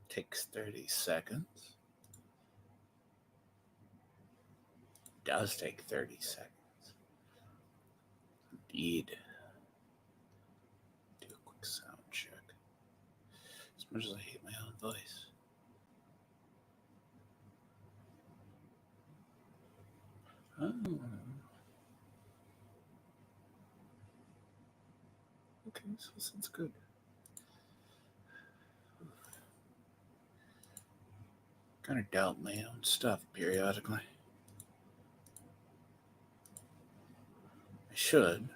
Takes 30 seconds. Does take 30 seconds. Indeed. Do a quick sound check. As much as I hate my own voice. Oh. Okay, so sounds good. Kind of doubt my own stuff periodically. I should.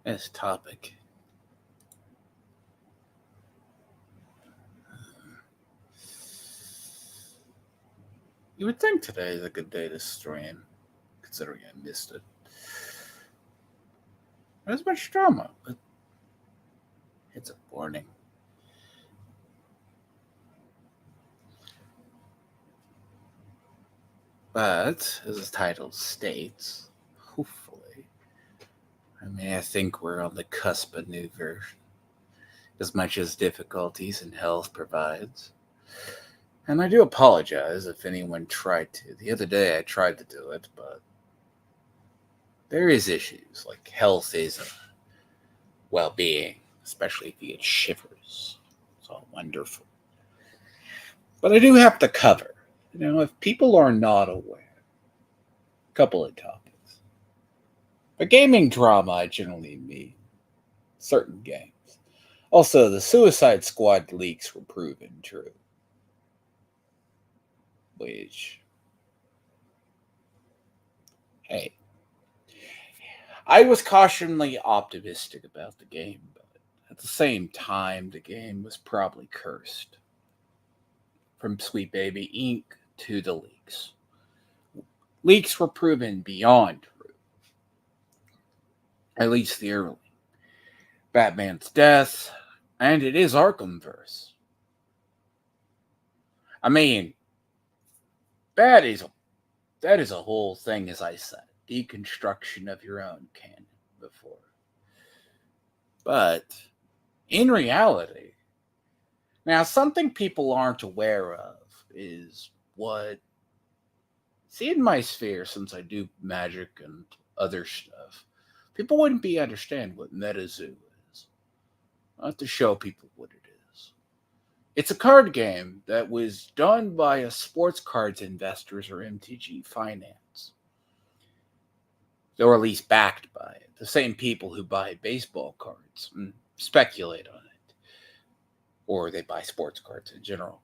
As topic. You would think today is a good day to stream, considering I missed it. There's much drama, but it's a warning. But, as the title states, hopefully, I think we're on the cusp of new version, as much as difficulties and health provides. And I do apologize if anyone tried to. The other day I tried to do it, but there is issues, like health is well-being, especially if you get shivers. It's all wonderful. But I do have to cover, if people are not aware, a couple of topics. By gaming drama, I generally mean certain games. Also, the Suicide Squad leaks were proven true. Which, hey, I was cautiously optimistic about the game, but at the same time, the game was probably cursed. From Sweet Baby Inc. to the leaks. Leaks were proven beyond true. At least the early. Batman's death, and it is Arkhamverse. I mean, that is a whole thing, as I said. Deconstruction of your own canon before. But, in reality, now something people aren't aware of is what, see, in my sphere, since I do magic and other stuff, people wouldn't understand what metazoo is. I have to show people what it is. It's a card game that was done by a sports cards investors or MTG Finance. Or at least backed by it. The same people who buy baseball cards and speculate on it. Or they buy sports cards in general.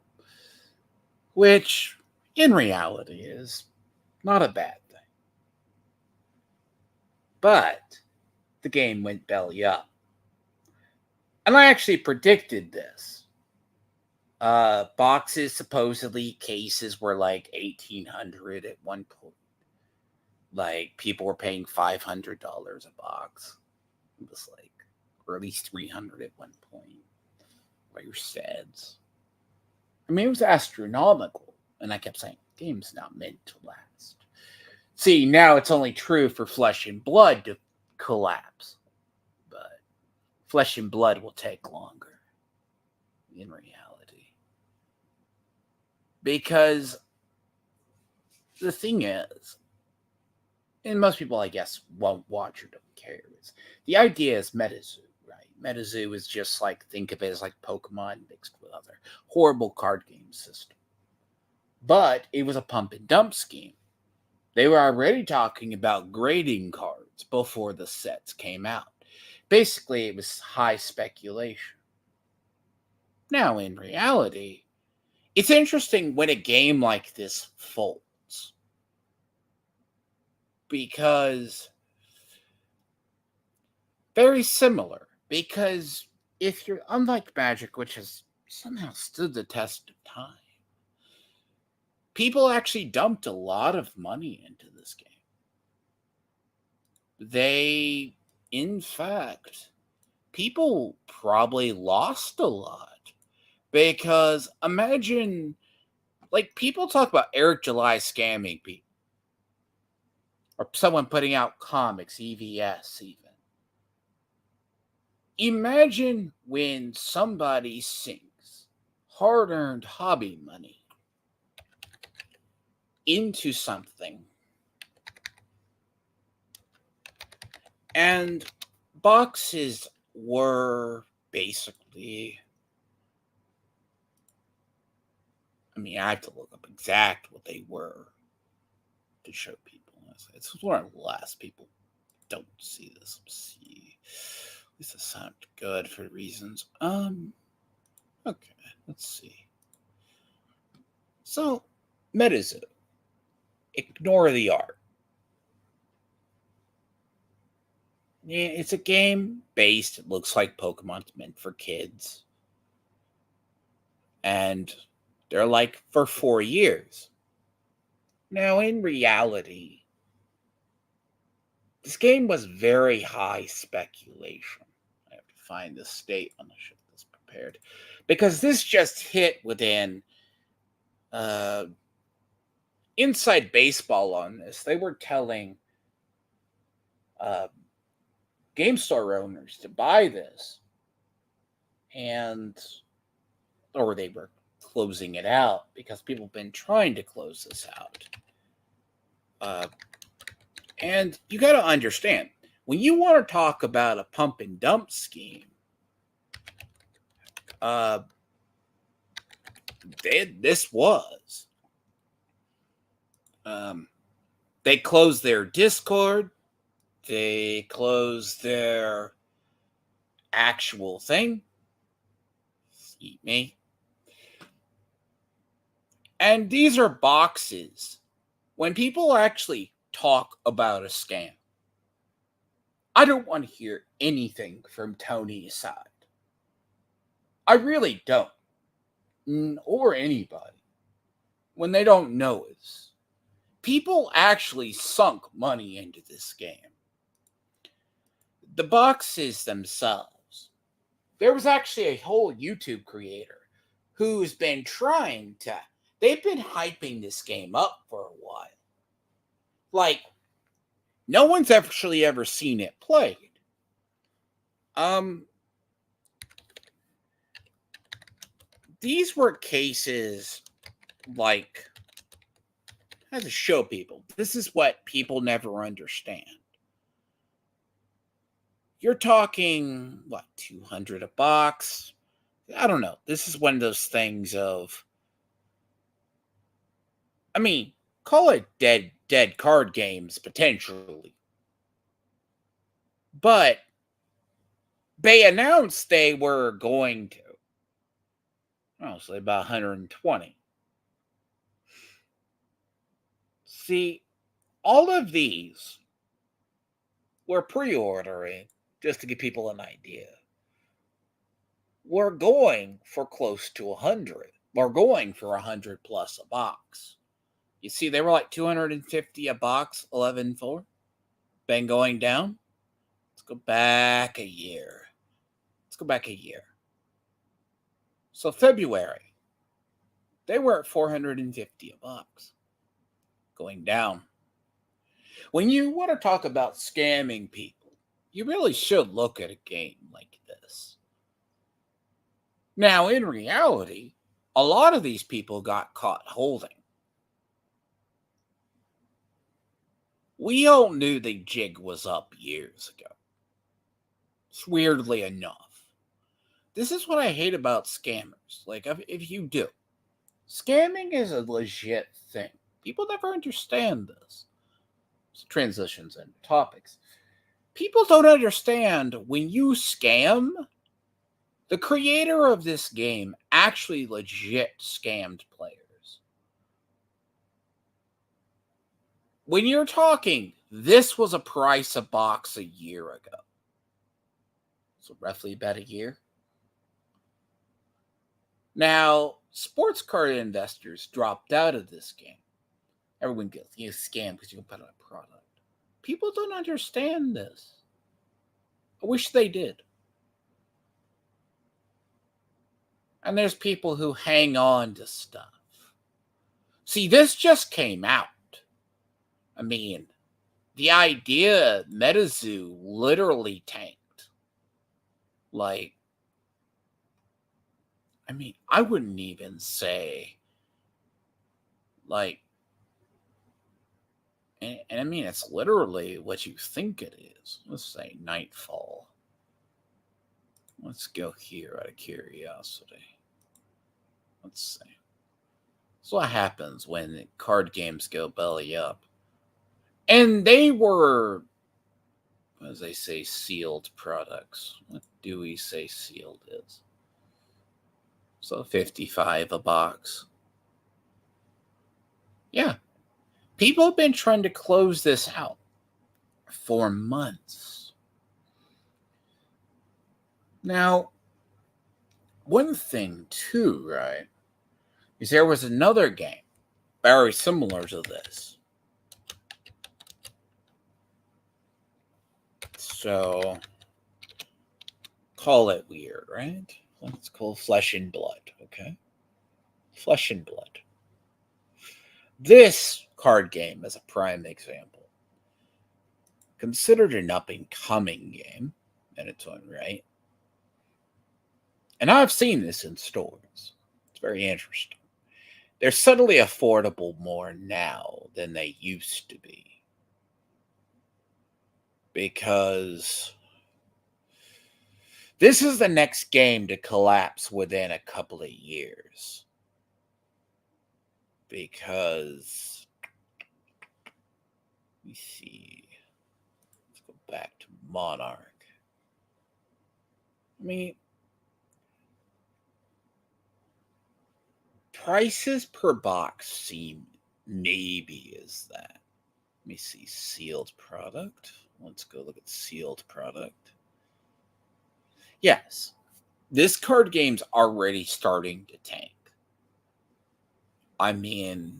Which, in reality, is not a bad thing. But the game went belly up. And I actually predicted this. Boxes, supposedly, cases were like $1,800 at one point. Like, people were paying $500 a box. It was like, or at least $300 at one point. By your sads. I mean, it was astronomical. And I kept saying, game's not meant to last. See, now it's only true for Flesh and Blood to collapse. But Flesh and Blood will take longer. In reality. Because the thing is, and most people, I guess, won't watch or don't care, is the idea is metazoo, right? Metazoo is just like, think of it as like Pokemon mixed with other horrible card game system. But it was a pump and dump scheme. They were already talking about grading cards before the sets came out. Basically, it was high speculation. Now, in reality, it's interesting when a game like this folds. Because very similar. Because if you're unlike Magic, which has somehow stood the test of time, people actually dumped a lot of money into this game. They, in fact, people probably lost a lot. Because imagine, like, people talk about Eric July scamming people. Or someone putting out comics, EVS even. Imagine when somebody sinks hard-earned hobby money into something, and boxes were basically, I have to look up exact what they were to show people. It's one of the last people don't see this. Let's see. This does sound good for reasons. Okay, let's see. So, metazoo. Ignore the art. Yeah, it's a game based, it looks like Pokemon's meant for kids. And they're like for 4 years. Now, in reality, this game was very high speculation. I have to find the statement. I should have this prepared. Because this just hit within Inside Baseball on this. They were telling game store owners to buy this. Or they were closing it out because people have been trying to close this out. And you got to understand, when you want to talk about a pump and dump scheme, this was. They closed their Discord. They closed their actual thing. Eat me. And these are boxes. When people actually talk about a scam, I don't want to hear anything from Tony's side. I really don't. Or anybody. When they don't know it. People actually sunk money into this game. The boxes themselves. There was actually a whole YouTube creator who's been they've been hyping this game up for a while. Like, no one's actually ever seen it played. These were cases like, I have to show people. This is what people never understand. You're talking, what, 200 a box? I don't know. This is one of those things of, call it dead card games, potentially. But they announced they were going to. So about 120. See, all of these were pre-ordering, just to give people an idea. We're going for close to 100. We're going for 100 plus a box. You see, they were like 250 a box, 11 for. Been going down. Let's go back a year. So February, they were at 450 a box. Going down. When you want to talk about scamming people, you really should look at a game like this. Now, in reality, a lot of these people got caught holding. We all knew the jig was up years ago. Weirdly enough. This is what I hate about scammers. Like, if you do. Scamming is a legit thing. People never understand this. Transitions into topics. People don't understand when you scam, the creator of this game actually legit scammed players. When you're talking, this was a price a box a year ago. So roughly about a year. Now, sports card investors dropped out of this game. Everyone goes, you scam because you can put out a product. People don't understand this. I wish they did. And there's people who hang on to stuff. See, this just came out. The idea metazoo literally tanked. Like, I mean, I wouldn't even say, like, and I mean, it's literally what you think it is. Let's say Nightfall. Let's go here out of curiosity. Let's see. So what happens when card games go belly up? And they were, as they say, sealed products. What do we say sealed is? So 55 a box. Yeah. People have been trying to close this out for months. Now, one thing too, right, is there was another game very similar to this. So, call it weird, right? Let's call Flesh and Blood, okay? Flesh and Blood. This card game is a prime example. Considered an up-and-coming game in its own right. And I've seen this in stores. It's very interesting. They're subtly affordable more now than they used to be. Because this is the next game to collapse within a couple of years. Because, let me see. Let's go back to Monarch. I mean, prices per box seem maybe is that. Let me see. Sealed product. Let's go look at sealed product. Yes. This card game's already starting to tank. I mean,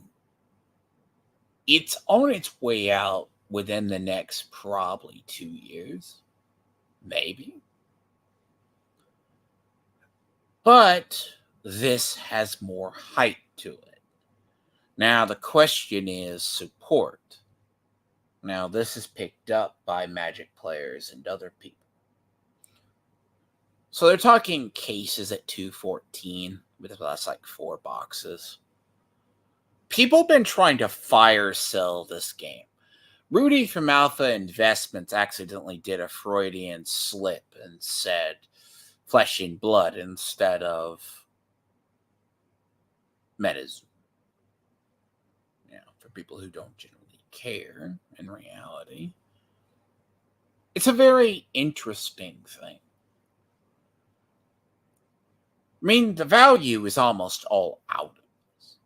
it's on its way out within the next probably 2 years. Maybe. But this has more height to it. Now, the question is support. Now, this is picked up by Magic players and other people. So they're talking cases at $214 with that's like 4 boxes. People have been trying to fire sell this game. Rudy from Alpha Investments accidentally did a Freudian slip and said Flesh and Blood instead of metazoo. For people who don't generally care in reality, it's a very interesting thing. I mean, the value is almost all out of this.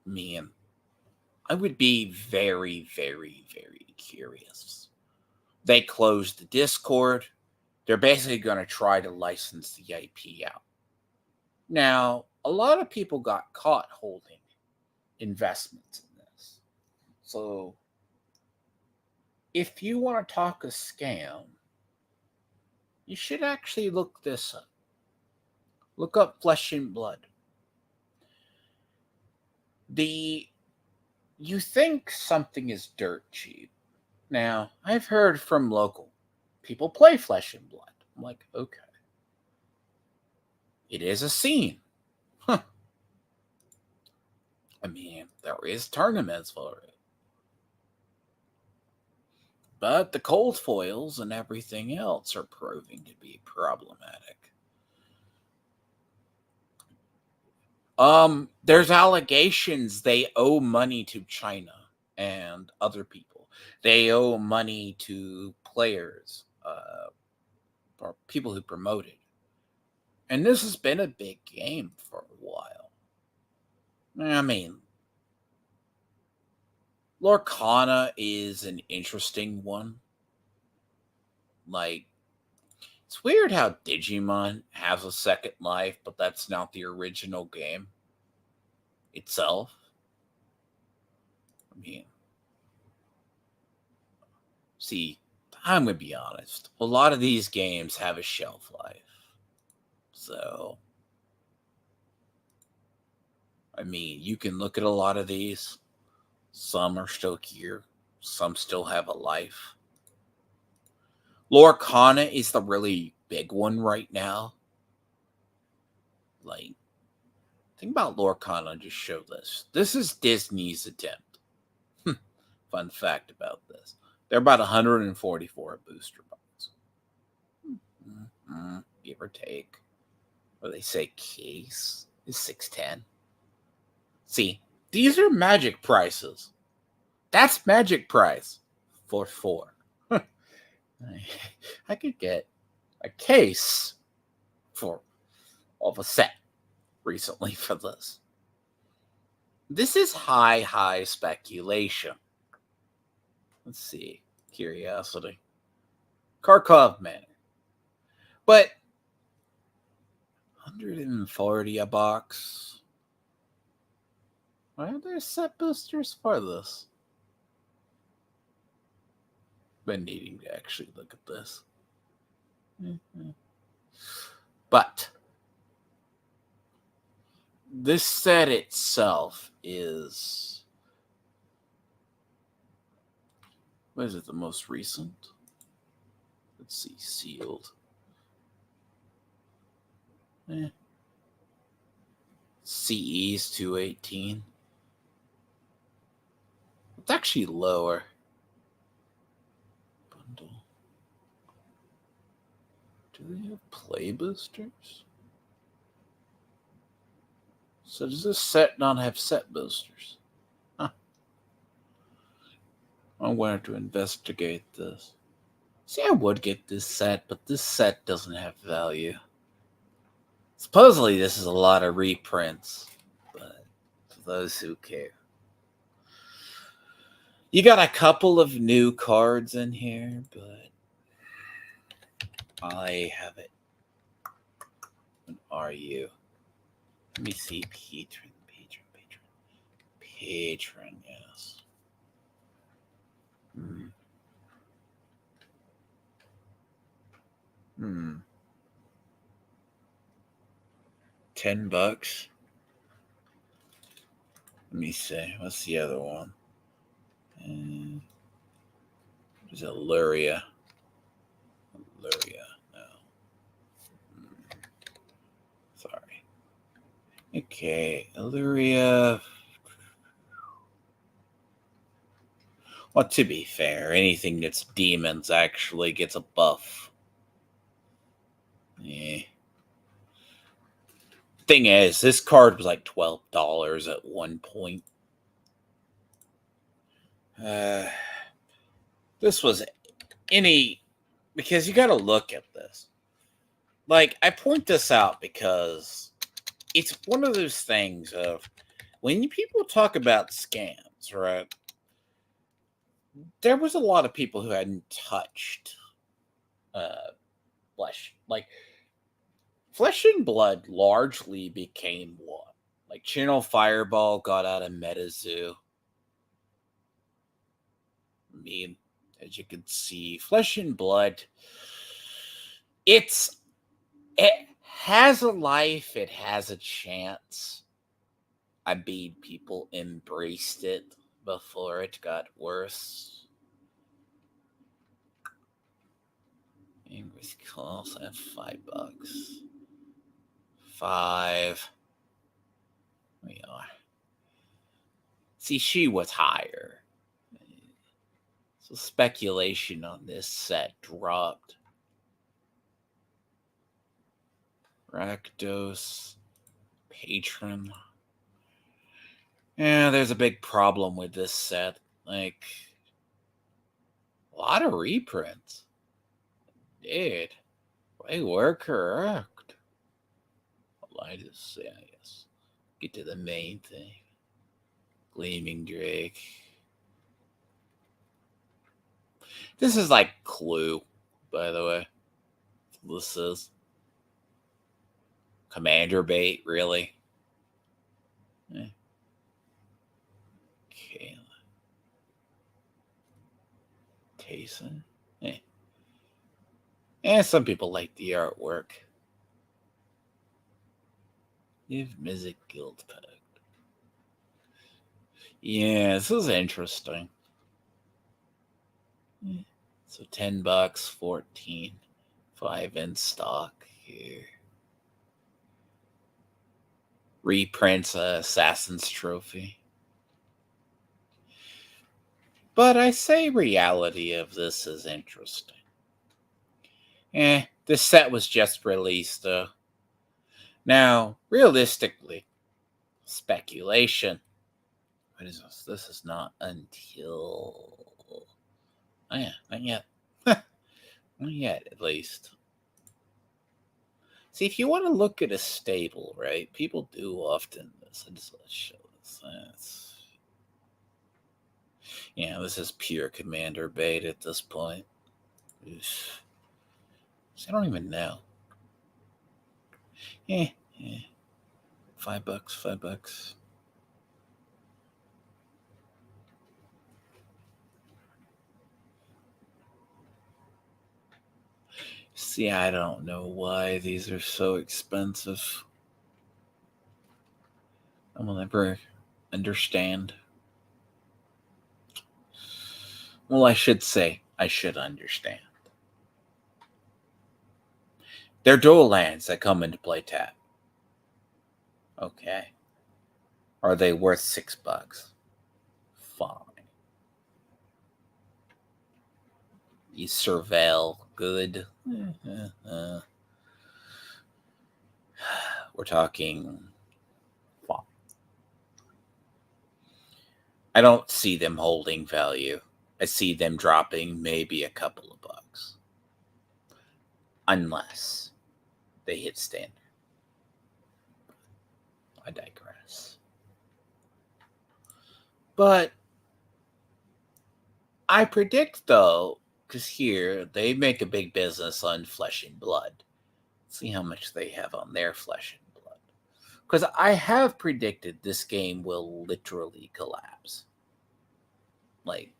Man, I would be very, very, very curious. They closed the Discord. They're basically going to try to license the IP out. Now, a lot of people got caught holding investments in this. So, if you want to talk a scam, you should actually look this up. Look up Flesh and Blood. You think something is dirt cheap. Now, I've heard from local people play Flesh and Blood. I'm like, okay. It is a scene. Huh. I mean, there is tournaments for it. But the cold foils and everything else are proving to be problematic. There's allegations they owe money to China and other people. They owe money to players, or people who promote it. And this has been a big game for a while. I mean, Lorcana is an interesting one. Like, it's weird how Digimon has a second life, but that's not the original game itself. I mean, see, I'm going to be honest. A lot of these games have a shelf life. So, I mean, you can look at a lot of these. Some are still here. Some still have a life. Lorcana is the really big one right now. Like, think about Lorcana. Just show this. This is Disney's attempt. Fun fact about this: they're about 144 booster box, give or take. Or they say case is 610. See, these are magic prices. That's magic price for 4. I could get a case of a set recently for this. This is high speculation. Let's see. Curiosity. Kharkov Manor. But 140 a box. Why are there set boosters for this? Been needing to actually look at this. But this set itself is, what is it, the most recent? Let's see, sealed. CE's 218. It's actually lower. Bundle. Do they have play boosters? So does this set not have set boosters? Huh. I wanted to investigate this. See, I would get this set, but this set doesn't have value. Supposedly, this is a lot of reprints, but for those who care. You got a couple of new cards in here, but I have it. What are you? Let me see. Patron, yes. $10. Let me see. What's the other one? There's Illyria. No. Sorry. Okay, Illyria. Well, to be fair, anything that's demons actually gets a buff. Thing is, this card was like $12 at one point. This was because you got to look at this. Like, I point this out because it's one of those things of when people talk about scams, right? There was a lot of people who hadn't touched Flesh. Like, Flesh and Blood largely became what? Like, Channel Fireball got out of metazoo. I mean, as you can see, Flesh and Blood, it has a life, it has a chance. I mean, people embraced it before it got worse. English calls at $5. 5. We are. See, she was higher. So speculation on this set dropped. Rakdos, Patron. Yeah, there's a big problem with this set. Like, a lot of reprints. Dude, they were correct. I just say, yes. Get to the main thing. Gleaming Drake. This is like Clue, by the way. This is Commander bait, really. Okay. Tayson. Some people like the artwork. Give Mizzet Guild Pact. Yeah, this is interesting. So $10, 14, 5 in stock here. Reprints Assassin's Trophy. But I say reality of this is interesting. This set was just released though. Now, realistically, speculation. What is this? This is not until... Oh yeah, not yet. Not yet, at least. See, if you want to look at a stable, right? People do often this. I just want to show this. Yeah, this is pure commander bait at this point. Oof. I don't even know. Yeah. $5, $5. See, I don't know why these are so expensive. I will never understand. Well, I should say I should understand. They're dual lands that come into play tap. Okay. Are they worth $6? Fine. You surveil, good. We're talking fine. I don't see them holding value. I see them dropping maybe a couple of bucks. Unless they hit standard. I digress. But I predict, though, because here they make a big business on Flesh and Blood. See how much they have on their Flesh and Blood. Because I have predicted this game will literally collapse. Like,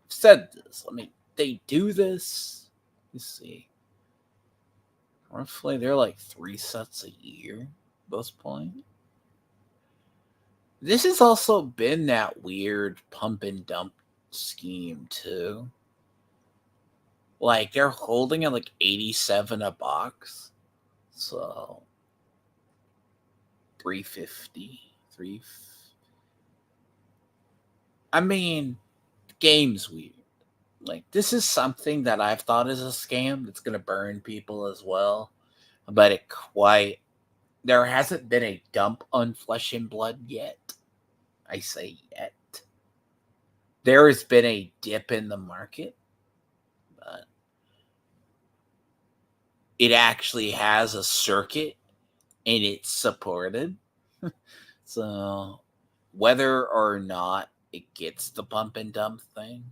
I've said this. I mean, they do this. Let's see. Roughly, they're like 3 sets a year at this point. This has also been that weird pump and dump scheme, too. Like, they're holding at like 87 a box. So, 350. I mean, the game's weird. Like, this is something that I've thought is a scam that's going to burn people as well. But there hasn't been a dump on Flesh and Blood yet. I say yet. There has been a dip in the market, but it actually has a circuit and it's supported. So whether or not it gets the pump and dump thing,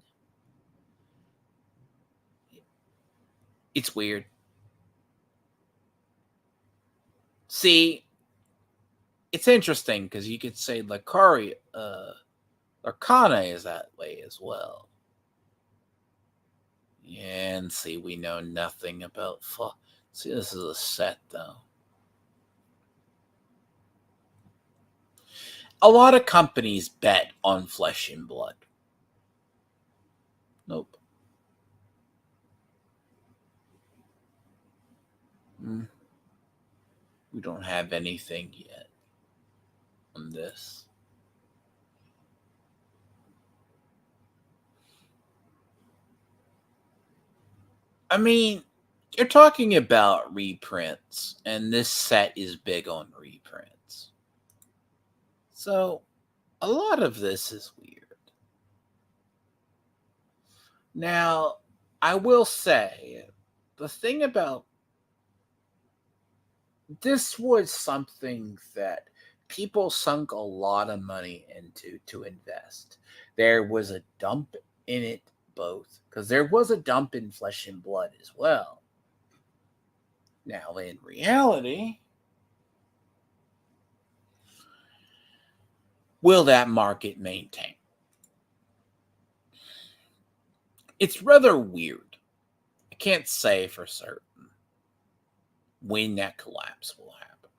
it's weird. See, it's interesting because you could say Arcana is that way as well. Yeah, and see, we know nothing about... See, this is a set, though. A lot of companies bet on Flesh and Blood. Nope. We don't have anything yet on this. I mean, you're talking about reprints, and this set is big on reprints. So, a lot of this is weird. Now, I will say, the thing about this was something that people sunk a lot of money into to invest. There was a dump in it both, because there was a dump in Flesh and Blood as well. Now, in reality, will that market maintain? It's rather weird. I can't say for certain when that collapse will happen.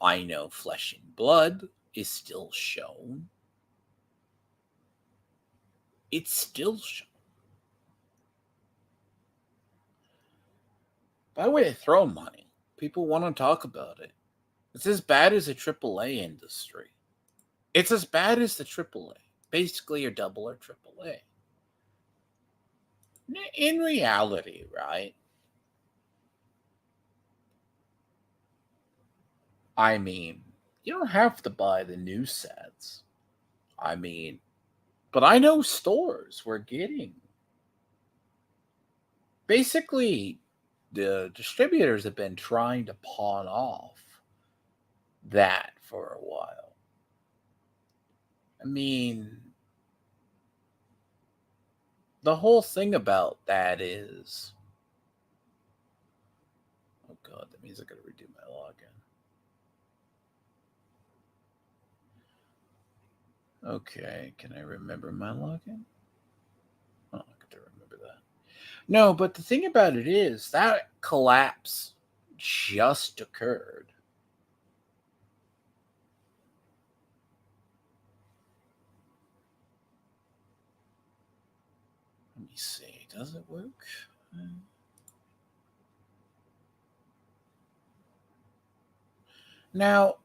I know Flesh and Blood is still shown. It's still shown. By the way, they throw money. People want to talk about it. It's as bad as the AAA industry. It's as bad as the AAA. Basically, a double or AAA. In reality, right? I mean, you don't have to buy the new sets. I mean, but I know stores were getting. Basically, the distributors have been trying to pawn off that for a while. I mean, the whole thing about that is. Oh god, that means I gotta redo my login. Okay, can I remember my login? Oh, I got to remember that. No, but the thing about it is that collapse just occurred. Let me see. Does it work? Now,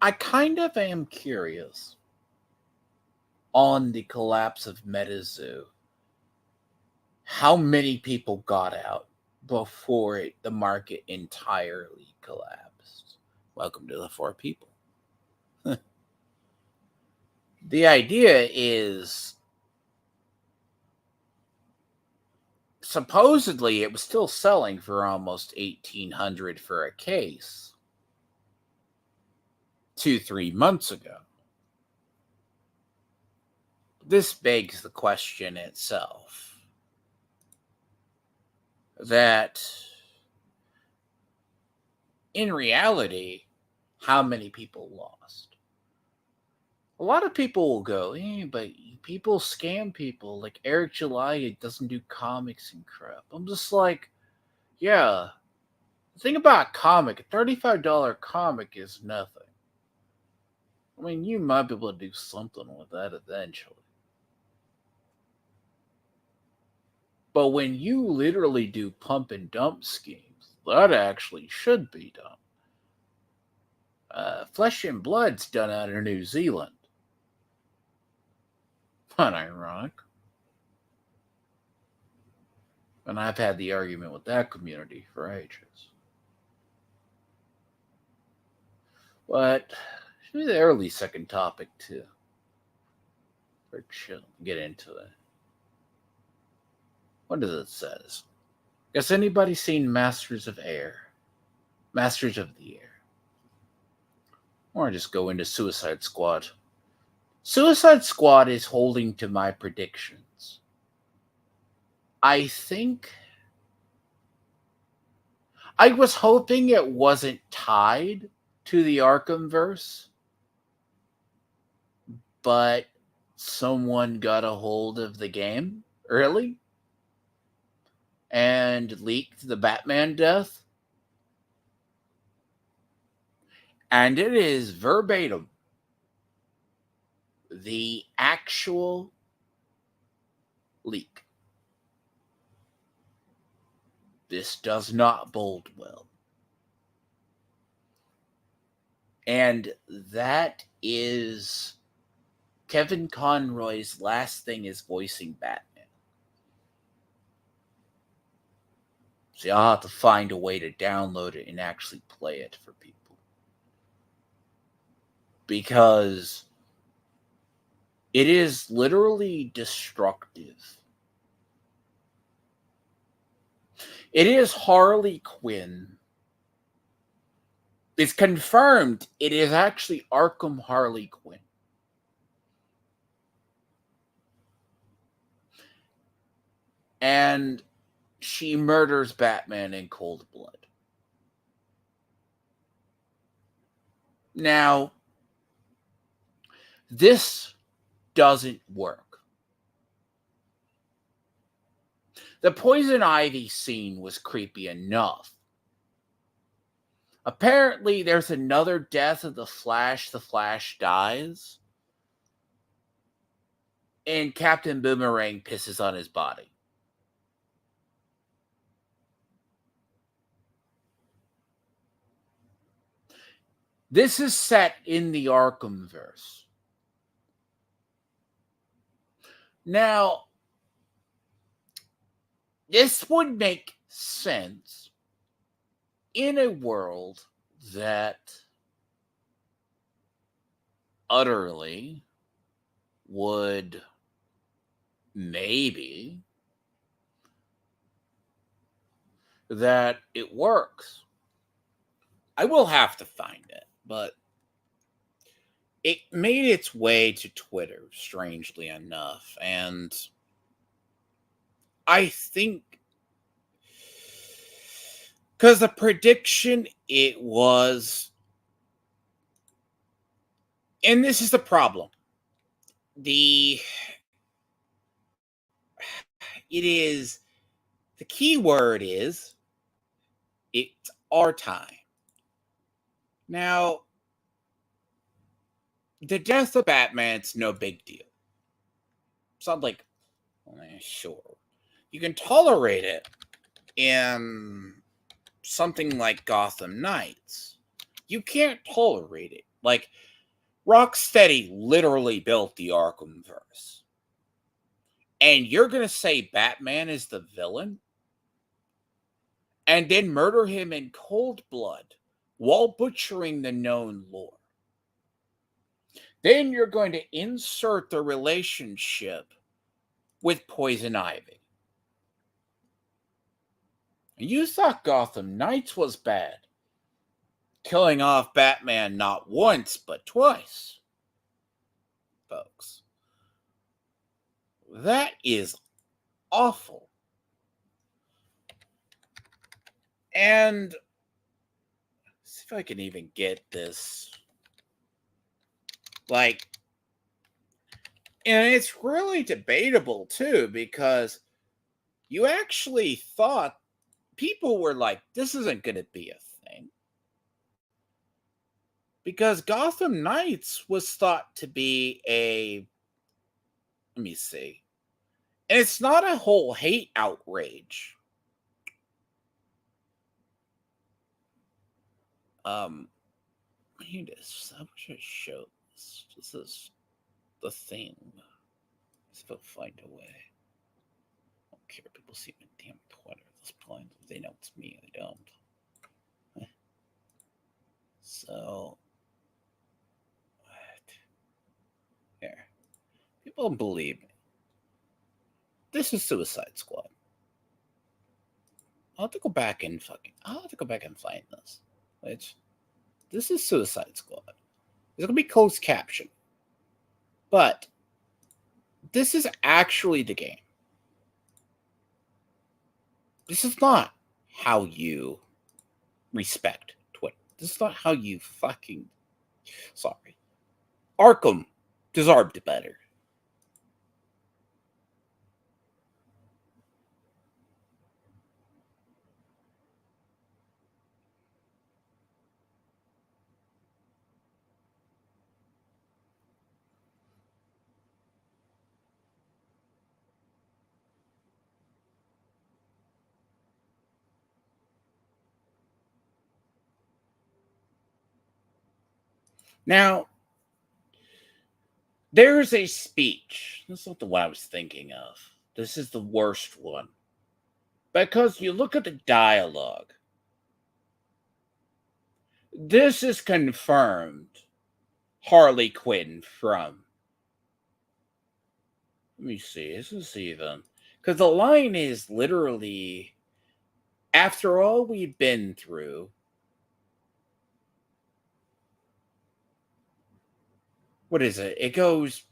I kind of am curious on the collapse of metazoo. How many people got out before the market entirely collapsed? Welcome to the 4 people. The idea is supposedly it was still selling for almost $1,800 for a case 2-3 months ago. This begs the question itself that in reality, how many people lost? A lot of people will go, but people scam people. Like Eric July doesn't do comics and crap. I'm just like, yeah. The thing about a comic, a $35 comic is nothing. I mean, you might be able to do something with that eventually. But when you literally do pump and dump schemes, that actually should be done. Flesh and Blood's done out of New Zealand. Unironic. And I've had the argument with that community for ages. But should be the early second topic too. For chill. Get into it. What does it says? Has anybody seen Masters of Air? Masters of the Air. Or just go into Suicide Squad. Suicide Squad is holding to my predictions. I think I was hoping it wasn't tied to the Arkhamverse, but someone got a hold of the game early and leaked the Batman death. And it is verbatim the actual leak. This does not bode well. And that is Kevin Conroy's last thing is voicing Batman. So I'll have to find a way to download it and actually play it for people. Because it is literally destructive. It is Harley Quinn. It's confirmed it is actually Arkham Harley Quinn. And she murders Batman in cold blood. Now, this doesn't work. The Poison Ivy scene was creepy enough. Apparently, there's another death of the Flash. The Flash dies. And Captain Boomerang pisses on his body. This is set in the Arkhamverse. Now, this would make sense in a world that utterly would maybe that it works. I will have to find it, but it made its way to Twitter, strangely enough, and I think because the prediction it was, and this is the problem. The it is the key word is it's our time. Now, the death of Batman's no big deal. It's not like, sure, you can tolerate it in something like Gotham Knights. You can't tolerate it. Like, Rocksteady literally built the Arkhamverse. And you're going to say Batman is the villain? And then murder him in cold blood while butchering the known lore. Then you're going to insert the relationship with Poison Ivy. You thought Gotham Knights was bad, killing off Batman not once, but twice. Folks, that is awful. And see if I can even get this. Like, and it's really debatable too, because you actually thought people were like, this isn't going to be a thing. Because Gotham Knights was thought to be let me see. And it's not a whole hate outrage. I need to, I wish I showed this. This is the thing. Let's go find a way. I don't care. People see my damn Twitter. This point, they know it's me. I don't. So, what? Here. People don't believe me. This is Suicide Squad. I'll have to go back and find this. Which, this is Suicide Squad. It's gonna be closed caption. But this is actually the game. This is not how you respect Twitter. This is not how you fucking... Sorry. Arkham deserved better. Now, there's a speech. This is not the one I was thinking of. This is the worst one. Because you look at the dialogue. This is confirmed Harley Quinn from... Let me see. This is even... Because the line is literally... After all we've been through... What is it? It goes...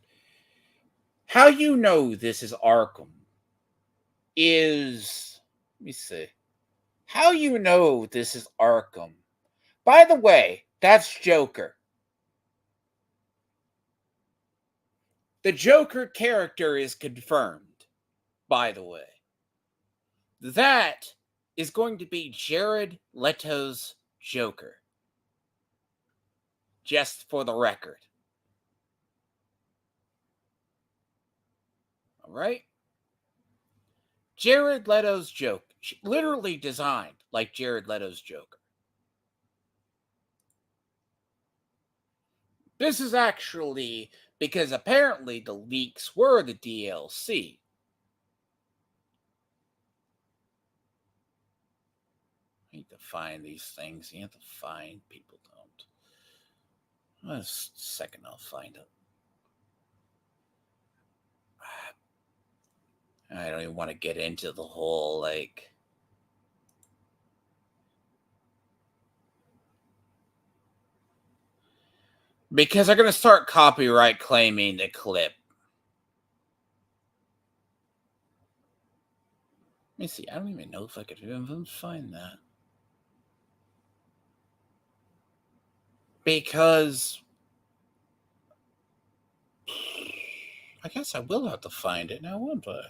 How you know this is Arkham is... Let me see. How you know this is Arkham. By the way, that's Joker. The Joker character is confirmed, by the way. That is going to be Jared Leto's Joker. Just for the record. All right? Jared Leto's Joker. Literally designed like Jared Leto's Joker. This is actually because apparently the leaks were the DLC. I need to find these things. You have to find, people don't. Just a second, I'll find it. I don't even want to get into the whole, like. Because they're going to start copyright claiming the clip. Let me see. I don't even know if I could even find that. Because I guess I will have to find it now, won't I?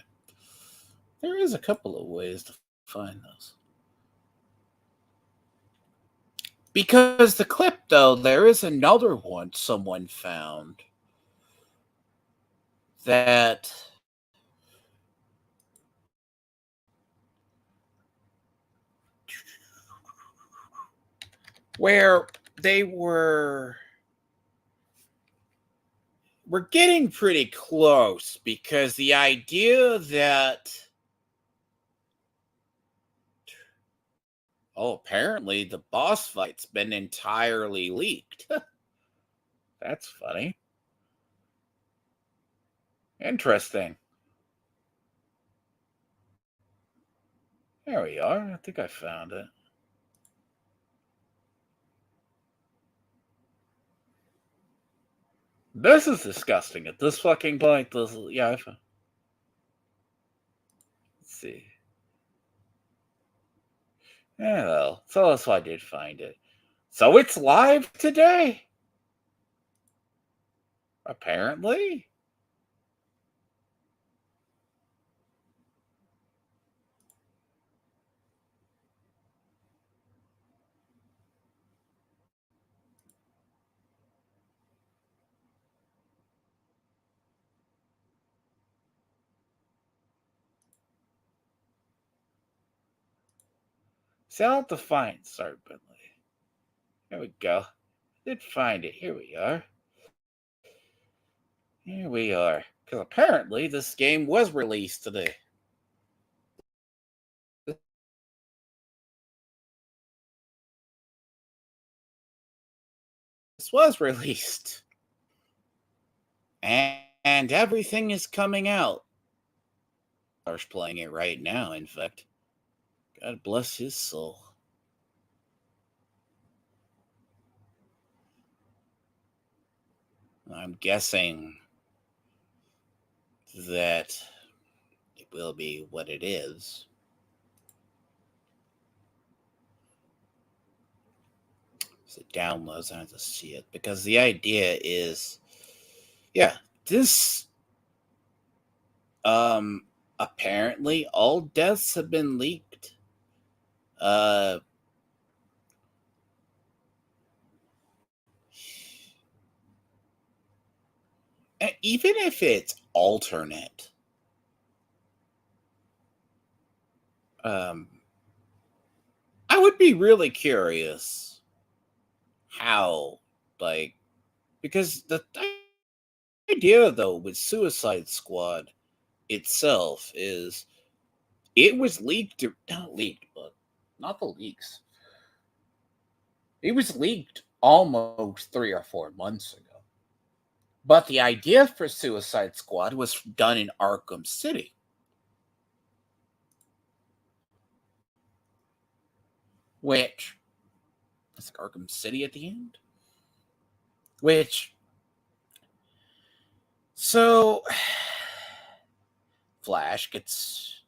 There is a couple of ways to find this. Because the clip, though, there is another one someone found that where they we're getting pretty close, because the idea that apparently the boss fight's been entirely leaked. That's funny. Interesting. There we are. I think I found it. This is disgusting at this fucking point. Yeah, I found. Let's see. Yeah, well, so that's why I did find it. So it's live today? Apparently? See, I'll have to find Start Bentley. There we go. I did find it. Here we are. Here we are. Because apparently this game was released today. This was released. And everything is coming out. Star's playing it right now, in fact. God bless his soul. I'm guessing that it will be what it is. So it downloads, I have to see it. Because the idea is, yeah, this apparently all deaths have been leaked. Even if it's alternate, I would be really curious how, like, because the idea though with Suicide Squad itself is it was leaked, not leaked, but not the leaks. It was leaked almost 3 or 4 months ago. But the idea for Suicide Squad was done in Arkham City. Which is Arkham City at the end? Which so Flash gets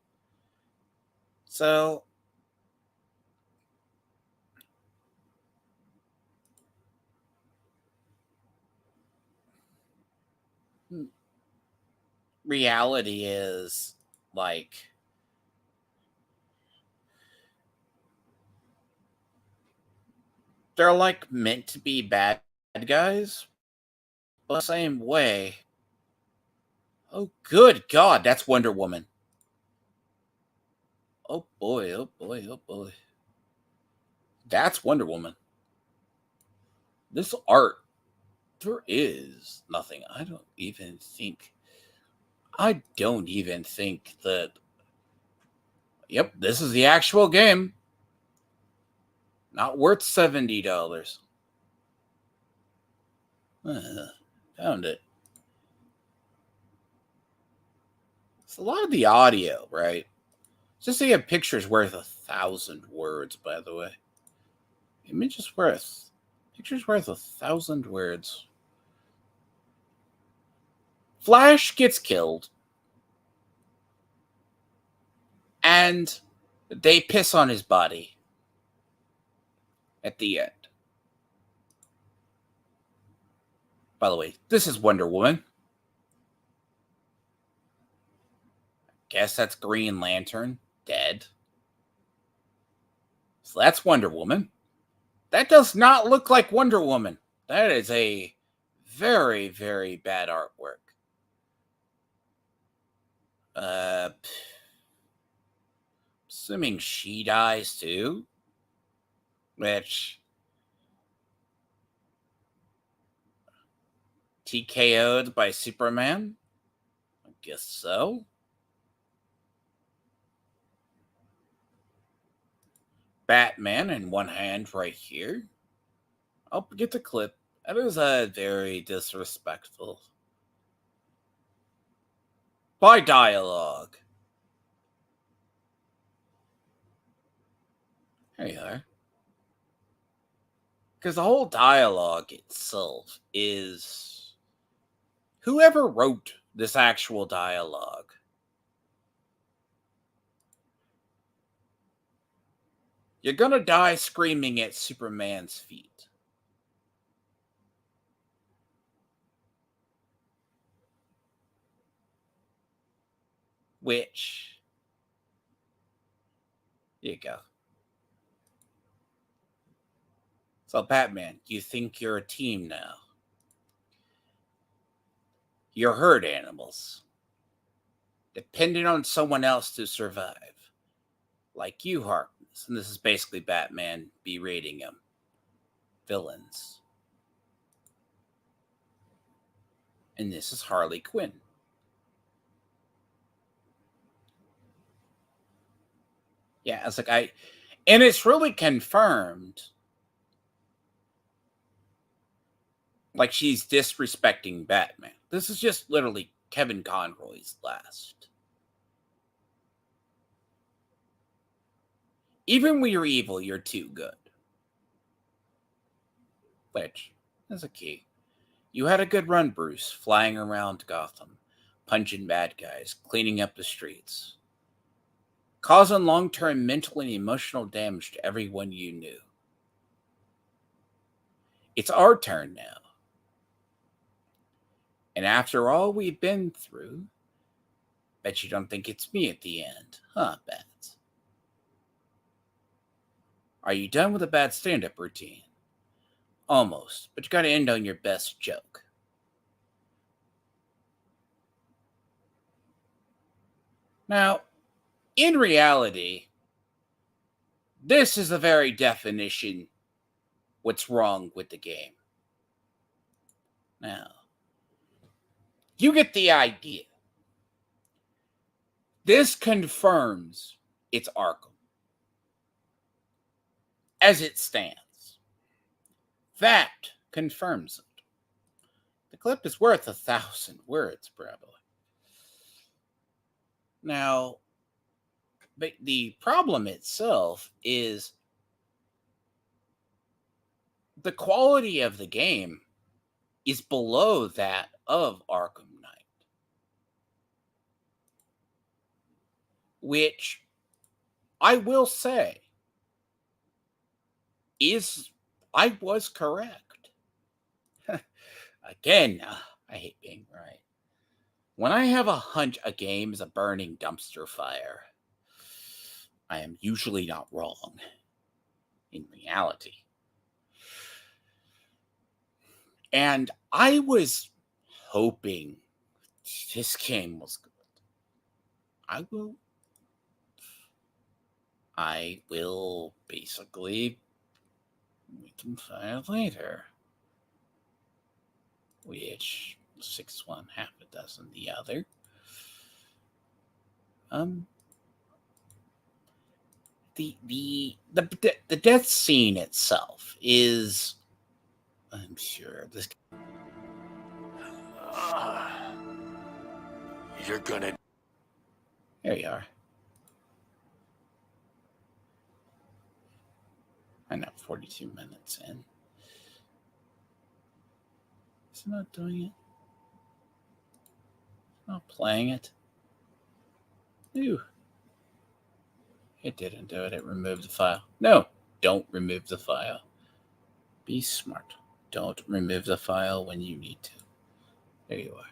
so reality is like they're like meant to be bad guys, but the same way. Oh, good God, that's Wonder Woman. Oh boy, oh boy, oh boy. That's Wonder Woman. This art There is nothing. I don't even think that. Yep, this is the actual game. Not worth $70. Found it. It's a lot of the audio, right? Just say a picture's worth 1,000 words, by the way. Picture's worth 1,000 words. Flash gets killed. And they piss on his body at the end. By the way, this is Wonder Woman. Guess that's Green Lantern, dead. So that's Wonder Woman. That does not look like Wonder Woman. That is a very, very bad artwork. Assuming she dies too. Which TKO'd by Superman? I guess so. Batman in one hand right here. I'll get the clip. That is very disrespectful. By dialogue. There you are. Because the whole dialogue itself is... Whoever wrote this actual dialogue, you're gonna die screaming at Superman's feet. Which... Here you go. So, Batman, you think you're a team now. You're herd animals, dependent on someone else to survive. Like you, Harkness. And this is basically Batman berating him. Villains. And this is Harley Quinn. Yeah, it's like and it's really confirmed. Like she's disrespecting Batman. This is just literally Kevin Conroy's last. Even when you're evil, you're too good. Which is a key. You had a good run, Bruce, flying around Gotham, punching bad guys, cleaning up the streets, causing long-term mental and emotional damage to everyone you knew. It's our turn now. And after all we've been through, bet you don't think it's me at the end, huh, Bats? Are you done with a bad stand-up routine? Almost, but you gotta end on your best joke. Now, in reality, this is the very definition what's wrong with the game. Now, you get the idea. This confirms it's Arkham. As it stands. That confirms it. The clip is worth 1,000 words, probably. Now, but the problem itself is the quality of the game is below that of Arkham Knight. Which I will say I was correct. Again, I hate being right. When I have a hunch a game is a burning dumpster fire, I am usually not wrong in reality. And I was hoping this game was good. I will basically we can find it later. which 6 one, half a dozen the other. The death scene itself is, I'm sure this. You're gonna. There you are. I know, 42 minutes in. Is it not doing it? Not playing it. Ew. It didn't do it. It removed the file. No, don't remove the file. Be smart. Don't remove the file when you need to. There you are.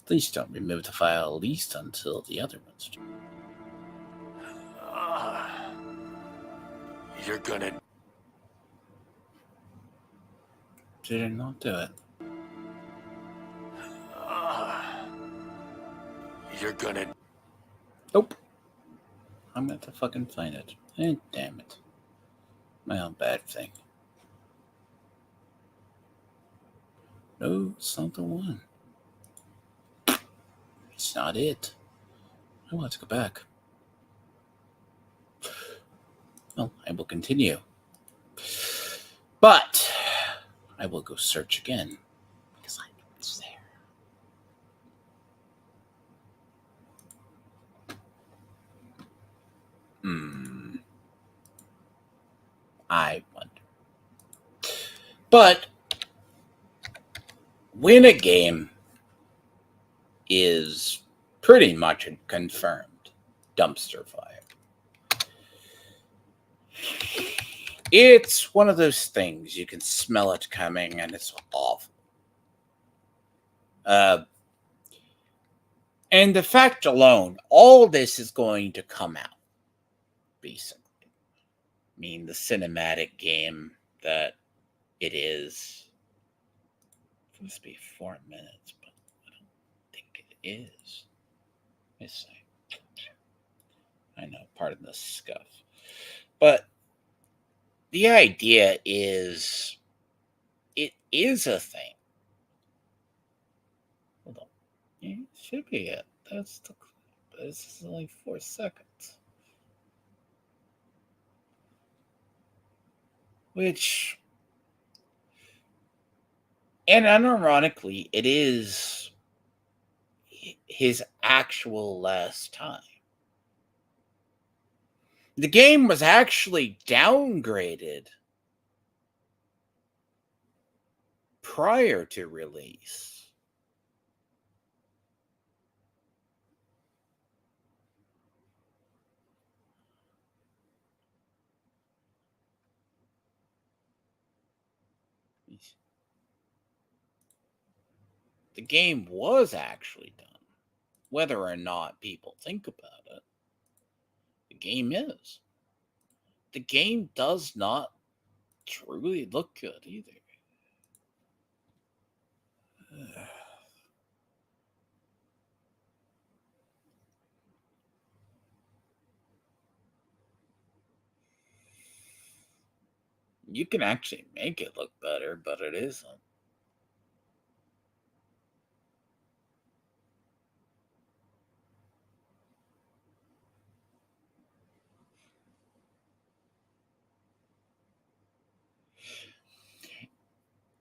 Please don't remove the file, at least until the other ones do. You're gonna. Did it not do it? You're gonna. Nope. I'm going to fucking find it. Damn it. My own bad thing. No, it's not the one. It's not it. I want to go back. Well, I will continue. But I will go search again because I know it's there. I wonder. But when a game is pretty much a confirmed dumpster fire, it's one of those things you can smell it coming and it's awful. And the fact alone, all this is going to come out, basically. I mean, the cinematic game that it is. It's supposed to be 4 minutes, but I don't think it is. Let's see. I know, pardon the scuff. But the idea is, it is a thing. Hold on. Yeah, it should be it. That's the clip. This is only 4 seconds. Which, and unironically, it is his actual last time. The game was actually downgraded prior to release. The game was actually done. Whether or not people think about it, the game is. The game does not truly look good either. You can actually make it look better, but it isn't.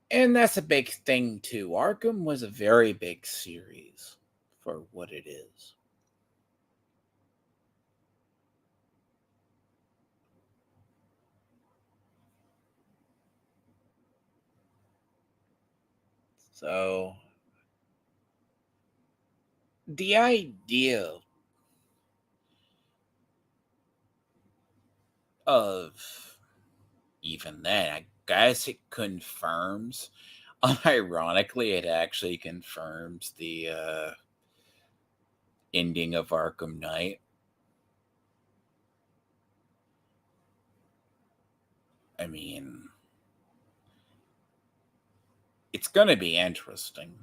And that's a big thing too. Arkham was a very big series for what it is. So the idea of even then, I guess it confirms. Unironically, it actually confirms the ending of Arkham Knight. I mean, it's going to be interesting.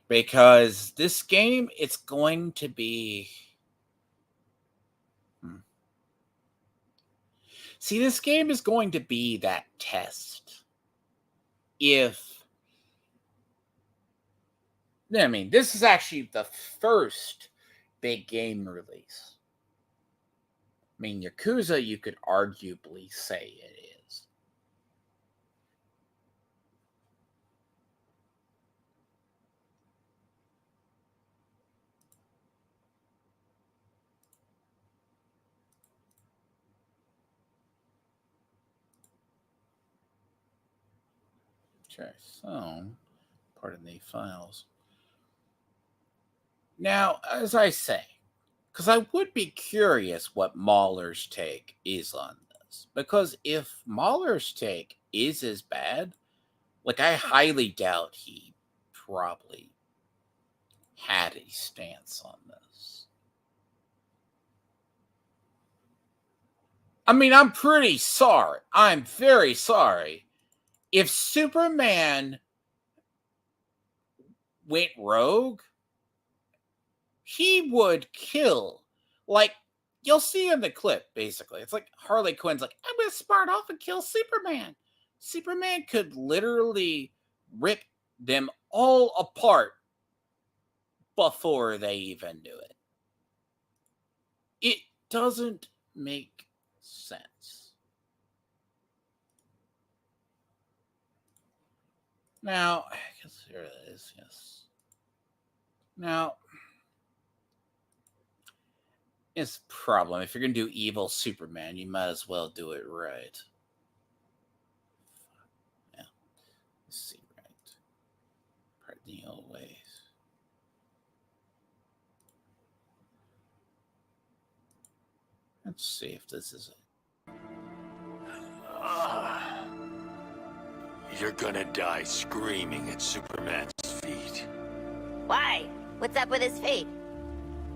Because this game, it's going to be... See, this game is going to be that test if, I mean, this is actually the first big game release. I mean, Yakuza, you could arguably say it is. Okay, so, pardon the files. Now, as I say, because I would be curious what Mahler's take is on this. Because if Mahler's take is as bad, like, I highly doubt he probably had a stance on this. I mean, I'm pretty sorry. I'm very sorry. If Superman went rogue, he would kill. Like, you'll see in the clip, basically. It's like Harley Quinn's like, I'm going to smart off and kill Superman. Superman could literally rip them all apart before they even knew it. It doesn't make sense. Now, I guess here it is, yes. Now, it's a problem. If you're going to do evil Superman, you might as well do it right. Yeah. Let's see, right. Pardon the old ways. Let's see if this is it. You're gonna die screaming at Superman's feet. Why? What's up with his feet?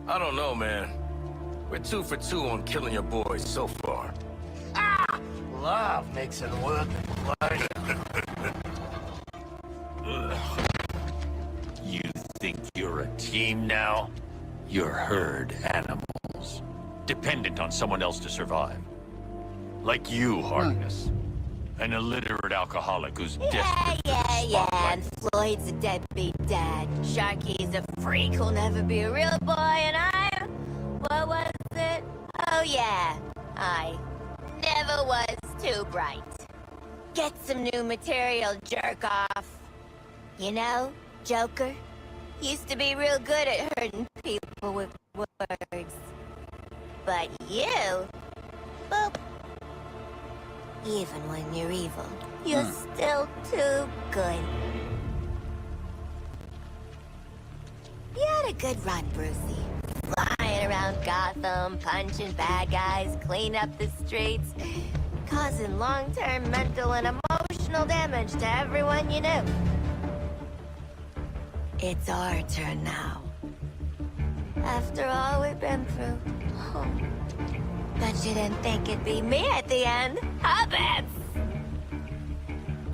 I don't know, man. We're 2 for 2 on killing your boys so far. Ah! Love makes it worth it. You think you're a team now? You're herd animals, dependent on someone else to survive. Like you, Harkness. An illiterate alcoholic who's desperate for the Yeah. spotlight. And Floyd's a deadbeat dad. Sharky's a freak who'll never be a real boy, and what was it? Oh yeah, I never was too bright. Get some new material, jerk off. You know, Joker used to be real good at hurting people with words. But you, boop. Even when you're evil, you're still too good. You had a good run, Brucey. Flying around Gotham, punching bad guys, clean up the streets, causing long-term mental and emotional damage to everyone you knew. It's our turn now. After all we've been through. Oh. Bet you didn't think it'd be me at the end, huh, Bats?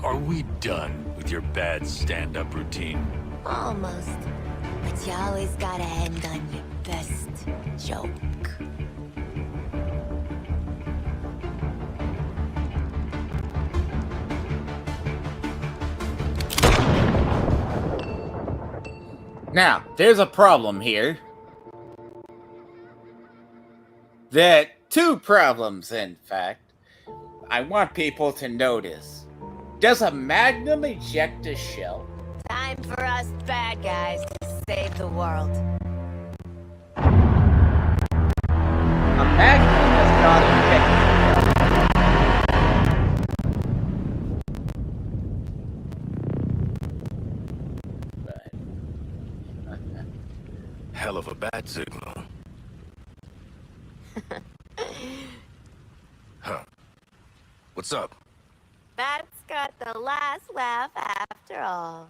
Are we done with your bad stand-up routine? Almost. But you always gotta end on your best joke. Now, there's a problem here. Two problems, in fact. I want people to notice. Does a Magnum eject a shell? Time for us bad guys to save the world. A Magnum does not eject a shell. Hell of a bat signal. Huh. What's up? Bats got the last laugh after all.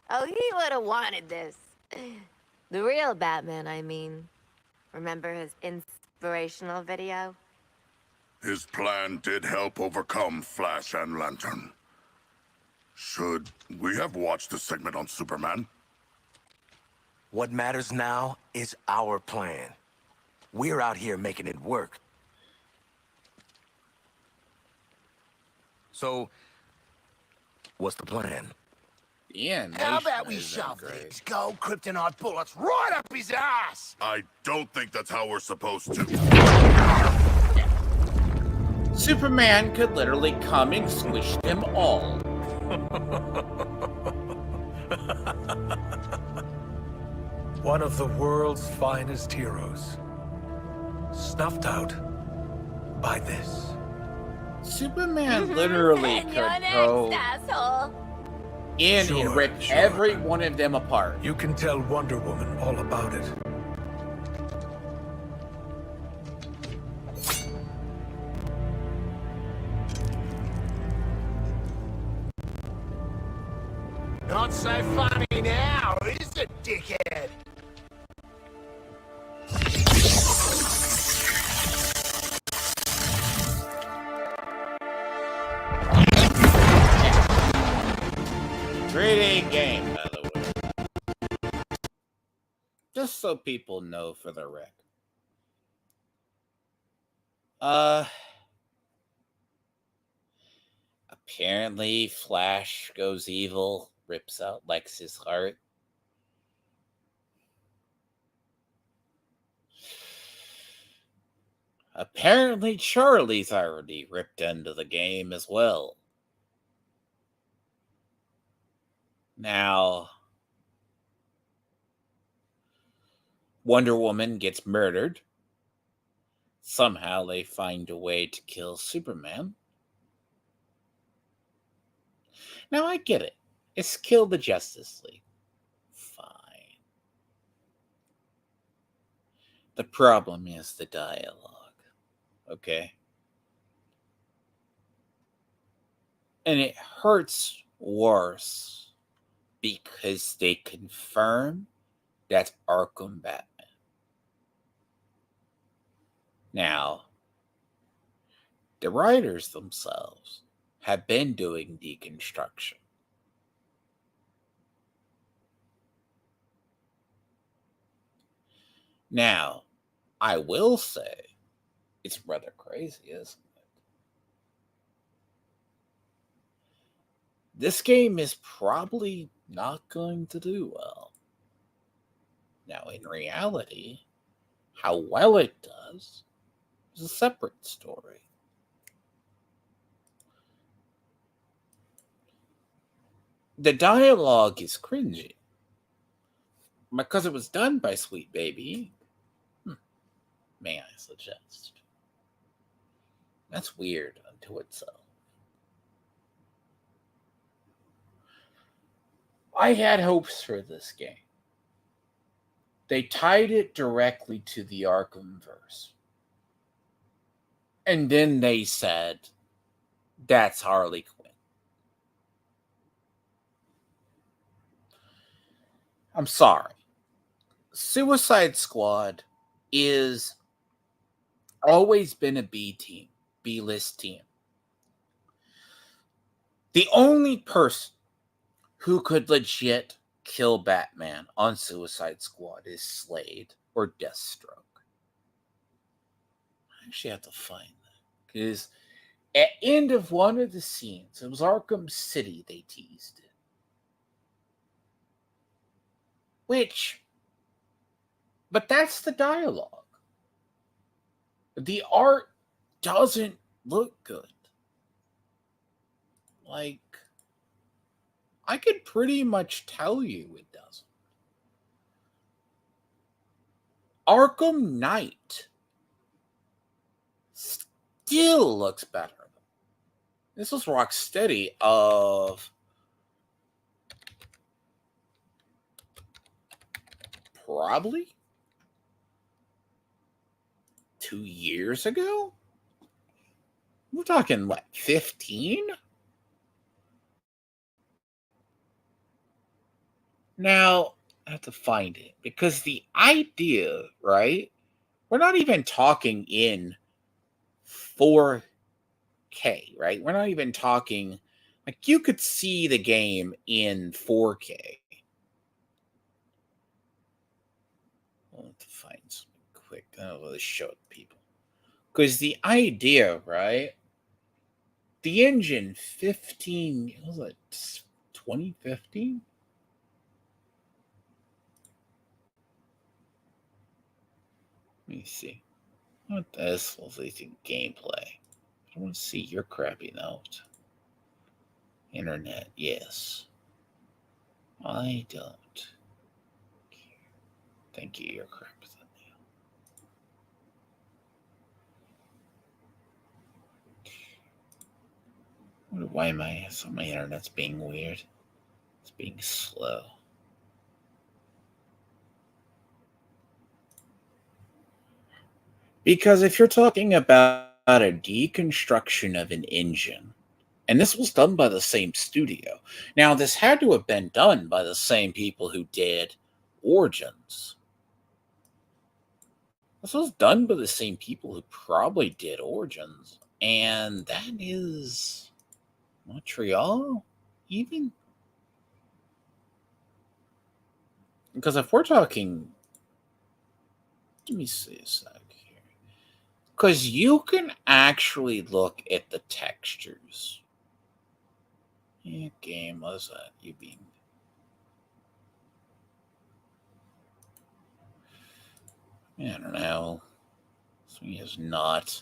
Oh, he would have wanted this. The real Batman, I mean. Remember his inspirational video? His plan did help overcome Flash and Lantern. Should we have watched the segment on Superman? What matters now is our plan. We're out here making it work. So, what's the plan? The animation How about we isn't shove great. these gold kryptonite bullets right up his ass? I don't think that's how we're supposed to. Superman could literally come and squish them all. One of the world's finest heroes. Snuffed out by this. Superman literally And you're could next, go asshole. in and Sure, rip sure. every one of them apart. You can tell Wonder Woman all about it. Not so funny now, is it, dickhead? Great game, by the way. Just so people know for the record. Apparently Flash goes evil, rips out Lex's heart. Apparently Charlie's already ripped into the game as well. Now, Wonder Woman gets murdered. Somehow they find a way to kill Superman. Now I get it. It's kill the Justice League. Fine. The problem is the dialogue. Okay? And it hurts worse because they confirm that's Arkham Batman. Now, the writers themselves have been doing deconstruction. Now, I will say, it's rather crazy, isn't it? This game is probably not going to do well. Now, in reality, how well it does is a separate story. The dialogue is cringy because it was done by Sweet Baby. May I suggest? That's weird unto itself. I had hopes for this game. They tied it directly to the Arkhamverse. And then they said, that's Harley Quinn. I'm sorry. Suicide Squad is always been a B team, B-list team. The only person who could legit kill Batman on Suicide Squad is Slade or Deathstroke. I actually have to find that because at end of one of the scenes, it was Arkham City they teased it. But that's the dialogue. The art doesn't look good. Like, I could pretty much tell you it doesn't. Arkham Knight still looks better. This was Rocksteady of probably 2 years ago? We're talking, what, 15? Now, I have to find it because the idea, right? We're not even talking in 4K, right? We're not even talking, like, you could see the game in 4K. I'll have to find something quick. I'll show it to people. Because the idea, right, The engine 15, was it 2015? Let me see. What this was leasing gameplay. I want to see your crappy note. Internet, yes. I don't care. Thank you, your crap is in there. Why am I so my internet's being weird? It's being slow. Because if you're talking about a deconstruction of an engine, and this was done by the same studio. Now, this had to have been done by the same people who did Origins. This was done by the same people who probably did Origins. And that is Montreal, even? Because if we're talking... Let me see a sec here. Because you can actually look at the textures. Yeah, game, what is that? You being... I don't know. This one is not...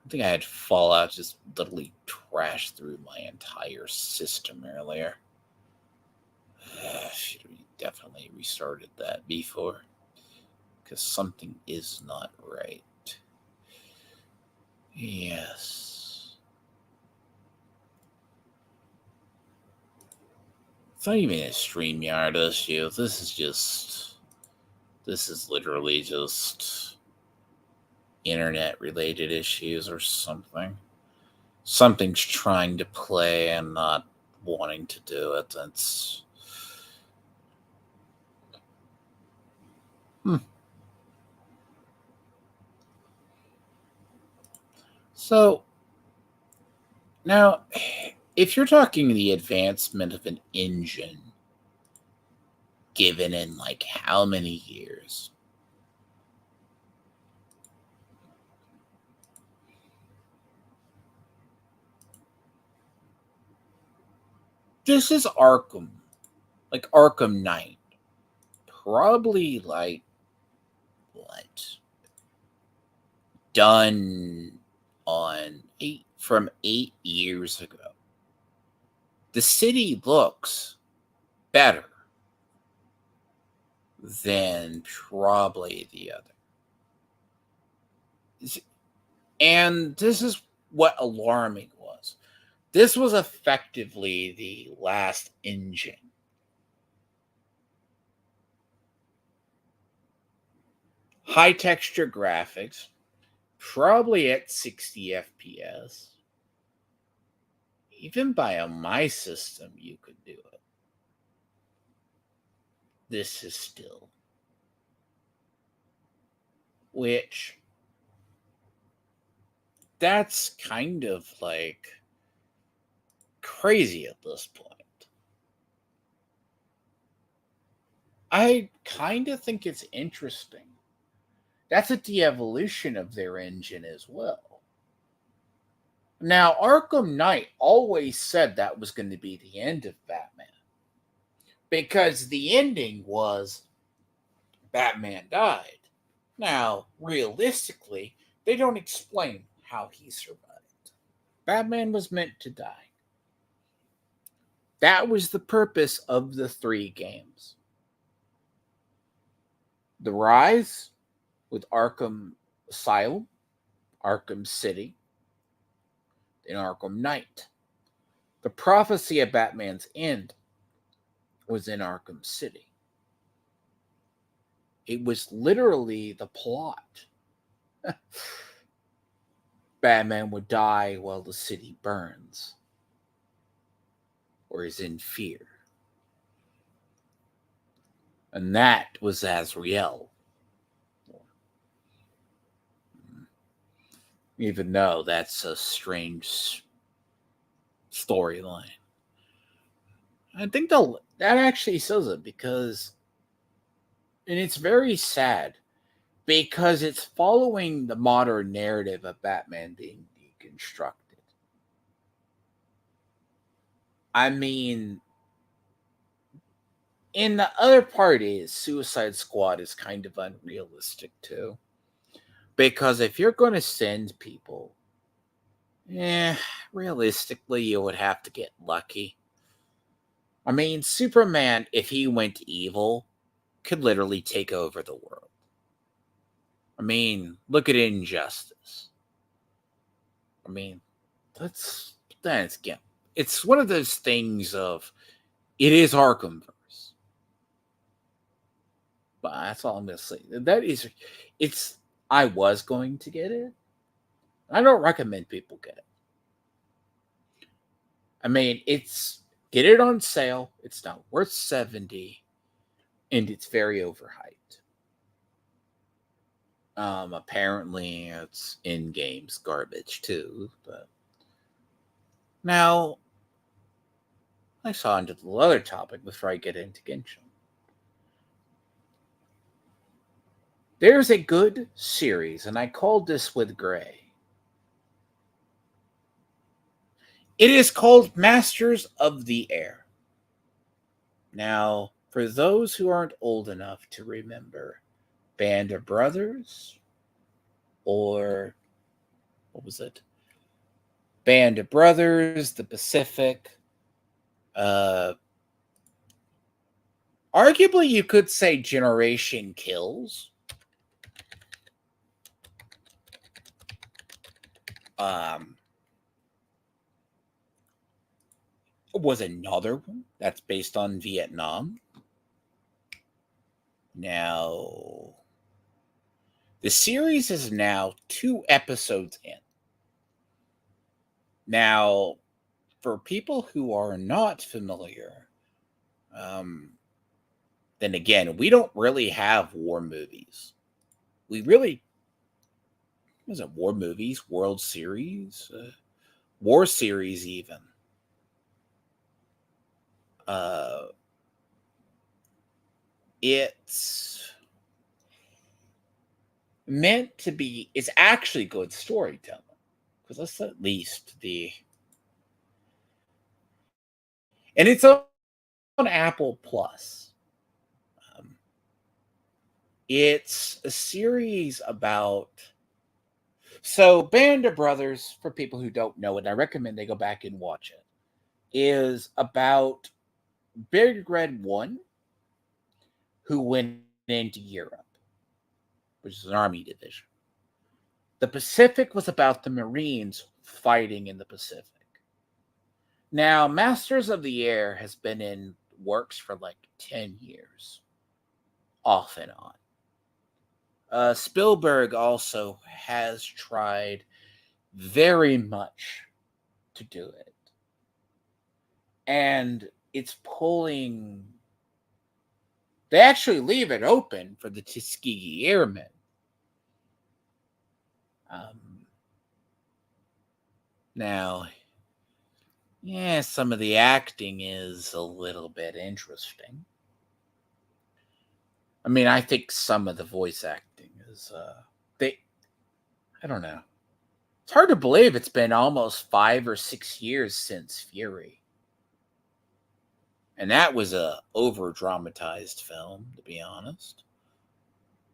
I think I had Fallout just literally trash through my entire system earlier. Should have definitely restarted that before. Because something is not right. Yes. It's not even a StreamYard issue. This is literally just internet-related issues or something. Something's trying to play and not wanting to do it. That's... So, now, if you're talking the advancement of an engine, given in like how many years? This is Arkham. Like Arkham Knight. Probably like, what? Done on from 8 years ago. The city looks better than probably the other. And this is what alarming was. This was effectively the last engine. High texture graphics, probably at 60 FPS. Even by my system, you could do it. This is still. Which, that's kind of like crazy at this point. I kind of think it's interesting. That's a de-evolution of their engine as well. Now, Arkham Knight always said that was going to be the end of Batman. Because the ending was Batman died. Now, realistically, they don't explain how he survived. Batman was meant to die. That was the purpose of the 3 games. The Rise with Arkham Asylum, Arkham City, and Arkham Knight. The prophecy of Batman's end was in Arkham City. It was literally the plot. Batman would die while the city burns, or is in fear. And that was Azrael. Even though that's a strange storyline. I think that actually says it because, and it's very sad, because it's following the modern narrative of Batman being deconstructed. I mean, in the other parties, Suicide Squad is kind of unrealistic too. Because if you're going to send people, realistically, you would have to get lucky. I mean, Superman, if he went evil, could literally take over the world. I mean, look at Injustice. I mean, that's again. It's one of those things of it is Arkhamverse. But that's all I'm gonna say. That is I was going to get it. I don't recommend people get it. I mean, get it on sale. It's not worth $70, and it's very overhyped. Apparently it's in games garbage too, but now I saw into the other topic before I get into Genshin. There's a good series, and I called this with Gray. It is called Masters of the Air. Now, for those who aren't old enough to remember Band of Brothers, or what was it? Band of Brothers, The Pacific. Arguably, you could say Generation Kills. Was another one that's based on Vietnam. Now, the series is now 2 episodes in. Now, for people who are not familiar, then again, we don't really have war movies. We really, was it war movies, World Series, War Series even. It's meant to be, it's actually good storytelling. Because that's at least and it's on Apple Plus. It's a series about, so Band of Brothers, for people who don't know it, I recommend they go back and watch it, is about Big Red 1, who went into Europe, which is an army division. The Pacific was about the Marines fighting in the Pacific. Now, Masters of the Air has been in works for like 10 years, off and on. Spielberg also has tried very much to do it. And it's pulling, they actually leave it open for the Tuskegee Airmen. Now, yeah, some of the acting is a little bit interesting. I mean, I think some of the voice acting is, I don't know. It's hard to believe it's been almost 5 or 6 years since Fury. And that was a over-dramatized film, to be honest.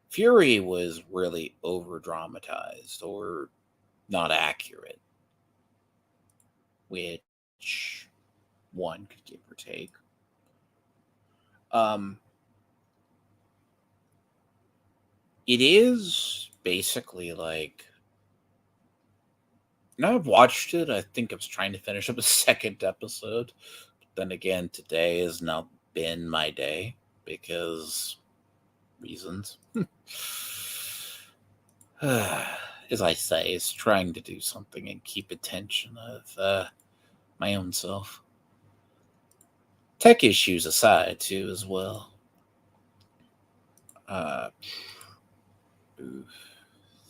Fury was really over-dramatized or not accurate, which one could give or take. It is basically like, I've watched it. I think I was trying to finish up a second episode. But then again, today has not been my day because reasons. As I say, it's trying to do something and keep attention of my own self. Tech issues aside, too, as well.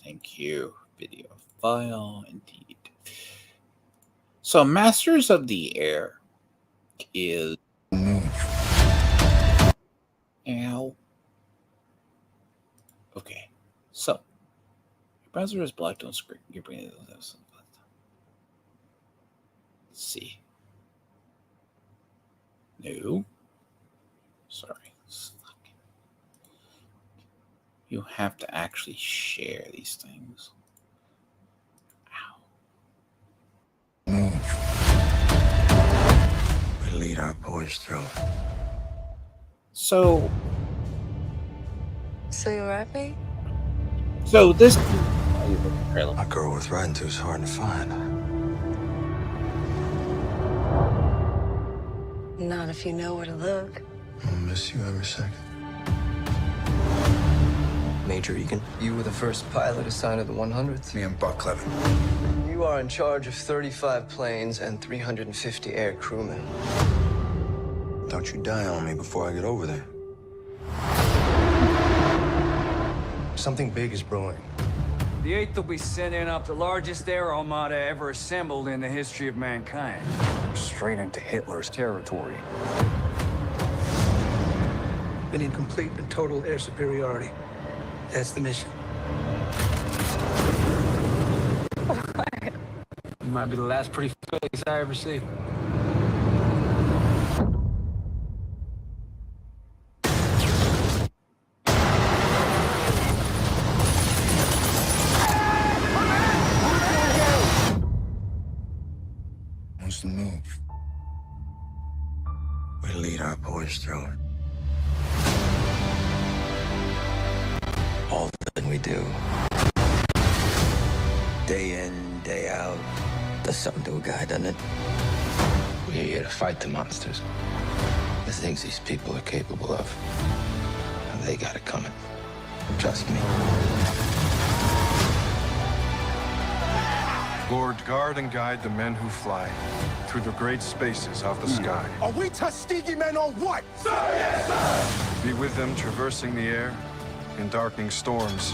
Thank you. Video file, indeed. So, Masters of the Air is... Ow. Okay. Browser is black on screen. You're bringing those. Let's see. No. Sorry. You have to actually share these things. Ow. Move. We lead our boys through. So you're happy? So this. A girl worth riding to is hard to find. Not if you know where to look. I'll miss you every second. Major Egan, you were the first pilot assigned to the 100th. Me and Buck Levin. You are in charge of 35 planes and 350 air crewmen. Don't you die on me before I get over there. Something big is brewing. The 8th will be sending up the largest air armada ever assembled in the history of mankind. Straight into Hitler's territory. We need complete and total air superiority. That's the mission. You might be the last pretty face I ever see. What's the move? We lead our boys through it. All that we do. Day in, day out. Does something to a guy, doesn't it? We're here to fight the monsters. The things these people are capable of. And they got it coming. Trust me. Lord, guard and guide the men who fly through the great spaces of the sky. Are we Tuskegee men or what? Sir, yes, sir! Be with them traversing the air in darkening storms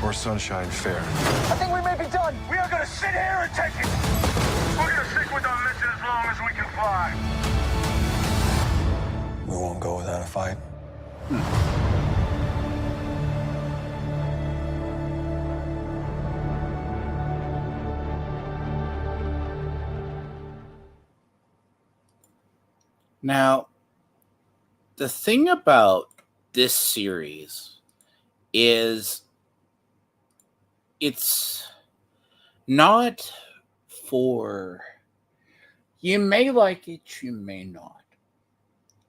or sunshine fair. I think we may be done. We are gonna sit here and take it. We're gonna stick with our mission as long as we can fly. We won't go without a fight. Now, the thing about this series is it's not for... You may like it, you may not.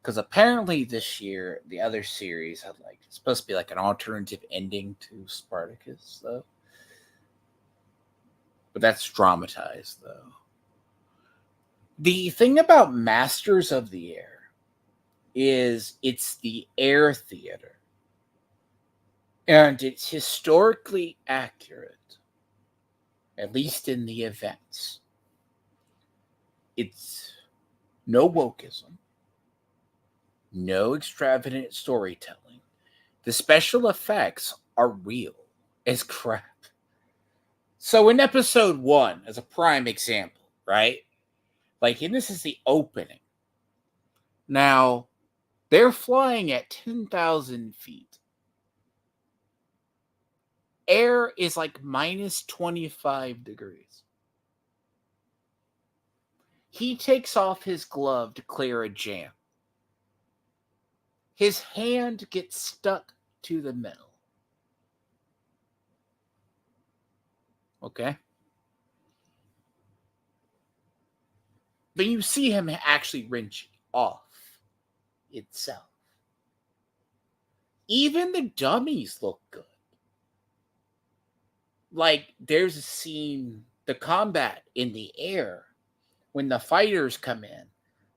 Because apparently this year, the other series had it's supposed to be like an alternative ending to Spartacus, though. But that's dramatized, though. The thing about Masters of the Air is it's the air theater. And it's historically accurate, at least in the events. It's no wokeism, no extravagant storytelling. The special effects are real as crap. So in episode 1, as a prime example, right? And this is the opening. Now, they're flying at 10,000 feet. Air is minus 25 degrees. He takes off his glove to clear a jam. His hand gets stuck to the metal. Okay? But you see him actually wrench off itself. Even the dummies look good. There's a scene, the combat in the air, when the fighters come in,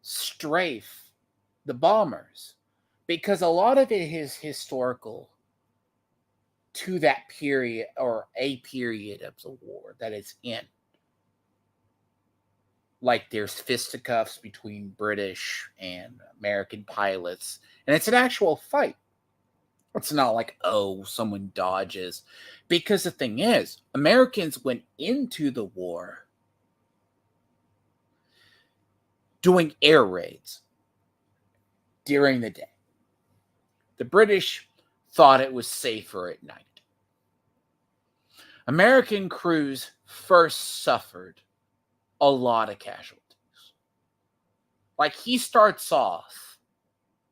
strafe the bombers. Because a lot of it is historical to that period, or a period of the war that it's in. There's fisticuffs between British and American pilots. And it's an actual fight. It's not someone dodges. Because the thing is, Americans went into the war doing air raids during the day. The British thought it was safer at night. American crews first suffered a lot of casualties. Like, he starts off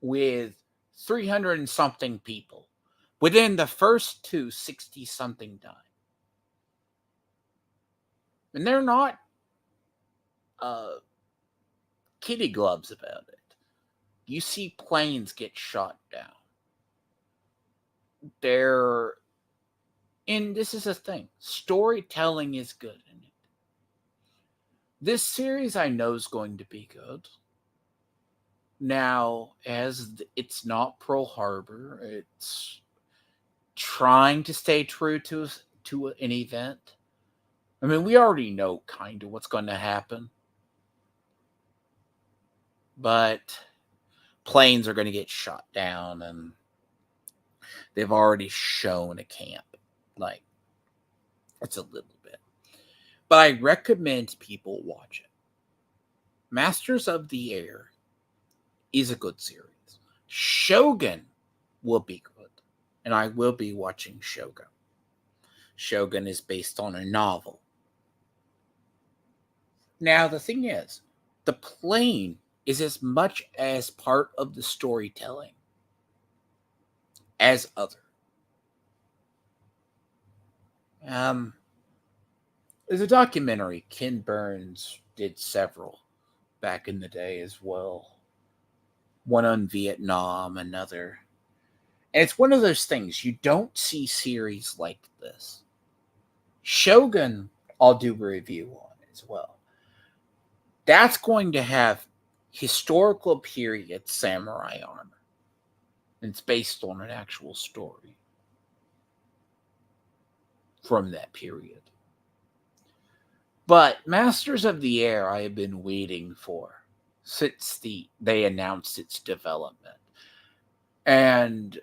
with 300 and something people. Within the first 60-something died. And they're not kitty gloves about it. You see planes get shot down. And this is a thing. Storytelling is good in it. This series I know is going to be good. Now, as it's not Pearl Harbor, it's trying to stay true to an event. I mean, we already know kind of what's going to happen. But planes are going to get shot down, and they've already shown a camp. Like, it's a little bit. But I recommend people watch it. Masters of the Air is a good series. Shogun will be good, and I will be watching Shogun. Shogun is based on a novel. Now, the thing is, the plane is as much as part of the storytelling as other. There's a documentary. Ken Burns did several back in the day as well. One on Vietnam, another. And it's one of those things, you don't see series like this. Shogun, I'll do a review on as well. That's going to have historical period samurai armor. And it's based on an actual story from that period. But Masters of the Air I have been waiting for since they announced its development. And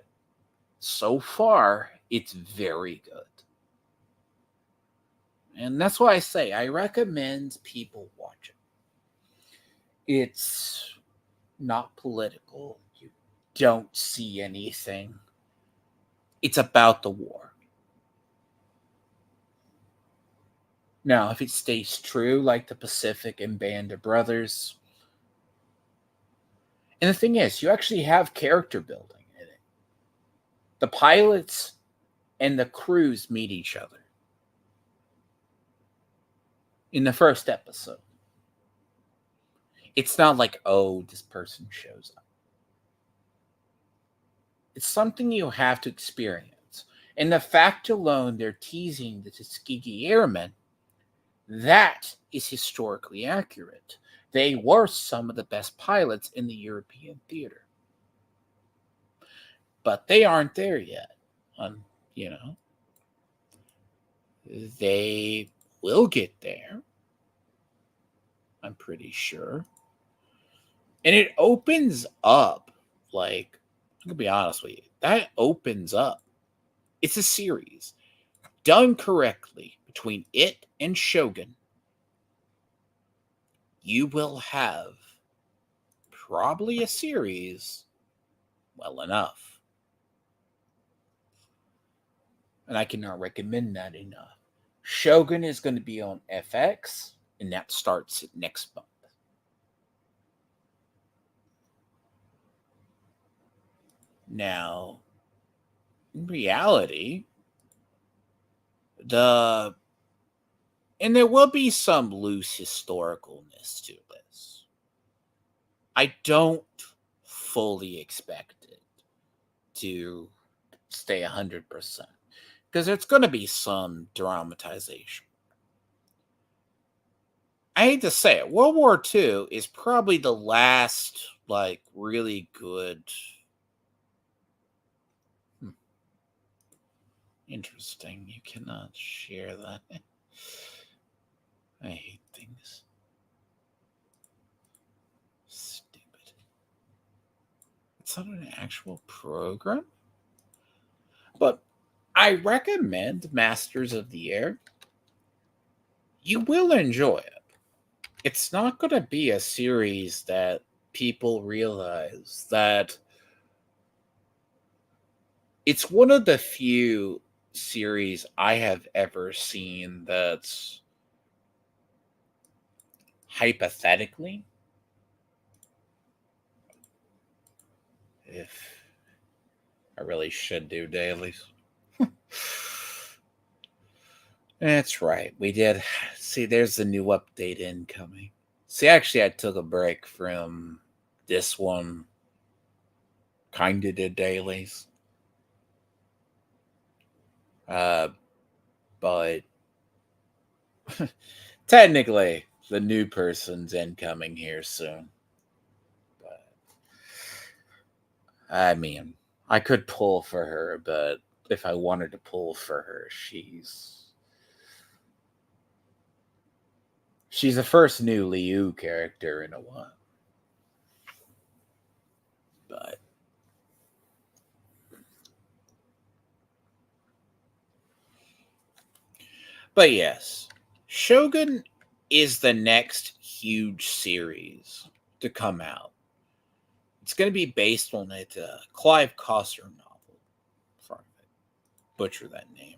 so far, it's very good. And that's why I say I recommend people watch it. It's not political. You don't see anything. It's about the war. Now, if it stays true, like the Pacific and Band of Brothers. And the thing is, you actually have character building in it. The pilots and the crews meet each other in the first episode. It's not like, oh, this person shows up. It's something you have to experience. And the fact alone they're teasing the Tuskegee Airmen, that is historically accurate. They were some of the best pilots in the European theater. But they aren't there yet. They will get there. I'm pretty sure. And it opens up, like, I'm going to be honest with you, that opens up. It's a series. Done correctly, between it and Shogun, you will have probably a series well enough. And I cannot recommend that enough. Shogun is going to be on FX, and that starts next month. Now, in reality, and there will be some loose historicalness to this. I don't fully expect it to stay 100%, because there's going to be some dramatization. I hate to say it, World War II is probably the last, really good. Interesting. You cannot share that. I hate things. Stupid. It's not an actual program. But I recommend Masters of the Air. You will enjoy it. It's not going to be a series that people realize that it's one of the few series I have ever seen that's hypothetically, if I really should do dailies. That's right. We did. See, there's the new update incoming. See, actually, I took a break from this one. Kind of did dailies. But technically, the new person's incoming here soon. But I mean, I could pull for her, but if I wanted to pull for her, she's the first new Liu character in a while. But yes, Shogun is the next huge series to come out. It's going to be based on a Clive Coster novel. Sorry, butcher that name.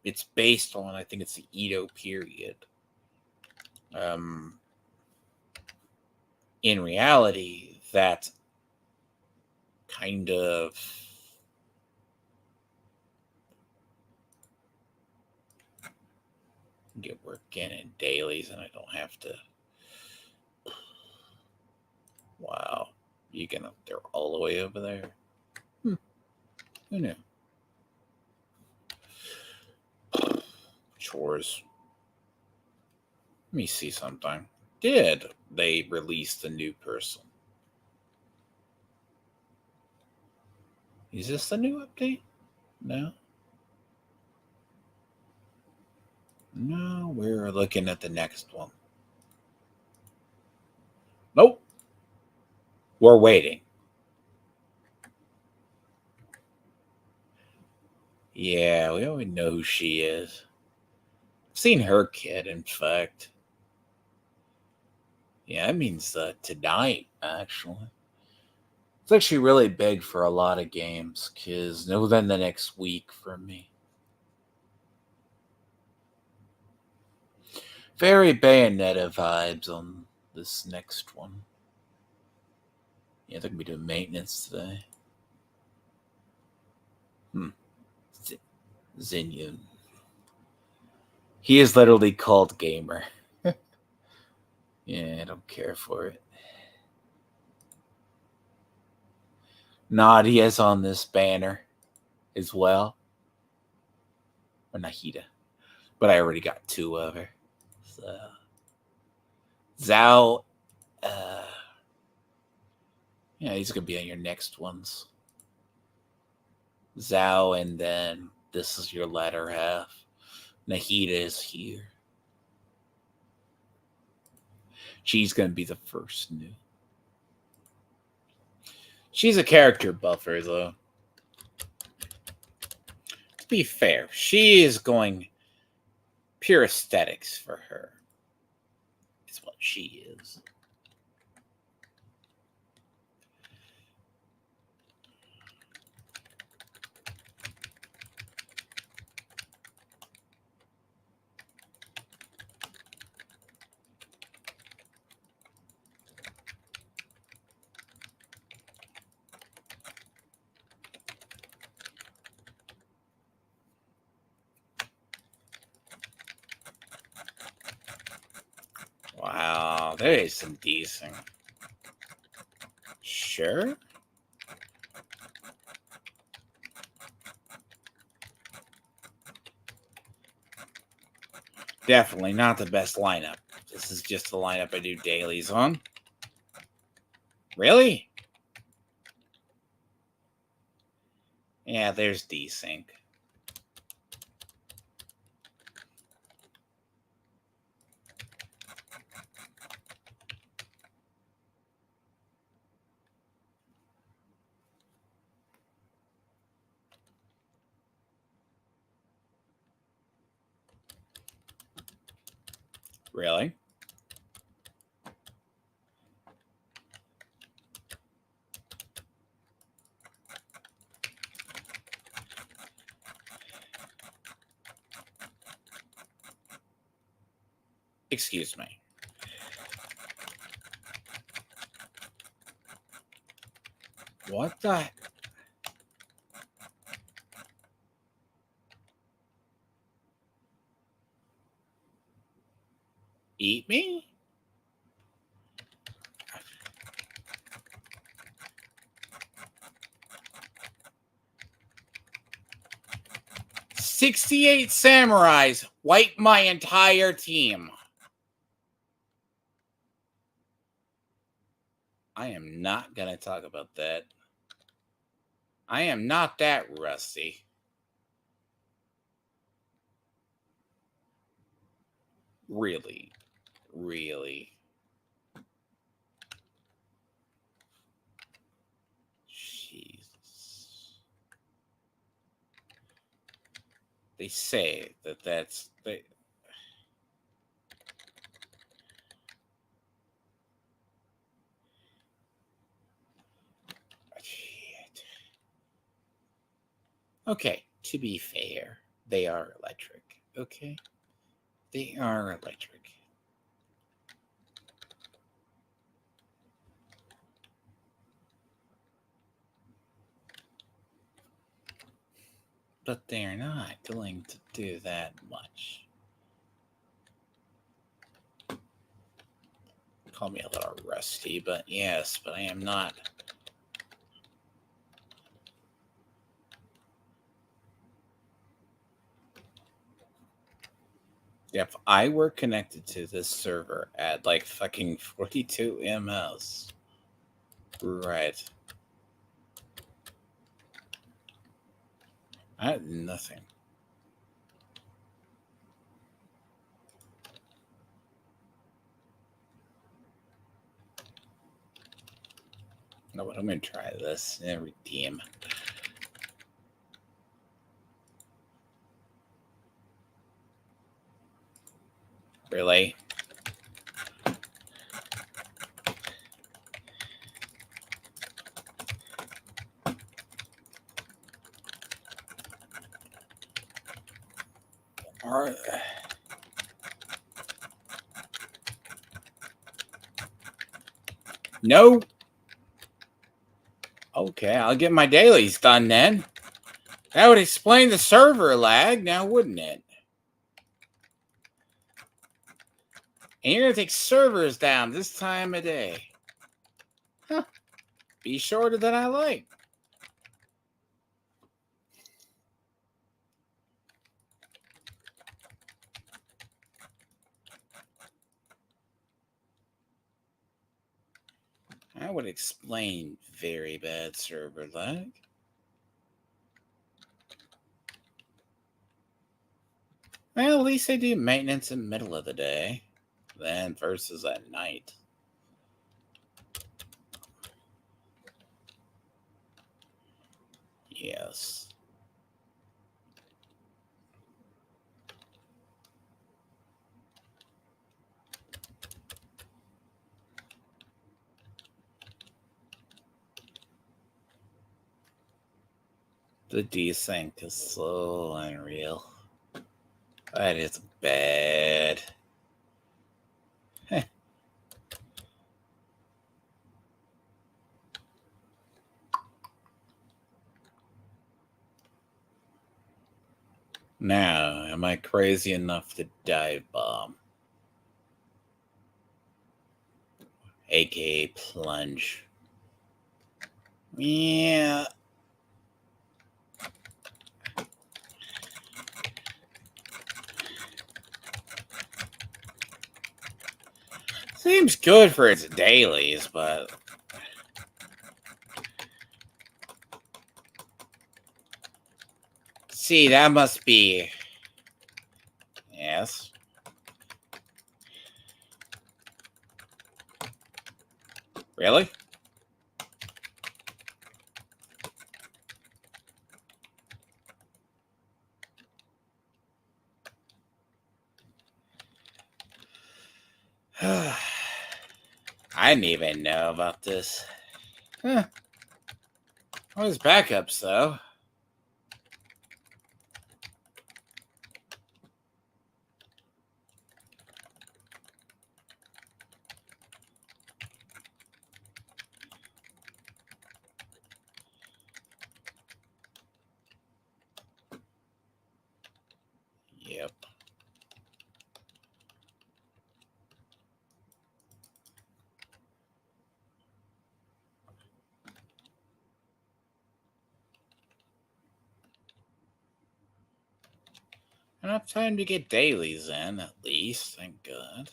It's based on, I think it's the Edo period. In reality, that kind of get working in dailies, and I don't have to. Wow, you can up there all the way over there. Who knew? Chores. Let me see something. Did they release the new person? Is this the new update? No. No, we're looking at the next one. Nope. We're waiting. Yeah, we already know who she is. I've seen her kid, in fact. Yeah, that means tonight, actually. It's actually really big for a lot of games, because within the next week for me. Very Bayonetta vibes on this next one. Yeah, they're going to be doing maintenance today. Xinyun. He is literally called Gamer. Yeah, I don't care for it. Nadia's on this banner as well. Or Nahida. But I already got two of her. So. Zhao. Yeah, he's going to be on your next ones. Zhao, and then this is your latter half. Nahida is here. She's going to be the first new. She's a character buffer, though. To be fair, she is going pure aesthetics for her. Is what she is. Wow, there is some decent. Sure. Definitely not the best lineup. This is just the lineup I do dailies on. Really? Yeah, there's desync. Really? Excuse me. What the? Eat me? "68 samurais wipe my entire team." I am not going to talk about that. I am not that rusty. Really. Really. Jesus. They say that that's... Okay, to be fair, they are electric. Okay? They are electric. But they're not going to do that much. Call me a little rusty, but yes, but I am not. If I were connected to this server at like fucking 42 ms, right? I had nothing. No, but I'm gonna try this and redeem. Really? No. Okay, I'll get my dailies done then. That would explain the server lag now, wouldn't it? And you're gonna take servers down this time of day. Huh. Be shorter than I like. That would explain very bad server lag. Well, at least they do maintenance in the middle of the day, then versus at night. Yes. The desync is so unreal. That is bad. Now, am I crazy enough to dive bomb? AKA plunge. Yeah. Seems good for its dailies, but... See, that must be... Yes. Really? I didn't even know about this. Huh. Always backups, though. Enough time to get dailies in, at least. Thank God.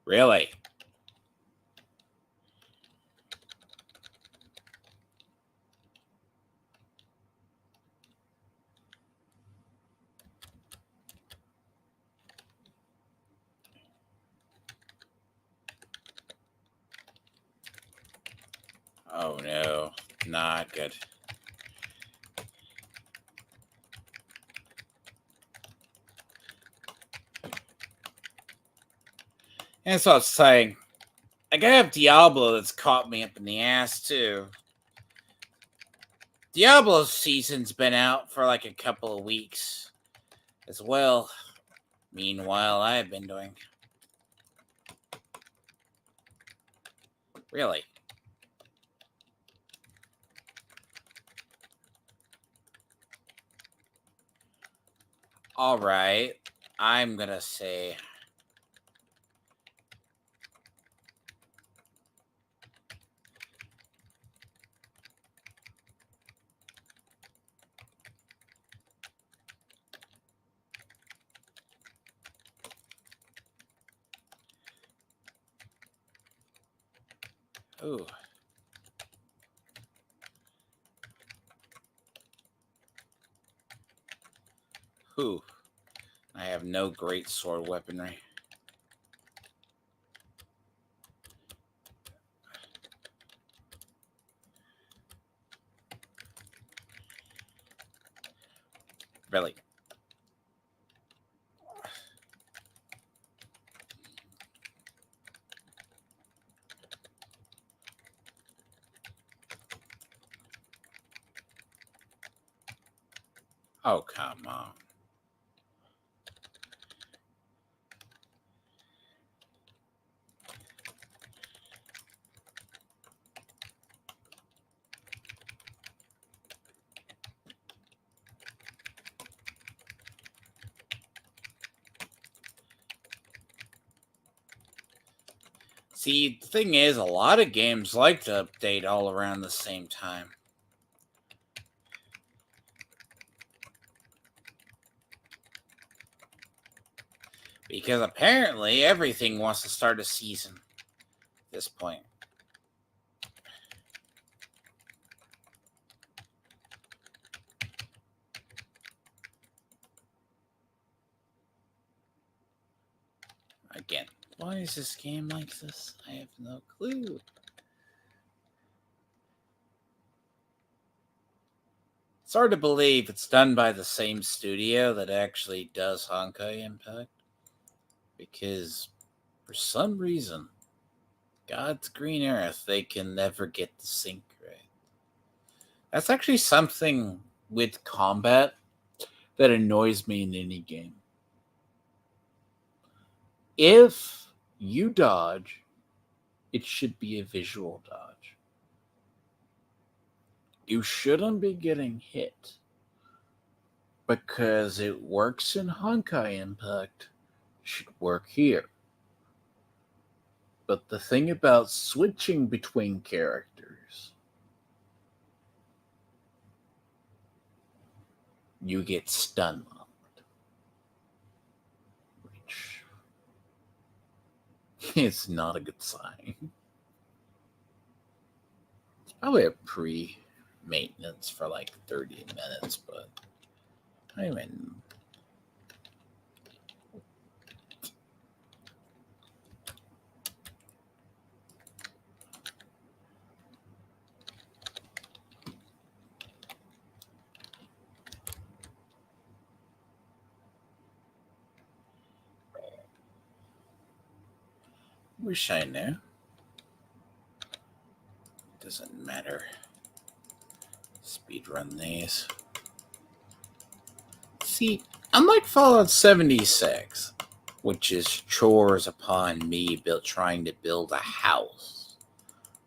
Really? Oh no, not good. And that's what I was saying. I gotta have Diablo that's caught me up in the ass, too. Diablo's season's been out for like a couple of weeks as well. Meanwhile, I've been doing. Really? Alright. I'm gonna say. Ooh. Ooh. I have no great sword weaponry. Really? Oh, come on. See, the thing is, a lot of games like to update all around the same time. Because apparently everything wants to start a season at this point. Again, why is this game like this? I have no clue. It's hard to believe it's done by the same studio that actually does Honkai Impact. Because for some reason, God's green earth, they can never get the sync right. That's actually something with combat that annoys me in any game. If you dodge, it should be a visual dodge. You shouldn't be getting hit because it works in Honkai Impact. Should work here. But the thing about switching between characters, you get stun locked, which is not a good sign. It's probably a pre-maintenance for like 30 minutes, but I mean, wish I knew. Doesn't matter. Speedrun these. See, unlike Fallout 76, which is chores upon me trying to build a house,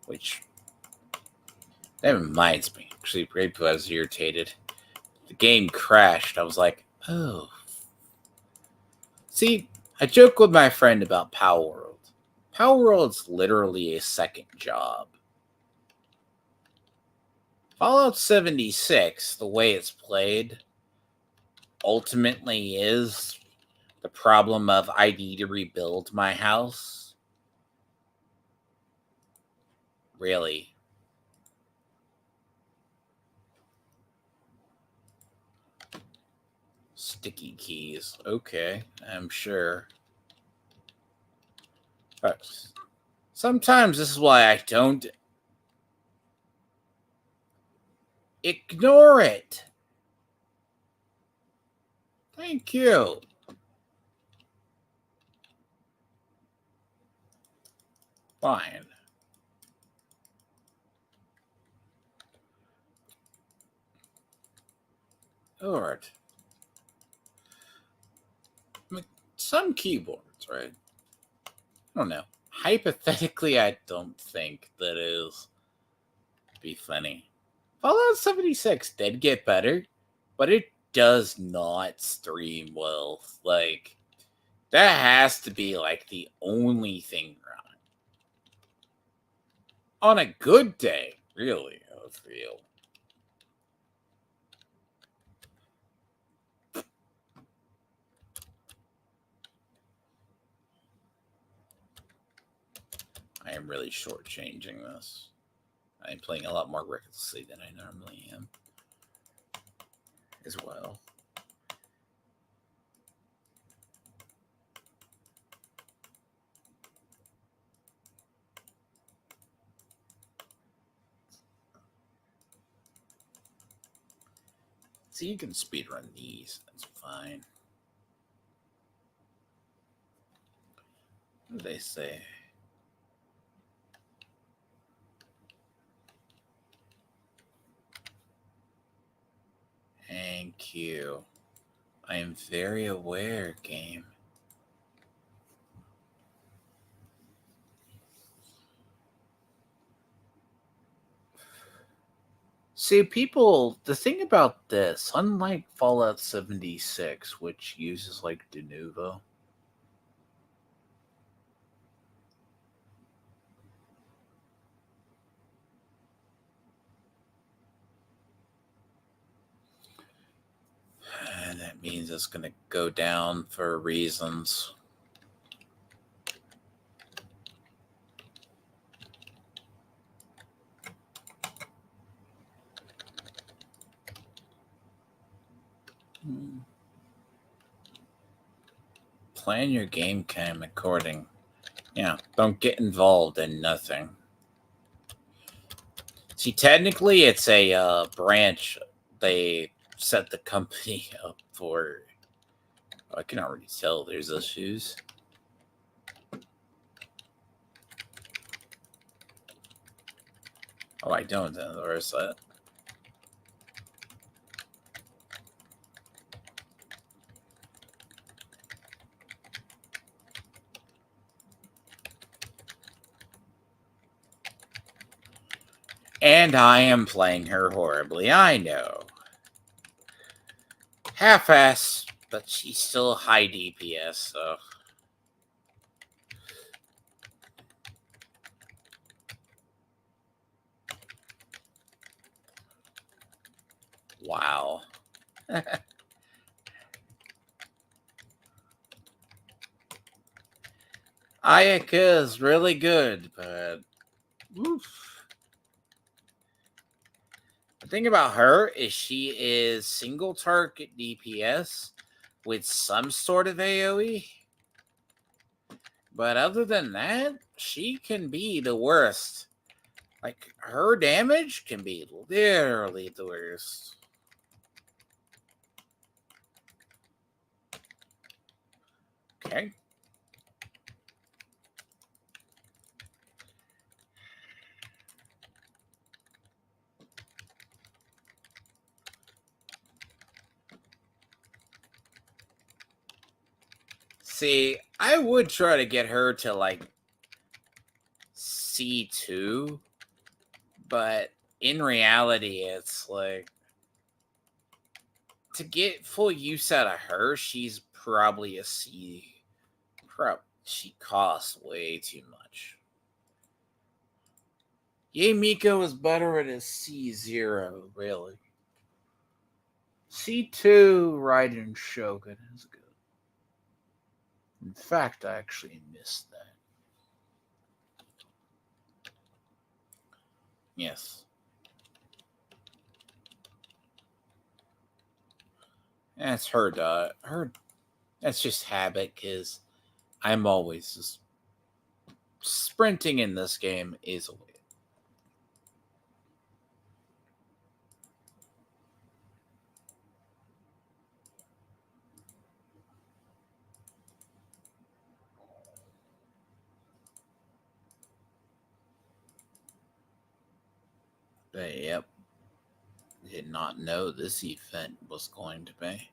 which that reminds me. Actually, right before I was irritated, the game crashed. I was like, oh. See, I joke with my friend about Power World. Power World's literally a second job. Fallout 76, the way it's played, ultimately is the problem of I need to rebuild my house. Really. Sticky keys. Okay, I'm sure. But sometimes this is why I don't ignore it. Thank you. Fine. Alright. I mean, some keyboards, right? I don't know. Hypothetically, I don't think that is be funny. Fallout 76 did get better, but it does not stream well. Like, that has to be like the only thing wrong. On a good day, really, I feel. I am really shortchanging this. I'm playing a lot more recklessly than I normally am. As well. So you can speedrun these. That's fine. What do they say? Thank you. I am very aware, game. See, people, the thing about this, unlike Fallout 76, which uses like de novo, and that means it's going to go down for reasons. Plan your game cam according. Yeah, don't get involved in nothing. See, technically, it's a branch. They set the company up for. Oh, I can already tell there's issues. Oh, I don't. Where's that? And I am playing her horribly, I know. Half-ass, but she's still high DPS, so. Wow. Ayaka is really good, but oof. The thing about her is she is single target DPS with some sort of AoE. But other than that, she can be the worst. Like, her damage can be literally the worst. Okay. See, I would try to get her to, like, C2, but in reality, it's like, to get full use out of her, she's probably a C. She costs way too much. Yay Miko is better at a C0, really. C2 Raiden Shogun is good. In fact, I actually missed that. Yes. That's that's just habit, because I'm always just sprinting in this game is a way. But yep. Did not know this event was going to be.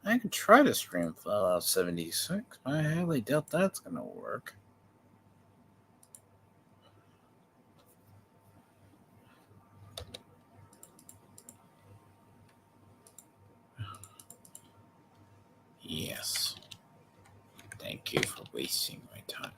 I could try to stream Fallout 76, but I highly doubt that's going to work. Yes. Thank you for wasting my time.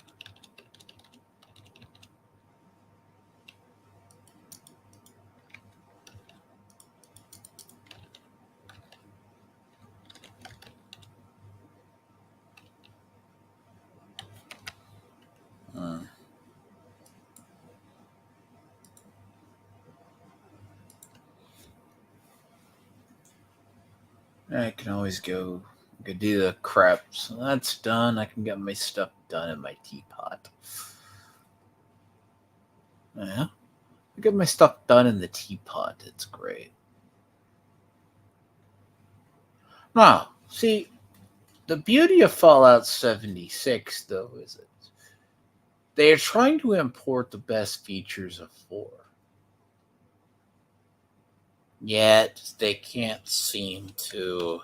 I can always go do the crap. So that's done. I can get my stuff done in my teapot. Yeah. I get my stuff done in the teapot. It's great. Now, see, the beauty of Fallout 76, though, is that they are trying to import the best features of 4. Yet, they can't seem to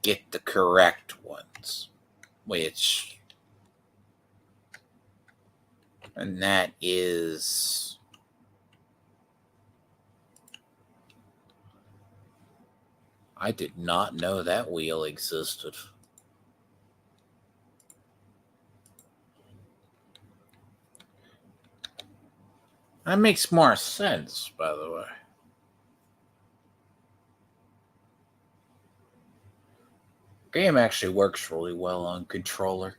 get the correct ones. And that is... I did not know that wheel existed. That makes more sense, by the way. Game actually works really well on controller.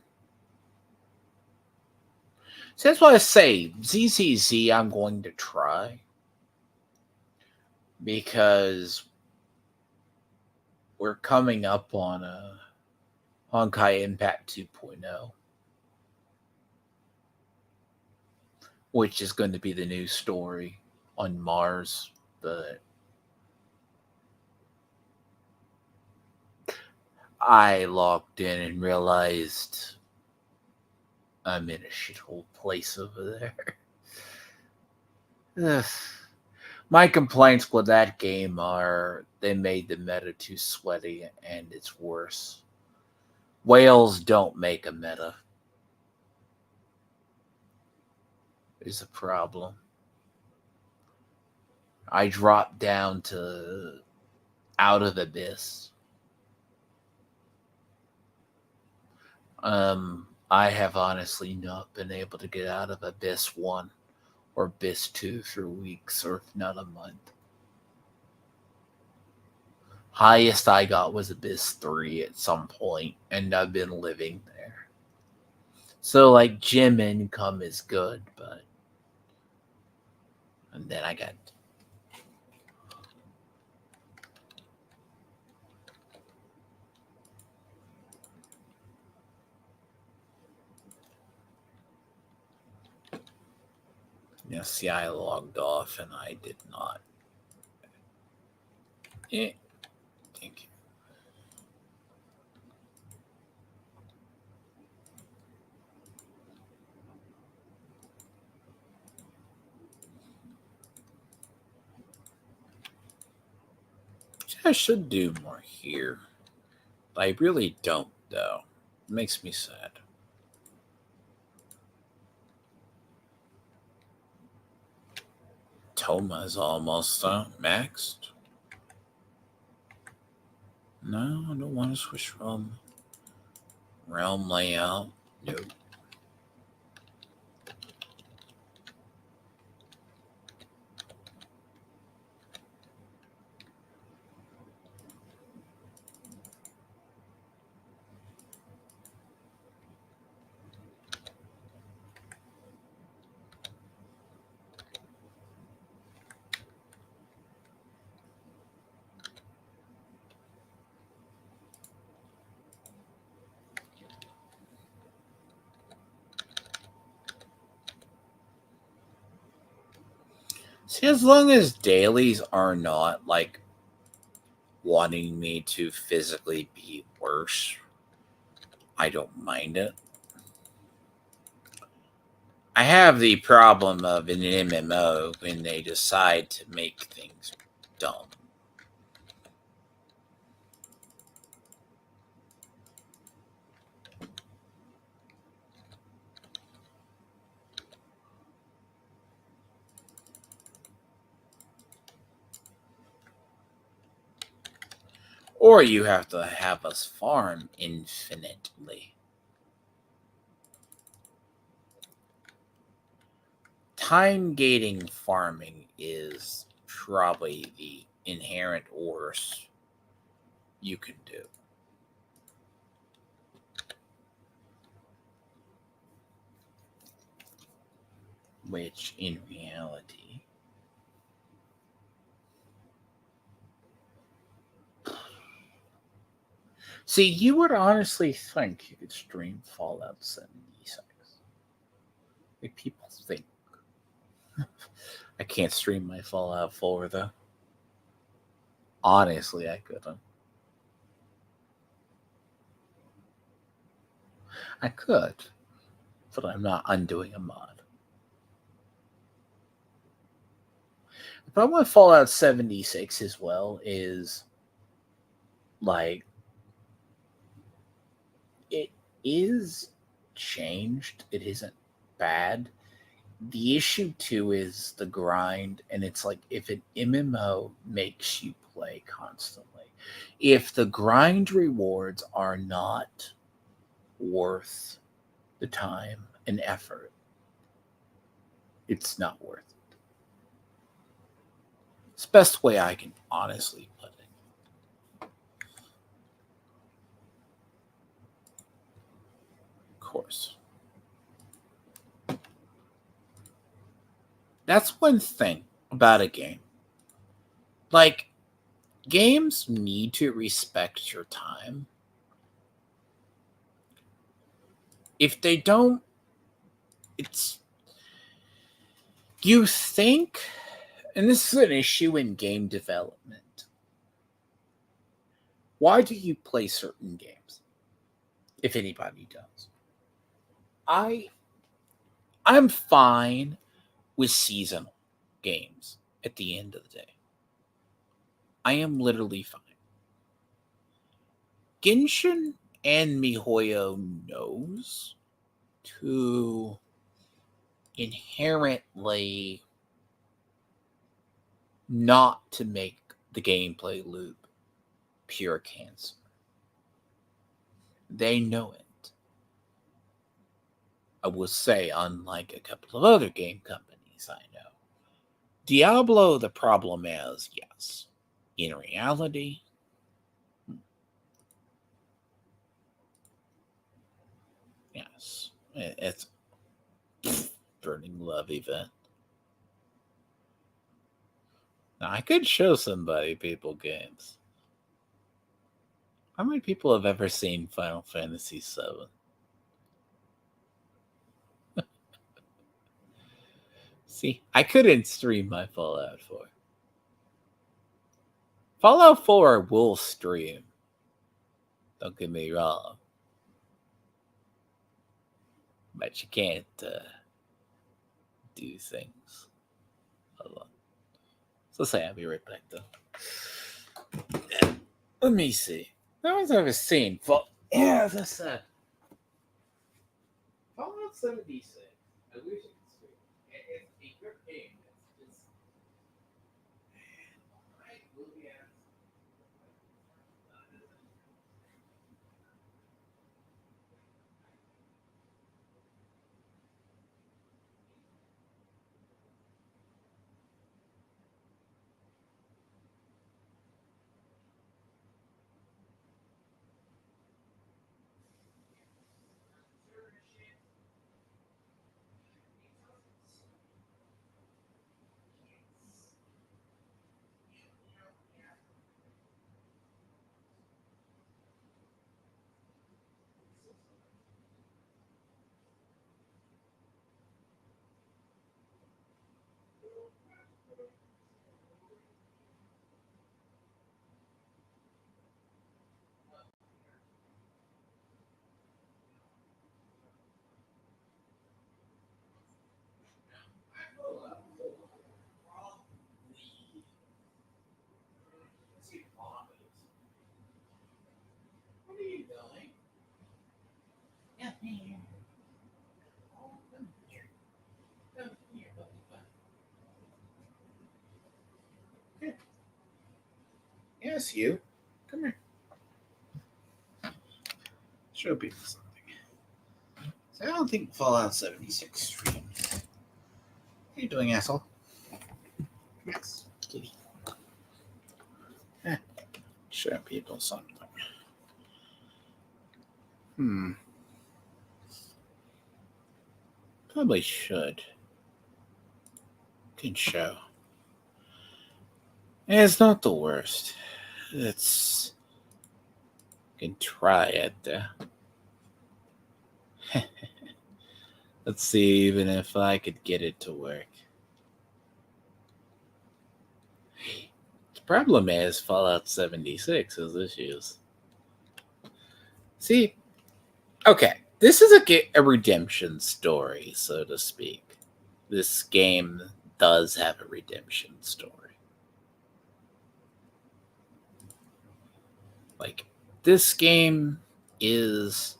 So that's why I say ZZZ I'm going to try. Because we're coming up on a Honkai Impact 2.0. Which is going to be the new story on Mars. But I logged in and realized I'm in a shithole place over there. My complaints with that game are they made the meta too sweaty, and it's worse. Whales don't make a meta. Is a problem. I dropped down to Out of Abyss. I have honestly not been able to get out of Abyss 1 or Abyss 2 for weeks, or if not a month. Highest I got was Abyss 3 at some point, and I've been living there. So, like, gym income is good, but... And then I got... Yeah, see, I logged off, and I did not. Thank you. I should do more here. But I really don't, though. It makes me sad. Toma is almost maxed. No, I don't want to switch from realm layout. Nope. See, as long as dailies are not like wanting me to physically be worse, I don't mind it. I have the problem of an MMO when they decide to make things dumb. Or you have to have us farm infinitely. Time gating farming is probably the inherent worst you can do. Which in reality, see, you would honestly think you could stream Fallout 76. Like people think. I can't stream my Fallout 4 though. Honestly, I couldn't. I could, but I'm not undoing a mod. The problem with Fallout 76 as well is like it is changed. It isn't bad. The issue too is the grind, and it's like if an MMO makes you play constantly, if the grind rewards are not worth the time and effort, it's not worth it. It's the best way I can honestly put it. Of course. That's one thing about a game. Like, games need to respect your time. If they don't, it's... You think, and this is an issue in game development, why do you play certain games? If anybody does. I'm fine with seasonal games at the end of the day. I am literally fine. Genshin and MiHoYo knows to inherently not to make the gameplay loop pure cancer. They know it. I will say, unlike a couple of other game companies I know, Diablo, the problem is, yes, in reality, yes, it's burning love event. Now, I could show somebody people games. How many people have ever seen Final Fantasy VII? See, I couldn't stream my Fallout 4. Fallout 4 will stream. Don't get me wrong. But you can't do things. Hold on. So say I'll be right back though. Let me see. No one's ever seen yeah, as I said. Fallout 76. I wish it could stream. It's a good game. It's just I will be asked. Yes, you. Come here. Show people something. So I don't think Fallout 76 streams. What are you doing, asshole? Yes, kitty. Show people something. Probably should. Can show. It's not the worst. It's... You can try it. Let's see even if I could get it to work. The problem is Fallout 76 has issues. See, okay, this is a redemption story, so to speak. This game does have a redemption story. Like, this game is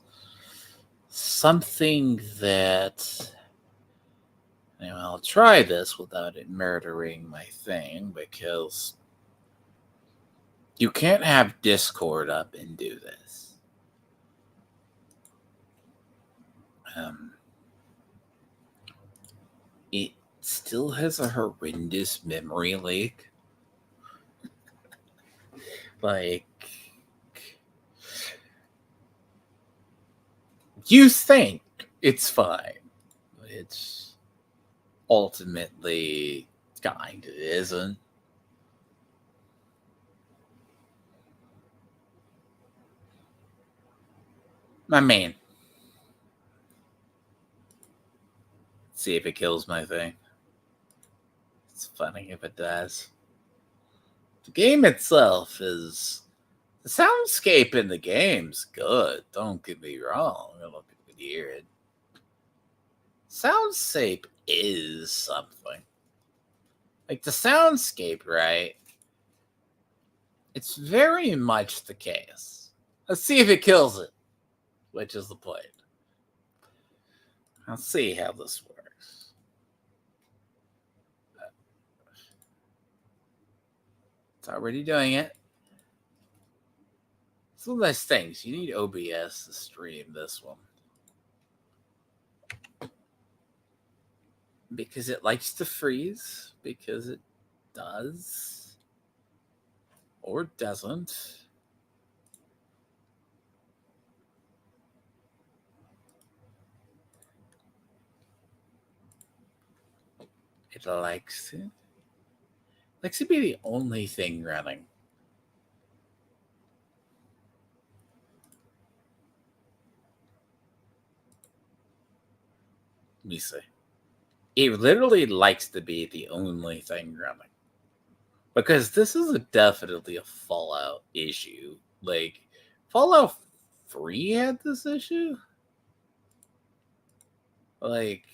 something that... Anyway, I'll try this without it murdering my thing, because you can't have Discord up and do this. It still has a horrendous memory leak. Like, you think it's fine, but it's ultimately kind of isn't. I mean, see if it kills my thing. It's funny if it does. The game itself is... The soundscape in the game's good. Don't get me wrong. I don't know if you can hear it. Soundscape is something. Like, the soundscape, right? It's very much the case. Let's see if it kills it, which is the point. Let's see how this works. It's already doing it. It's one of those things. You need OBS to stream this one. Because it likes to freeze. Because it does. Or doesn't. It likes it. Likes to be the only thing running. Let me see. It literally likes to be the only thing running. Because this is definitely a Fallout issue. Like, Fallout 3 had this issue? Like,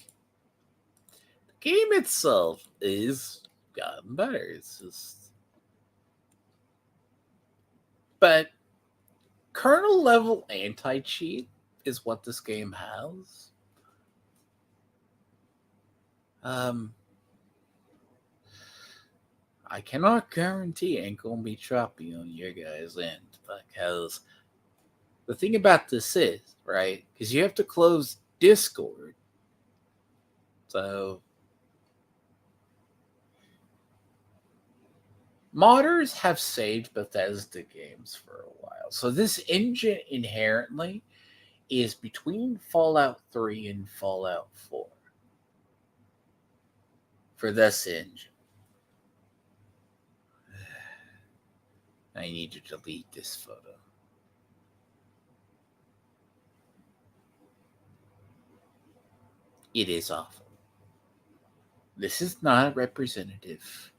the game itself is gotten better. It's just... But kernel level anti-cheat is what this game has. I cannot guarantee it ain't gonna be choppy on your guys' end, because the thing about this is, right, because you have to close Discord. So modders have saved Bethesda games for a while. So this engine inherently is between Fallout 3 and Fallout 4. For this engine. I need to delete this photo. It is awful. This is not representative.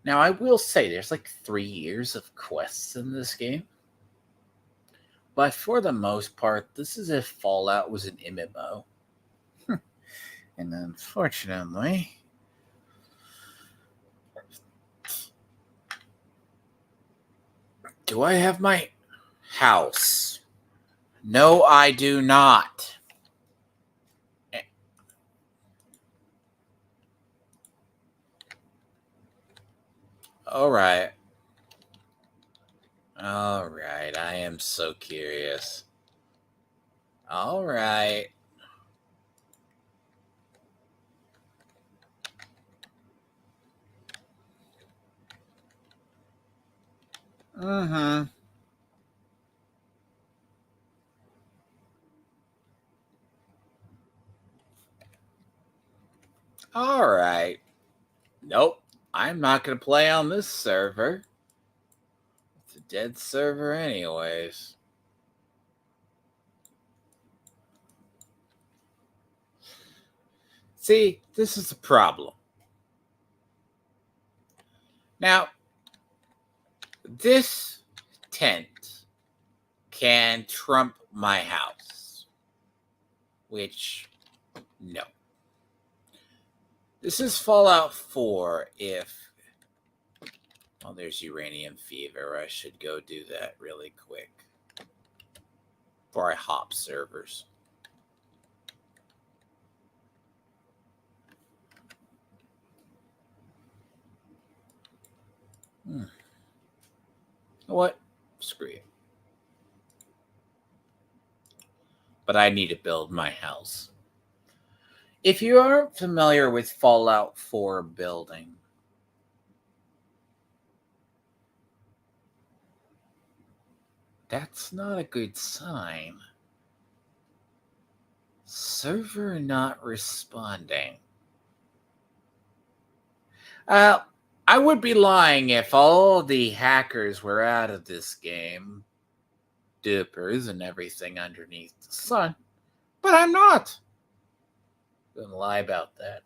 Now, I will say there's like 3 years of quests in this game. But for the most part, this is if Fallout was an MMO. And unfortunately... Do I have my house? No, I do not. Alright. Alright, I am so curious. Alright. Mm-hmm. Alright. Nope. I'm not going to play on this server. It's a dead server anyways. See, this is the problem. Now, this tent can trump my house. Which, no. This is Fallout 4 if... Well, there's uranium fever. I should go do that really quick. Before I hop servers. You know what? Screw it. But I need to build my house. If you aren't familiar with Fallout 4 building, that's not a good sign. Server not responding. I would be lying if all the hackers were out of this game. Dupers and everything underneath the sun. But I'm not. Gonna lie about that.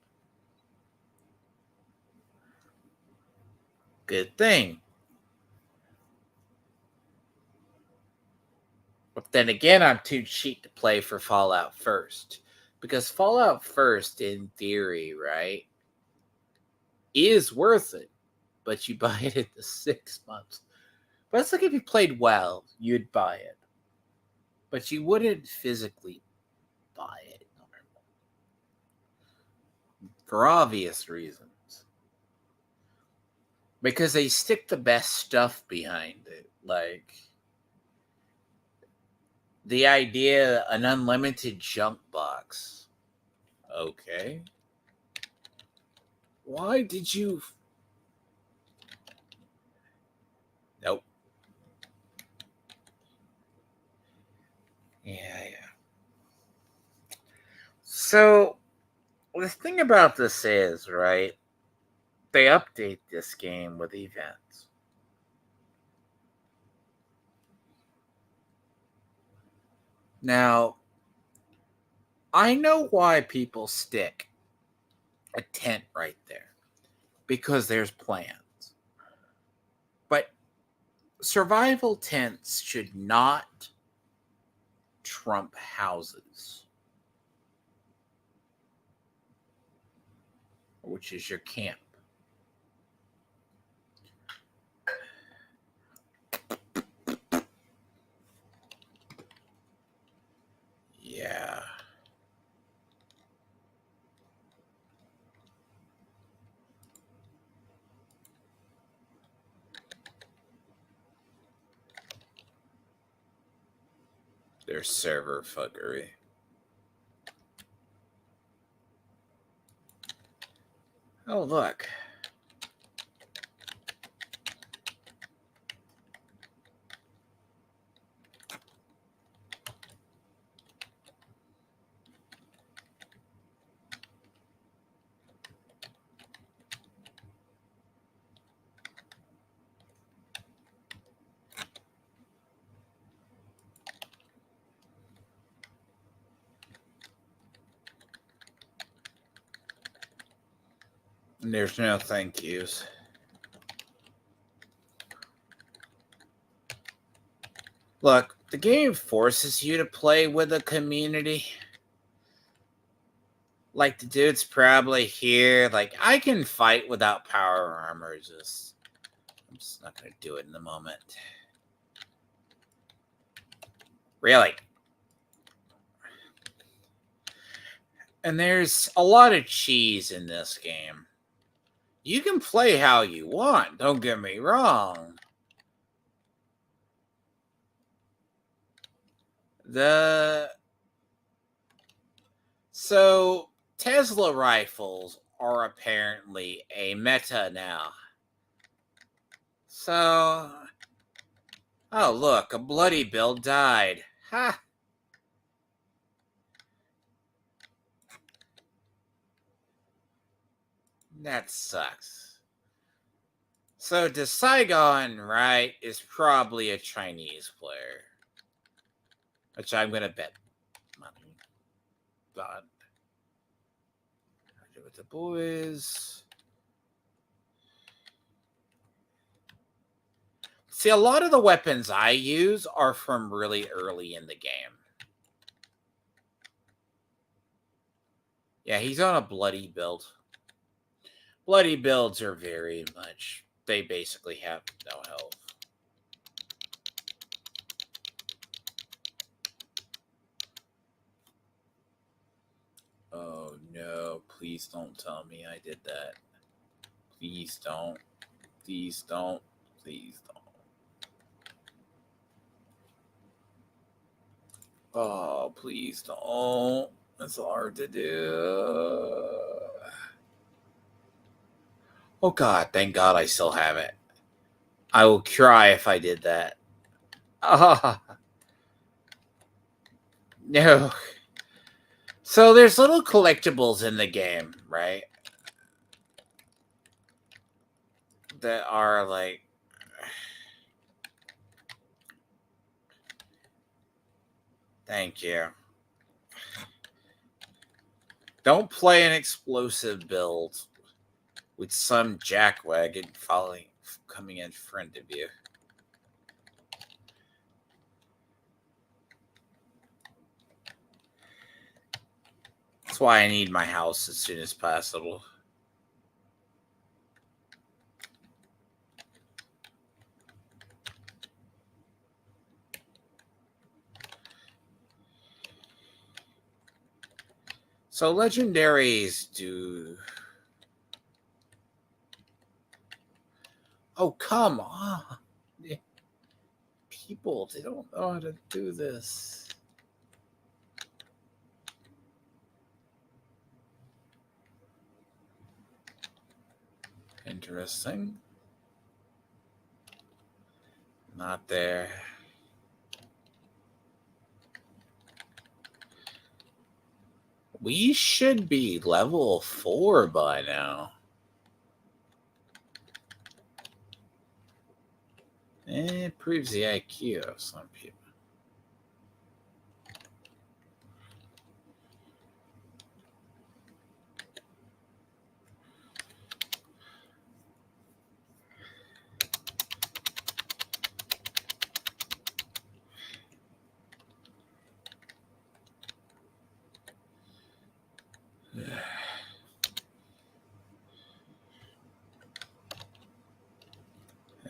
Good thing. But then again, I'm too cheap to play for Fallout First. Because Fallout First, in theory, right, is worth it. But you buy it in the 6 months. But it's like if you played well, you'd buy it. But you wouldn't physically buy it. For obvious reasons. Because they stick the best stuff behind it. Like the idea, an unlimited junk box. Okay. Why did you... Nope. Yeah. So, the thing about this is, right, they update this game with events. Now, I know why people stick a tent right there. Because there's plans. But survival tents should not trump houses. Which is your camp. Yeah. There's server fuckery. Oh, look. There's no thank yous. Look, the game forces you to play with a community. Like, the dude's probably here. Like, I can fight without power armor. I'm just not going to do it in the moment. Really? And there's a lot of cheese in this game. You can play how you want, don't get me wrong. So Tesla rifles are apparently a meta now. So, oh look, a bloody build died. Ha! That sucks. So the Saigon, right, is probably a Chinese player. Which I'm gonna bet money. God. I do with the boys. See, a lot of the weapons I use are from really early in the game. Yeah, he's on a bloody build. Bloody builds are very much, they basically have no health. Oh no, please don't tell me I did that. Please don't. Please don't. Please don't. Oh, please don't. It's hard to do. Oh God, thank God I still have it. I will cry if I did that. Ah. No. So there's little collectibles in the game, right? That are like... Thank you. Don't play an explosive build with some jackwagon coming in front of you. That's why I need my house as soon as possible. So legendaries do... Oh, come on. People, they don't know how to do this. Interesting. Not there. We should be level 4 by now. It proves the IQ of some people.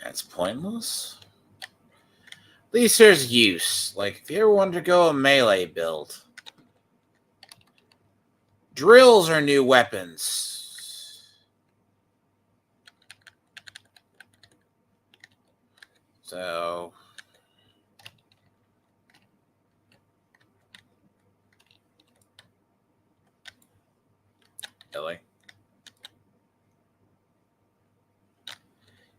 That's pointless. At least there's use. Like, if you ever wanted to go a melee build, drills are new weapons. So... Really?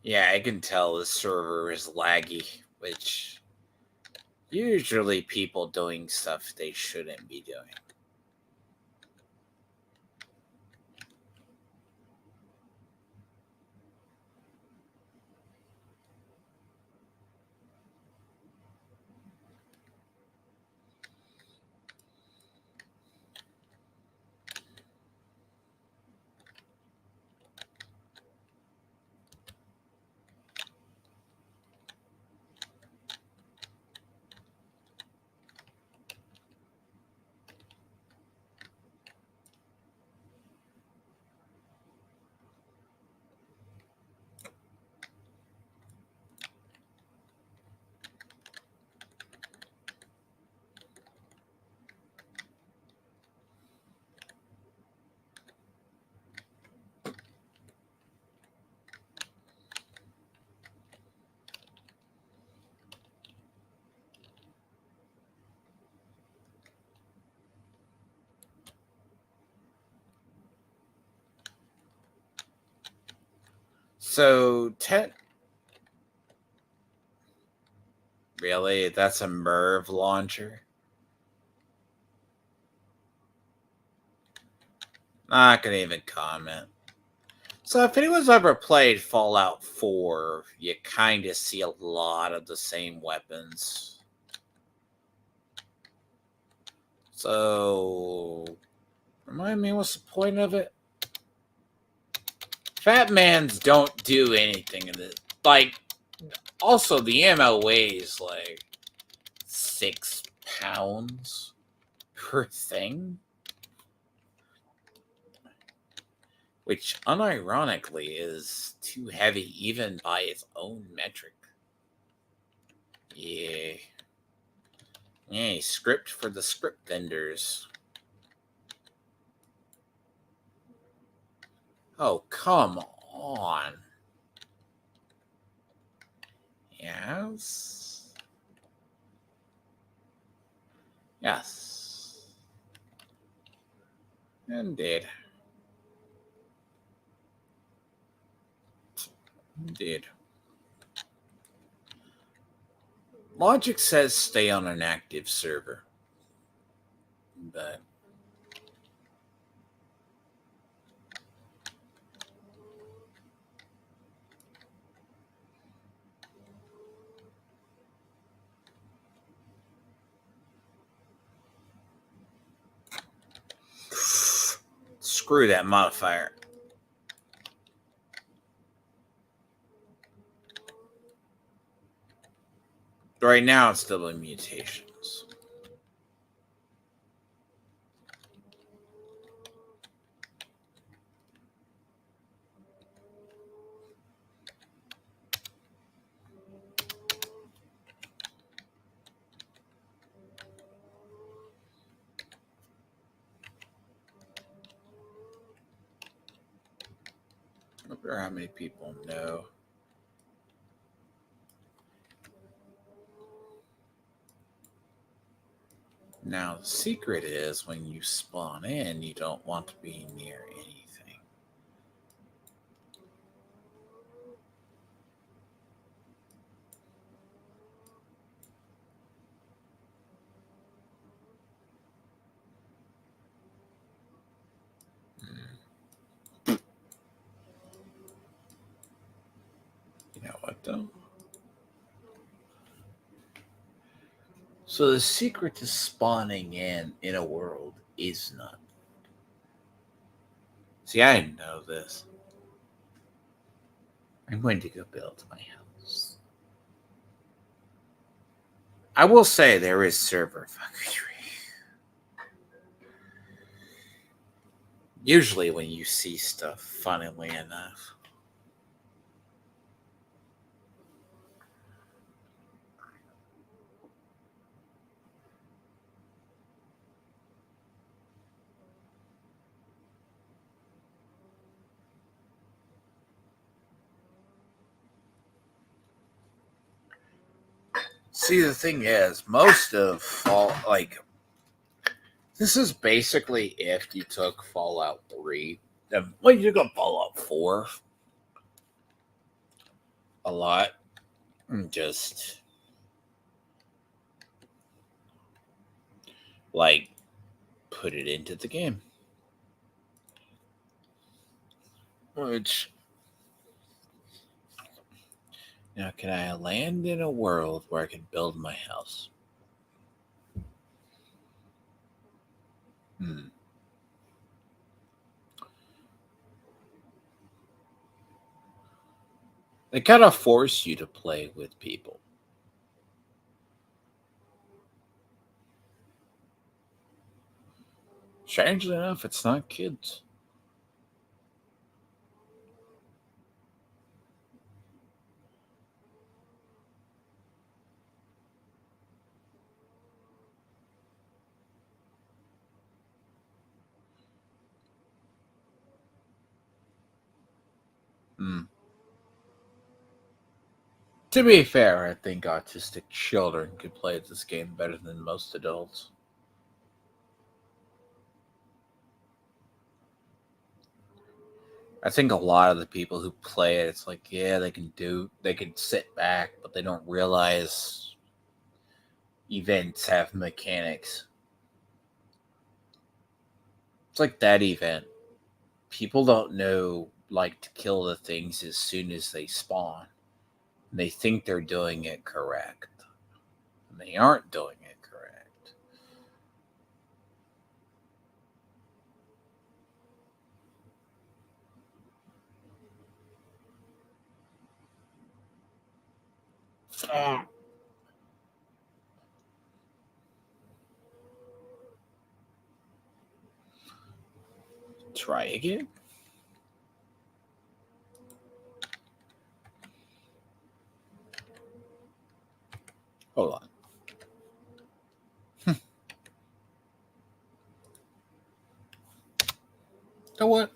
Yeah, I can tell the server is laggy, which usually people doing stuff they shouldn't be doing. So, really? That's a Merv launcher? Not gonna even comment. So if anyone's ever played Fallout 4, you kind of see a lot of the same weapons. So, remind me, what's the point of it? Fat Mans don't do anything in it. Like, also the ammo weighs like 6 pounds per thing. Which, unironically, is too heavy even by its own metric. Yeah. Yay, script for the script vendors. Oh, come on. Yes. Yes. Indeed. Indeed. Logic says stay on an active server. But screw that modifier. Right now it's still in mutations. I wonder how many people know. Now, the secret is when you spawn in, you don't want to be near anything. You know what, though? So the secret to spawning in a world is not. See, I didn't know this. I'm going to go build my house. I will say there is server fuckery. Usually when you see stuff, funnily enough. See, the thing is, most of this is basically if you took Fallout 3. Well, you took Fallout 4 a lot. And just like put it into the game. Which now, can I land in a world where I can build my house? They kind of force you to play with people. Strangely enough, it's not kids. To be fair, I think autistic children could play this game better than most adults. I think a lot of the people who play it, it's like, yeah, they can sit back, but they don't realize events have mechanics. It's like that event. People don't know, like, to kill the things as soon as they spawn. They think they're doing it correct. And they aren't doing it correct. Try again. Hold on. know what?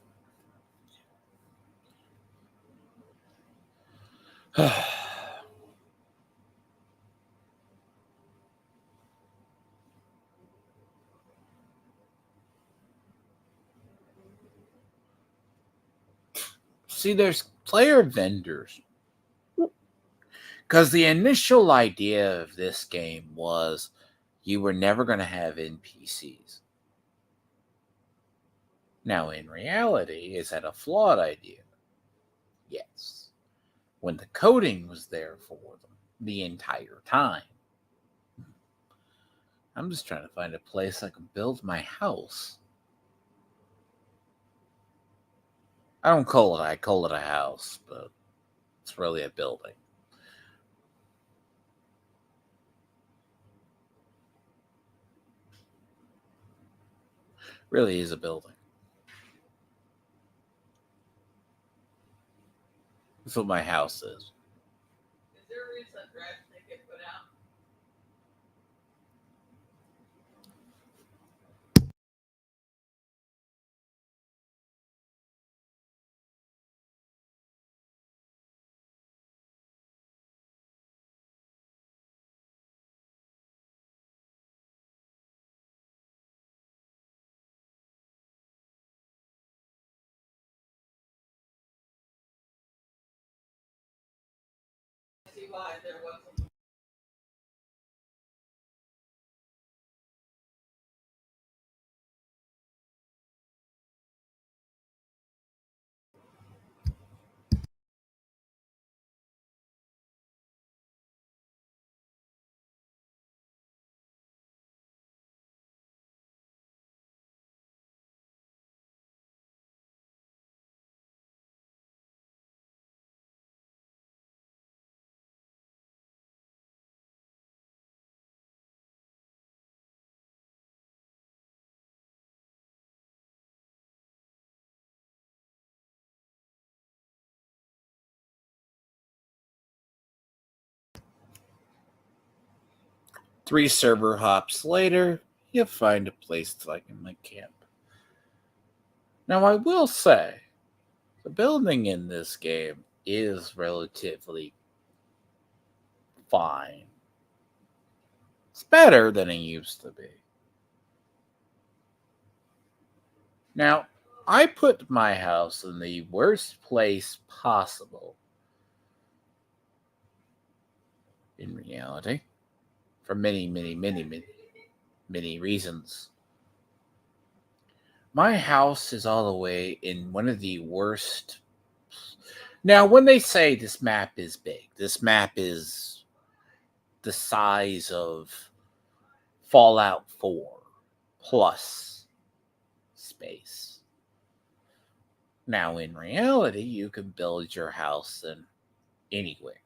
See, there's player vendors. Because the initial idea of this game was you were never going to have NPCs. Now, in reality, is that a flawed idea? Yes. When the coding was there for them the entire time. I'm just trying to find a place I can build my house. I call it a house, but it's really a building. Really is a building. That's what my house is. Is there a reason that drags they get put out? See why there wasn't. Three server hops later, you find a place I can camp. Now, I will say, the building in this game is relatively fine. It's better than it used to be. Now, I put my house in the worst place possible in reality for many reasons. My house is all the way in one of the worst. Now, when they say this map is big, this map is the size of Fallout 4 plus space. Now, in reality, you can build your house in anywhere.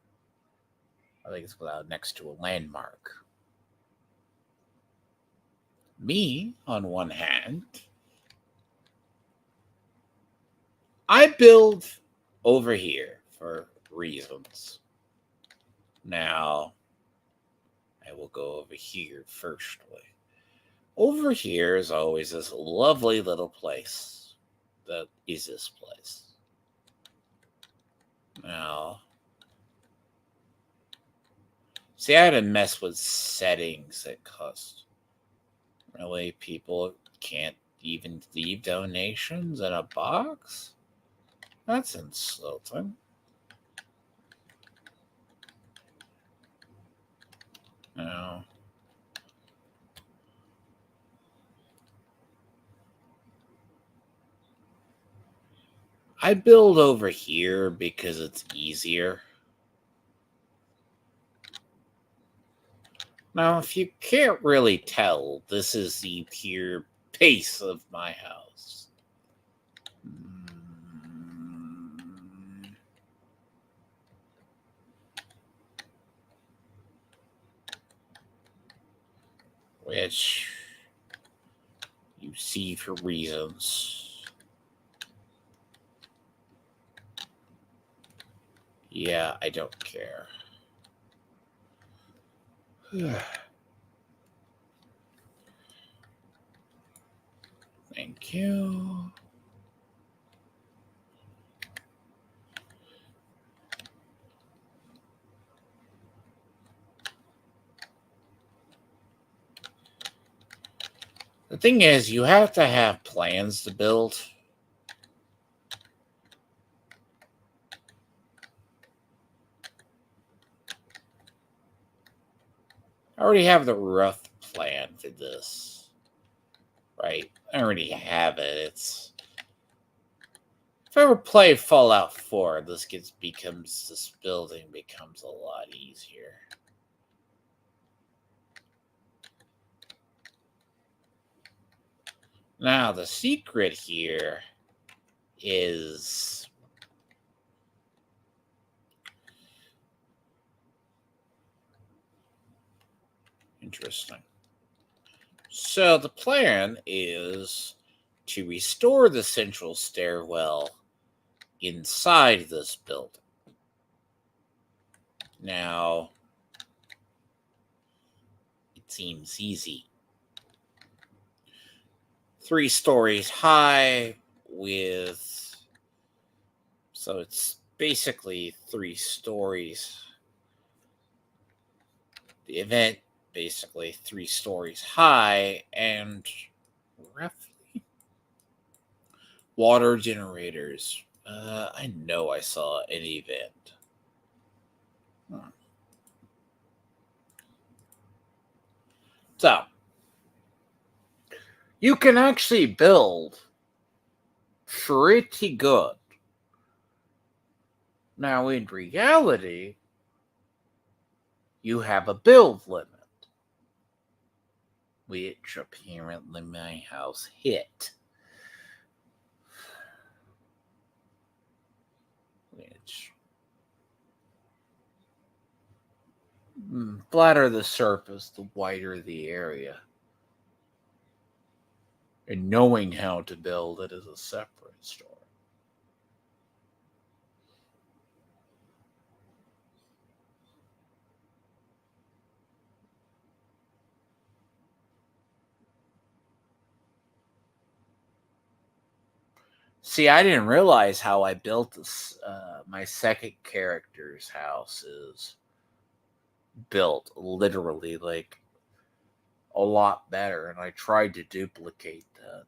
I think it's without next to a landmark. Me, on one hand, I build over here for reasons. Now, I will go over here firstly. Over here is always this lovely little place that is this place. Now, see, I had to mess with settings that cost. Really, people can't even leave donations in a box? That's insulting. No. I build over here because it's easier. Now, if you can't really tell, this is the pure base of my house. Which you see for reasons. Yeah, I don't care. Thank you. The thing is, you have to have plans to build. I already have the rough plan for this. Right? I already have it. It's if I ever play Fallout 4, this building becomes a lot easier. Now the secret here is interesting. So the plan is to restore the central stairwell inside this building. Now, it seems easy. 3 stories high so it's basically 3 stories. The event basically 3 stories high and roughly water generators. I know I saw an event. So, you can actually build pretty good. Now, in reality, you have a build limit, which apparently my house hit. Which, flatter the surface, the wider the area. And knowing how to build it is a separate story. See, I didn't realize how I built this. My second character's house is built literally like a lot better, and I tried to duplicate that,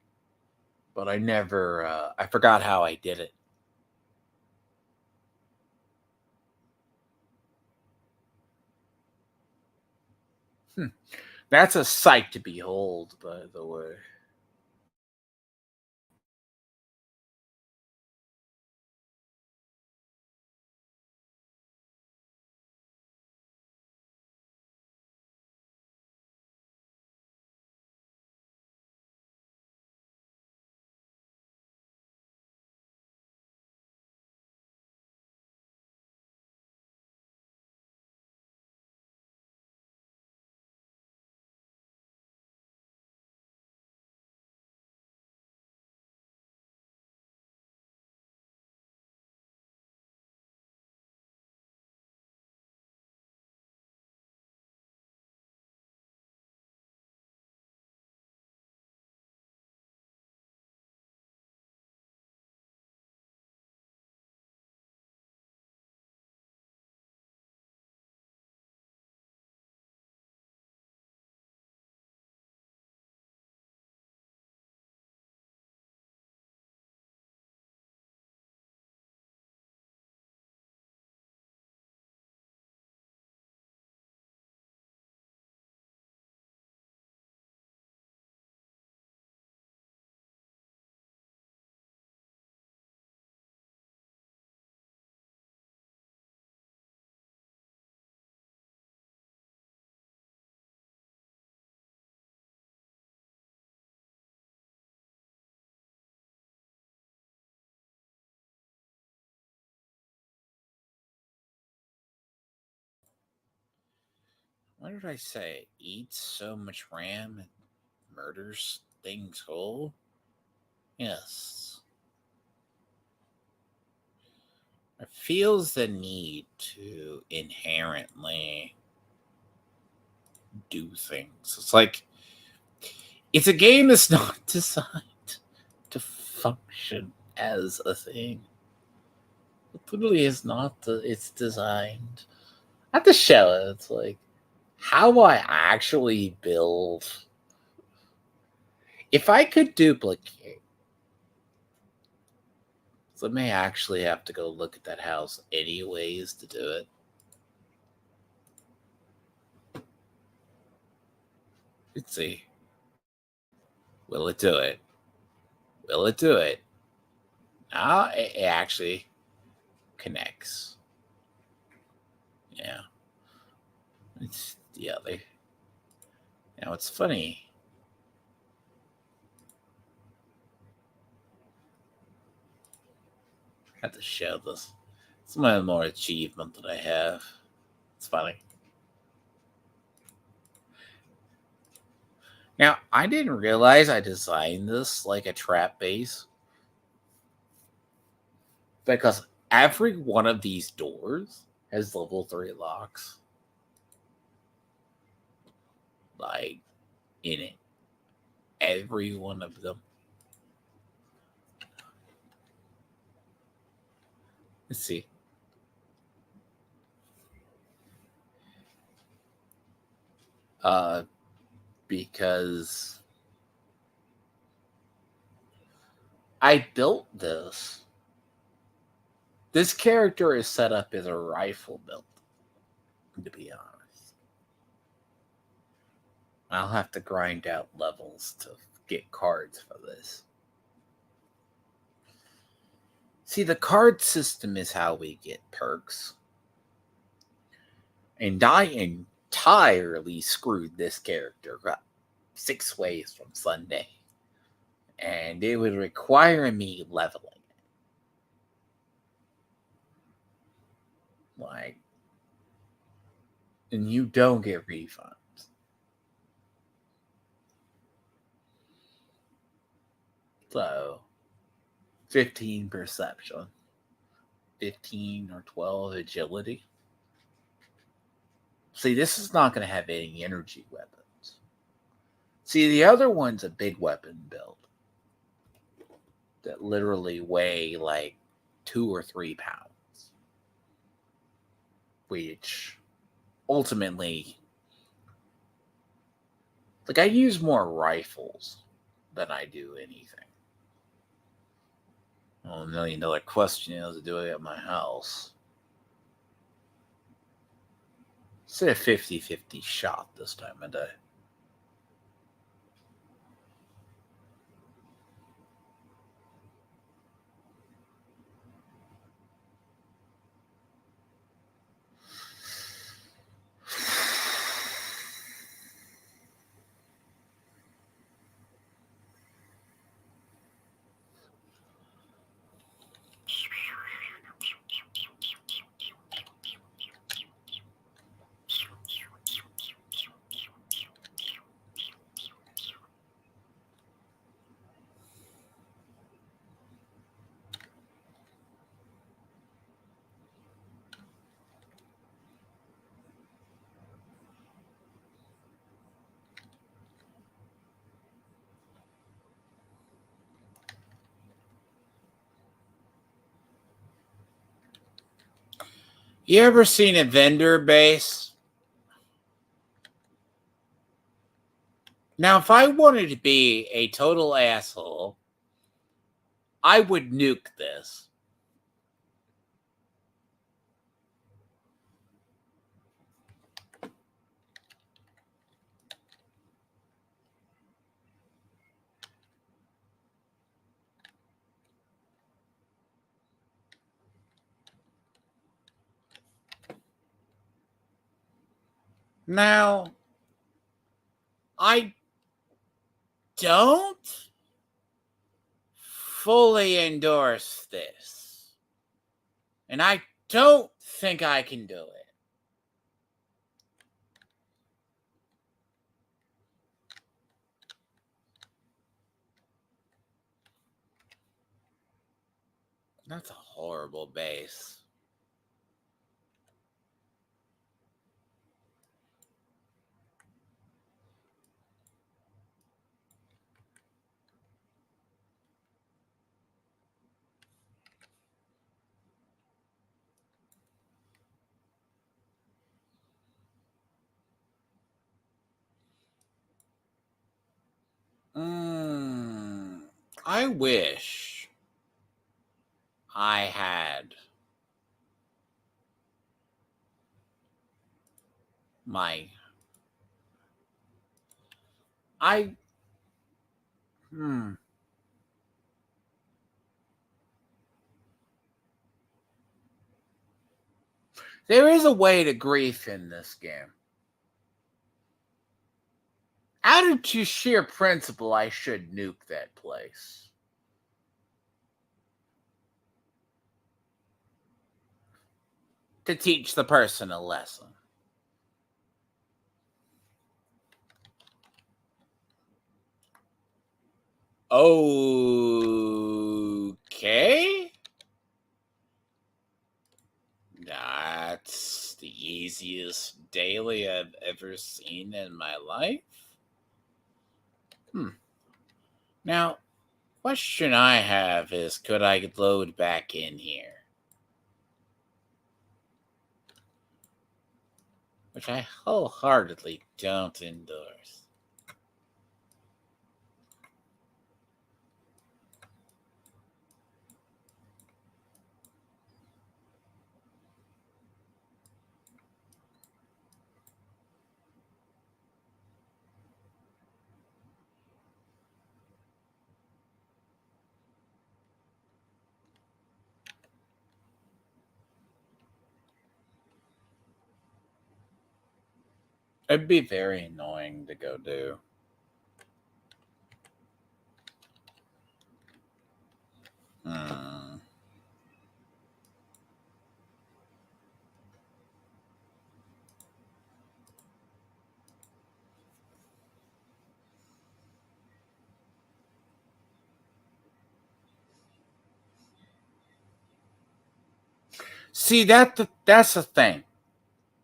but I never. I forgot how I did it. That's a sight to behold, by the way. What did I say? Eats so much RAM and murders things whole? Yes. It feels the need to inherently do things. It's like it's a game that's not designed to function as a thing. It literally is not. It's designed. I have to show it. It's like how I actually build. If I could duplicate, so I may actually have to go look at that house anyways to do it. Let's see. Will it do it? Will it do it? Ah, it actually connects. Yeah. It's the other. Now it's funny. I have to show this. It's my more achievement that I have. It's funny. Now, I didn't realize I designed this like a trap base. Because every one of these doors has level 3 locks. Like, in it. Every one of them. Let's see. Because I built this. This character is set up as a rifle build, to be honest. I'll have to grind out levels to get cards for this. See, the card system is how we get perks. And I entirely screwed this character up 6 ways from Sunday. And it would require me leveling it. Like, and you don't get refunds. So, 15 perception, 15 or 12 agility. See, this is not going to have any energy weapons. See, the other one's a big weapon build that literally weigh like 2 or 3 pounds, which ultimately, like, I use more rifles than I do anything. Well, $1 million question is, do it at my house? Say a 50-50 shot this time of day. You ever seen a vendor base? Now, if I wanted to be a total asshole, I would nuke this. Now, I don't fully endorse this. And I don't think I can do it. That's a horrible base. I wish I had my I There is a way to grief in this game. Out of just sheer principle, I should nuke that place. To teach the person a lesson. Okay. That's the easiest daily I've ever seen in my life. Now, question I have is, could I load back in here? Which I wholeheartedly don't endorse. It'd be very annoying to go do. See, that's the thing.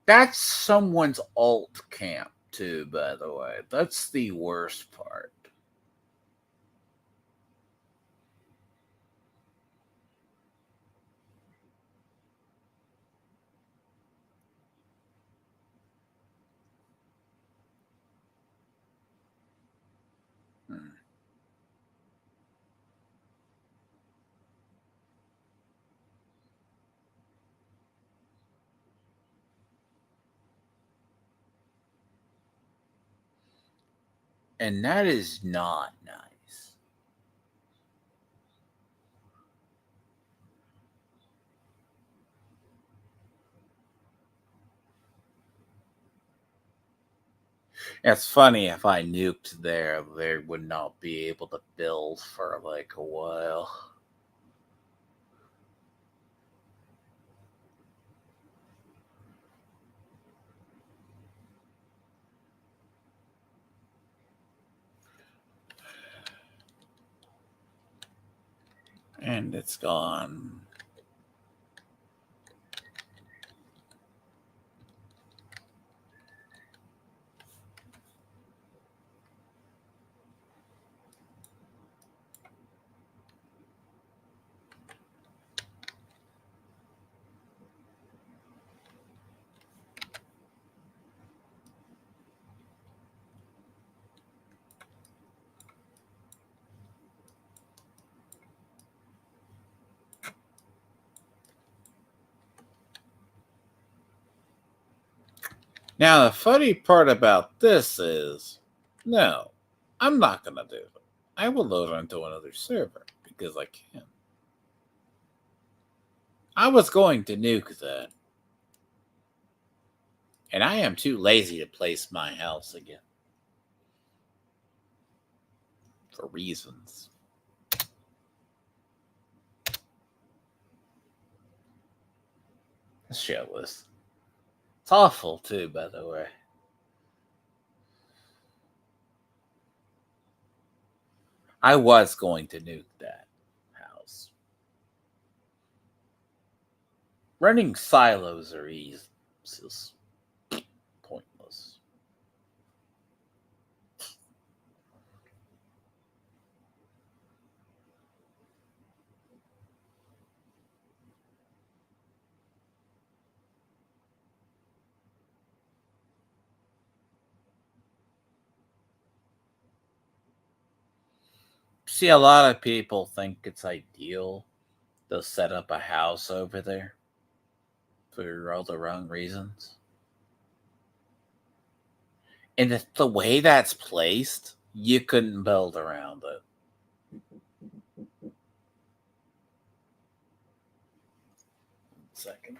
That's someone's alt camp, too, by the way. That's the worst part. And that is not nice. It's funny, if I nuked there, they would not be able to build for like a while. And it's gone. Now, the funny part about this is, no, I'm not going to do it. I will load onto another server because I can. I was going to nuke that. And I am too lazy to place my house again. For reasons. This shit was... It's awful, too, by the way. I was going to nuke that house. Running silos are easy. It's just pointless. See, a lot of people think it's ideal to set up a house over there for all the wrong reasons. And the way that's placed, you couldn't build around it. Second.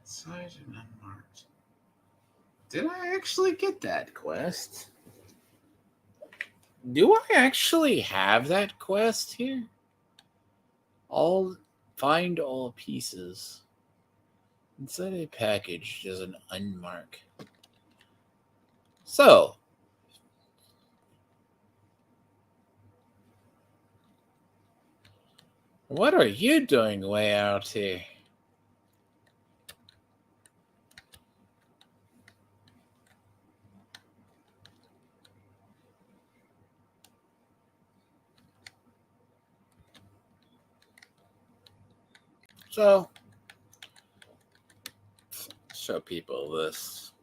Side and unmarked. Did I actually get that quest? Do I actually have that quest here? Find all pieces. Inside a package, there's an unmarked. So, what are you doing way out here? So, show people this.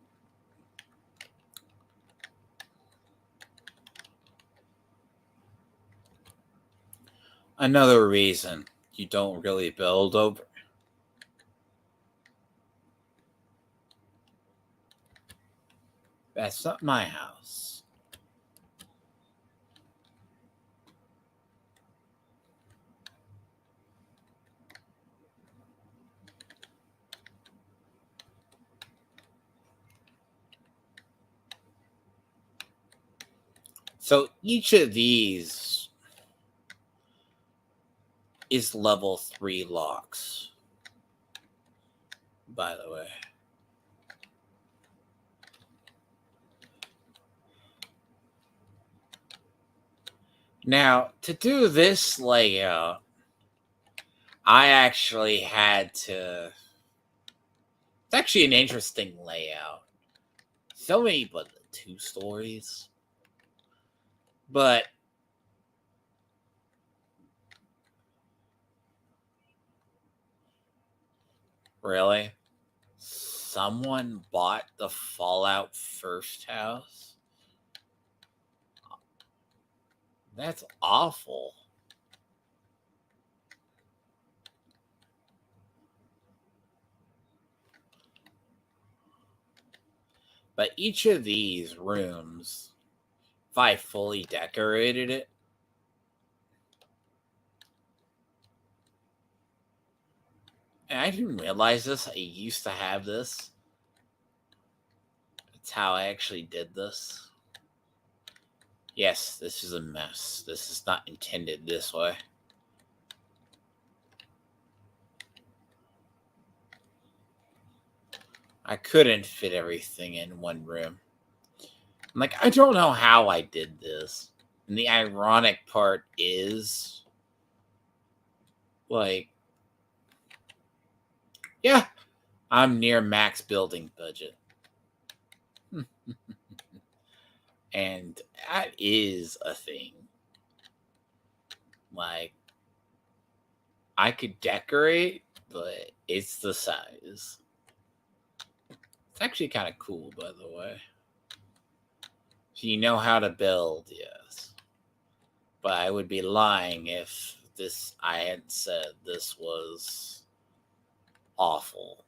Another reason you don't really build over. That's not my house. So each of these is level 3 locks. by the way. Now, to do this layout, I actually had to... It's actually an interesting layout. So many, but 2 stories. But really? Someone bought the Fallout first house? That's awful. But each of these rooms, if I fully decorated it, and I didn't realize this, I used to have this. That's how I actually did this. Yes, this is a mess. This is not intended this way. I couldn't fit everything in one room. I'm like, I don't know how I did this. And the ironic part is, like, yeah, I'm near max building budget. And that is a thing. Like, I could decorate, but it's the size. It's actually kind of cool, by the way. So you know how to build, yes. But I would be lying if I had said this was awful.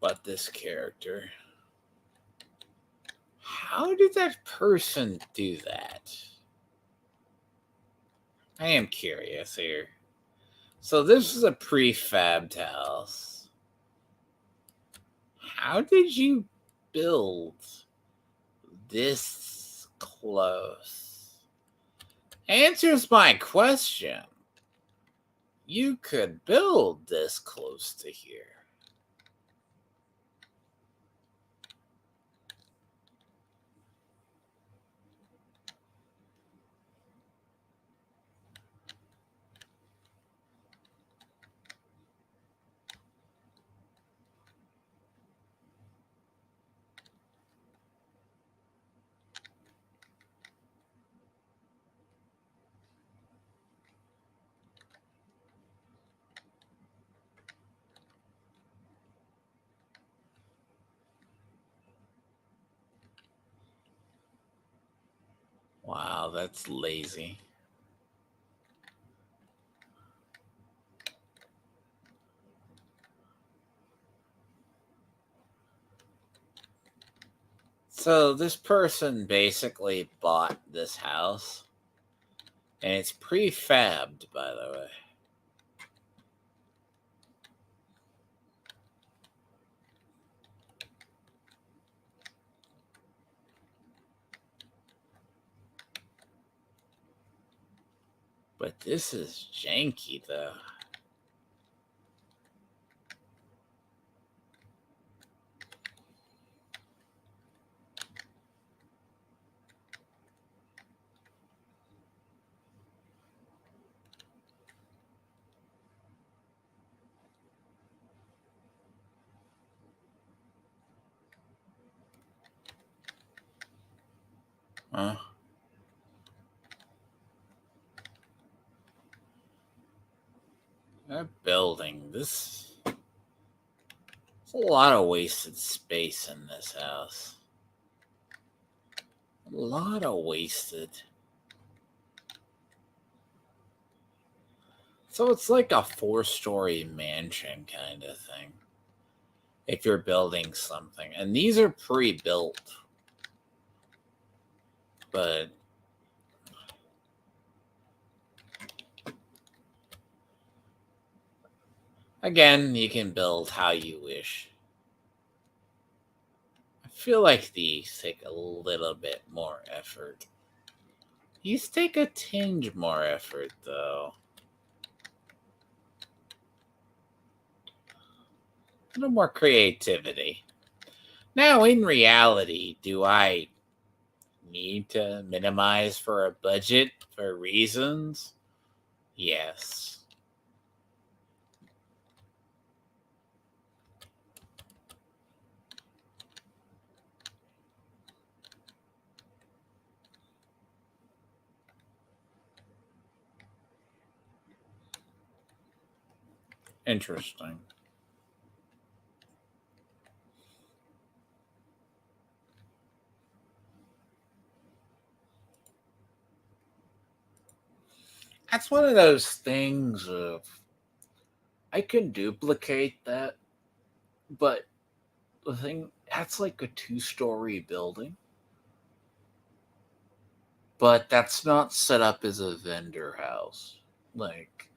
But this character, how did that person do that? I am curious here. So this is a prefabbed house. How did you build this close? Answers my question. You could build this close to here. Wow, that's lazy. So this person basically bought this house, and it's prefabbed, by the way. But this is janky, though. Huh? That building, this... There's a lot of wasted space in this house. A lot of wasted. So it's like a 4-story mansion kind of thing. If you're building something. And these are pre-built. But... again, you can build how you wish. feel like these take a little bit more effort. These take a tinge more effort, though. A little more creativity. Now, in reality, do I need to minimize for a budget for reasons? Yes. Interesting. That's one of those things of I can duplicate that, but the thing that's like a 2-story building. But that's not set up as a vendor house. Like,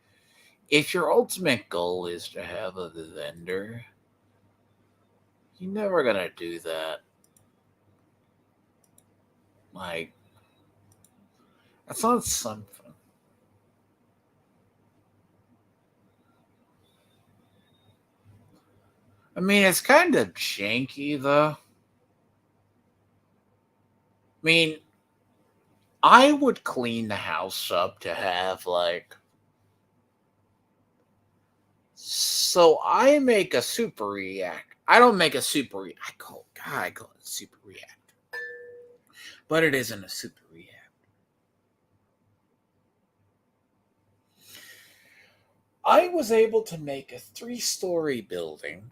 if your ultimate goal is to have a vendor, you're never gonna do that. Like, that's not something. I mean, it's kind of janky, though. I mean, I would clean the house up to have, like. So I make a super react. I don't make a super react. I call it super react. But it isn't a super react. I was able to make a 3-story building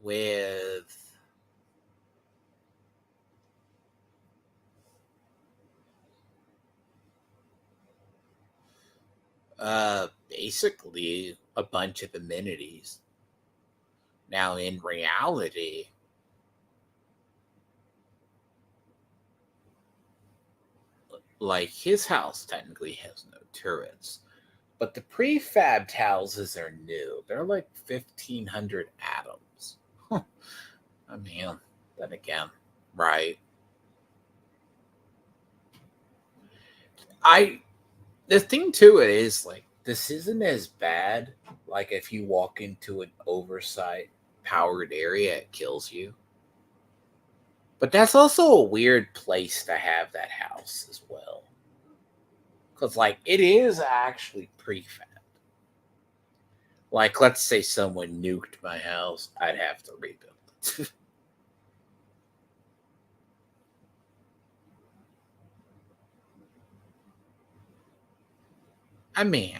with basically a bunch of amenities. Now, in reality, like his house technically has no turrets, but the prefabbed houses are new. They're like 1,500 atoms. I mean, then again, right? The thing to it is like this isn't as bad. Like if you walk into an oversight powered area, it kills you. But that's also a weird place to have that house as well. Because, like, it is actually prefab. Like, let's say someone nuked my house, I'd have to rebuild it. I mean,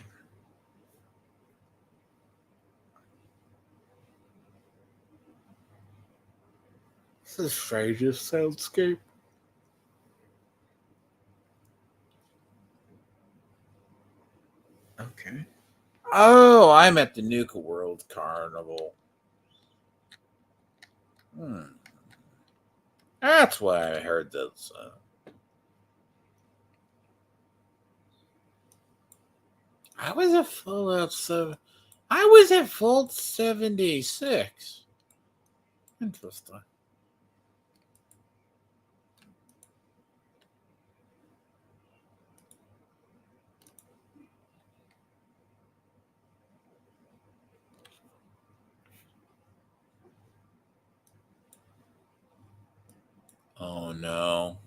it's the strangest soundscape. Okay. Oh, I'm at the Nuka World Carnival. That's why I heard this. I was at Fallout 7. I was at Vault 76. Interesting. Oh no.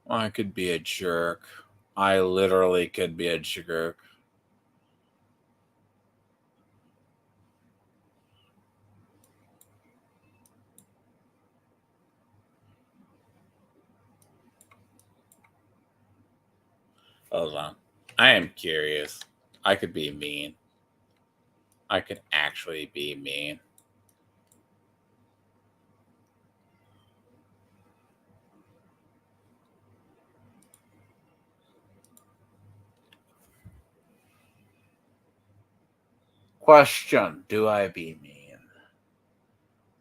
I could be a jerk. I literally could be a jerk. Hold on. I am curious. I could be mean. I could actually be mean. Question. Do I be mean?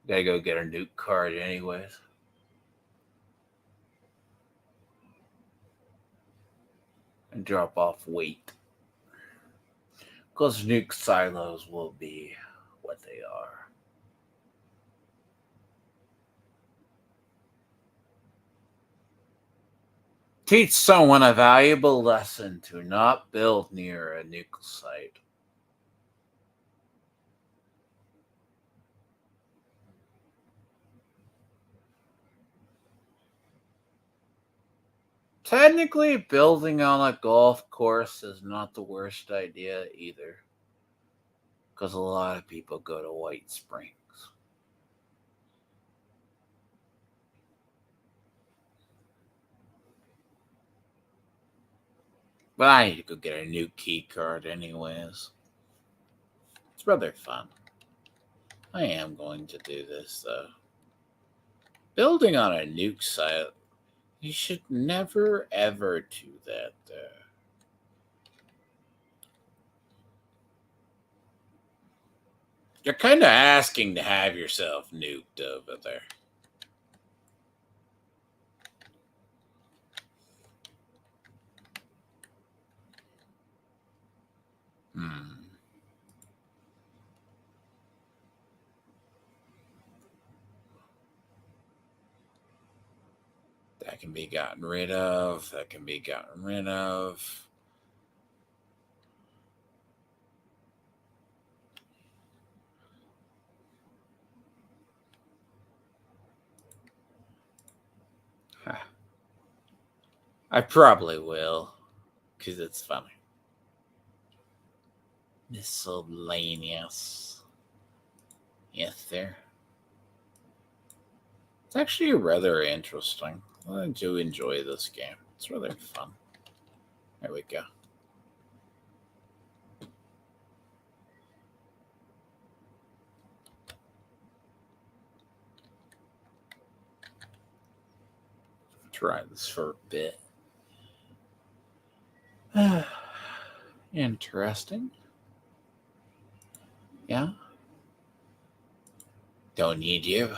Gotta go get a nuke card anyways. And drop off weight. Because nuke silos will be what they are. Teach someone a valuable lesson to not build near a nuke site. Technically, building on a golf course is not the worst idea either. Because a lot of people go to White Springs. But I need to go get a new key card anyways. It's rather fun. I am going to do this though. Building on a nuke site, you should never ever do that though. You're kind of asking to have yourself nuked over there. That can be gotten rid of. That can be gotten rid of. Huh. I probably will, because it's funny. Miscellaneous. Yes, there. It's actually rather interesting. I do enjoy this game. It's rather fun. There we go. Try this for a bit. Interesting. Yeah. Don't need you.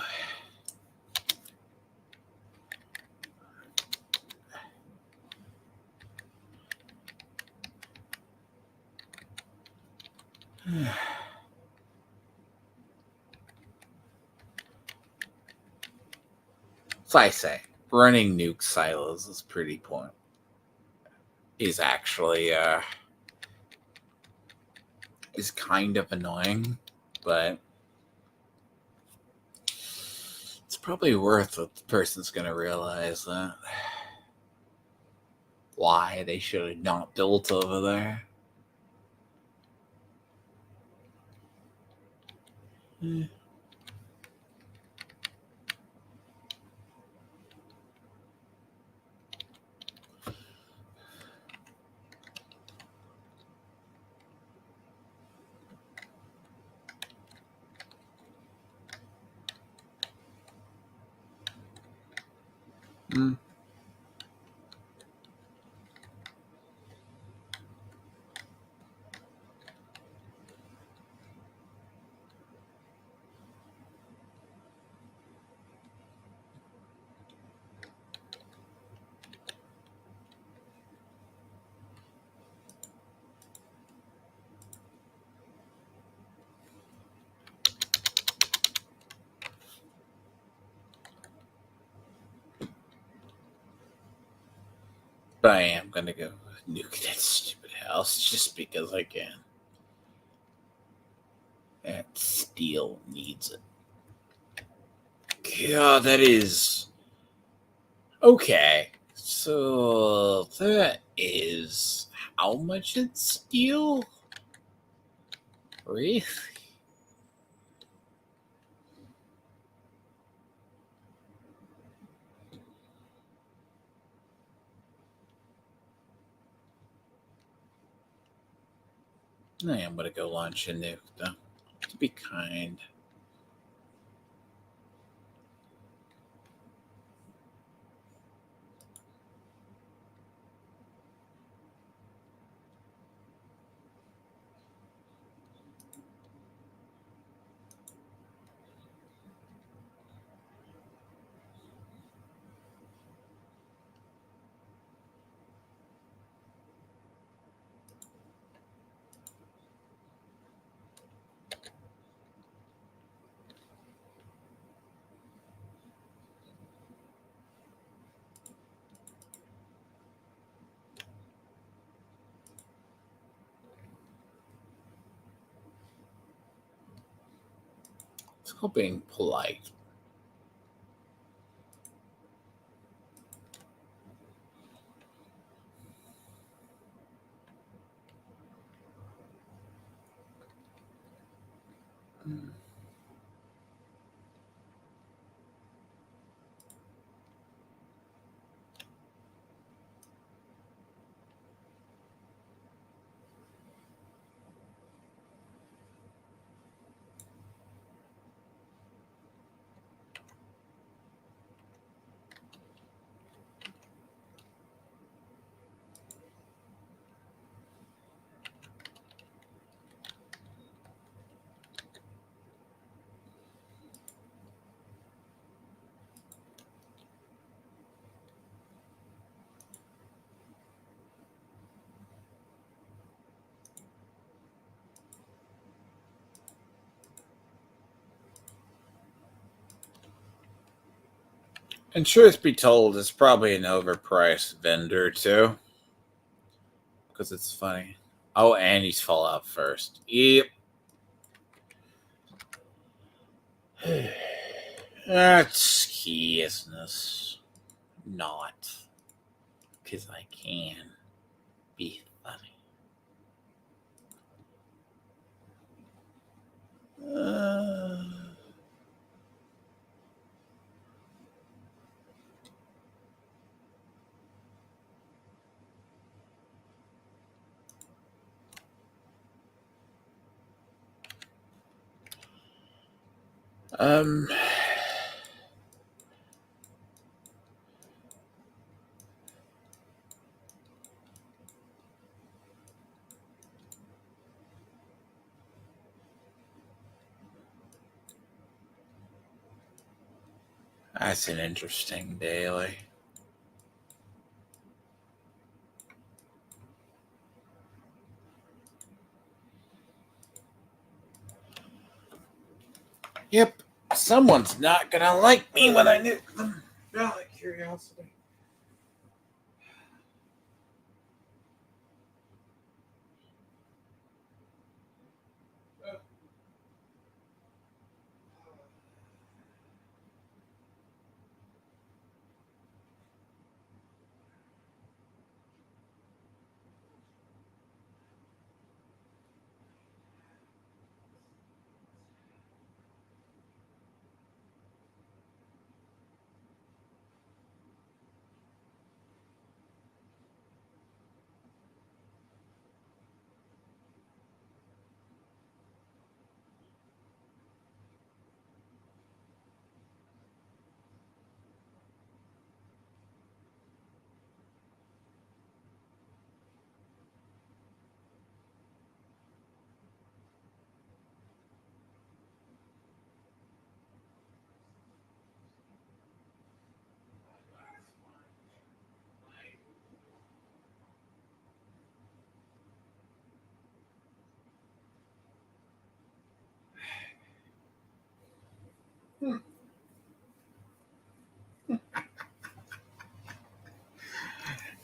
So I say, running nuke silos is pretty point. Is actually is kind of annoying, but it's probably worth it. The person's gonna realize that why they should have not built over there. But I am gonna go nuke that stupid house just because I can. That steel needs it. God, that is okay. So that is how much it's steel? Really? I am gonna go launch a nuke though. To be kind. all being polite. And truth be told, it's probably an overpriced vendor too. Because it's funny. Oh, and he's Fallout first. Yep. That's key, isn't it? Not. Because I can be funny. Um, that's an interesting daily. Yep. Someone's not gonna like me when I nuke them. Out of curiosity.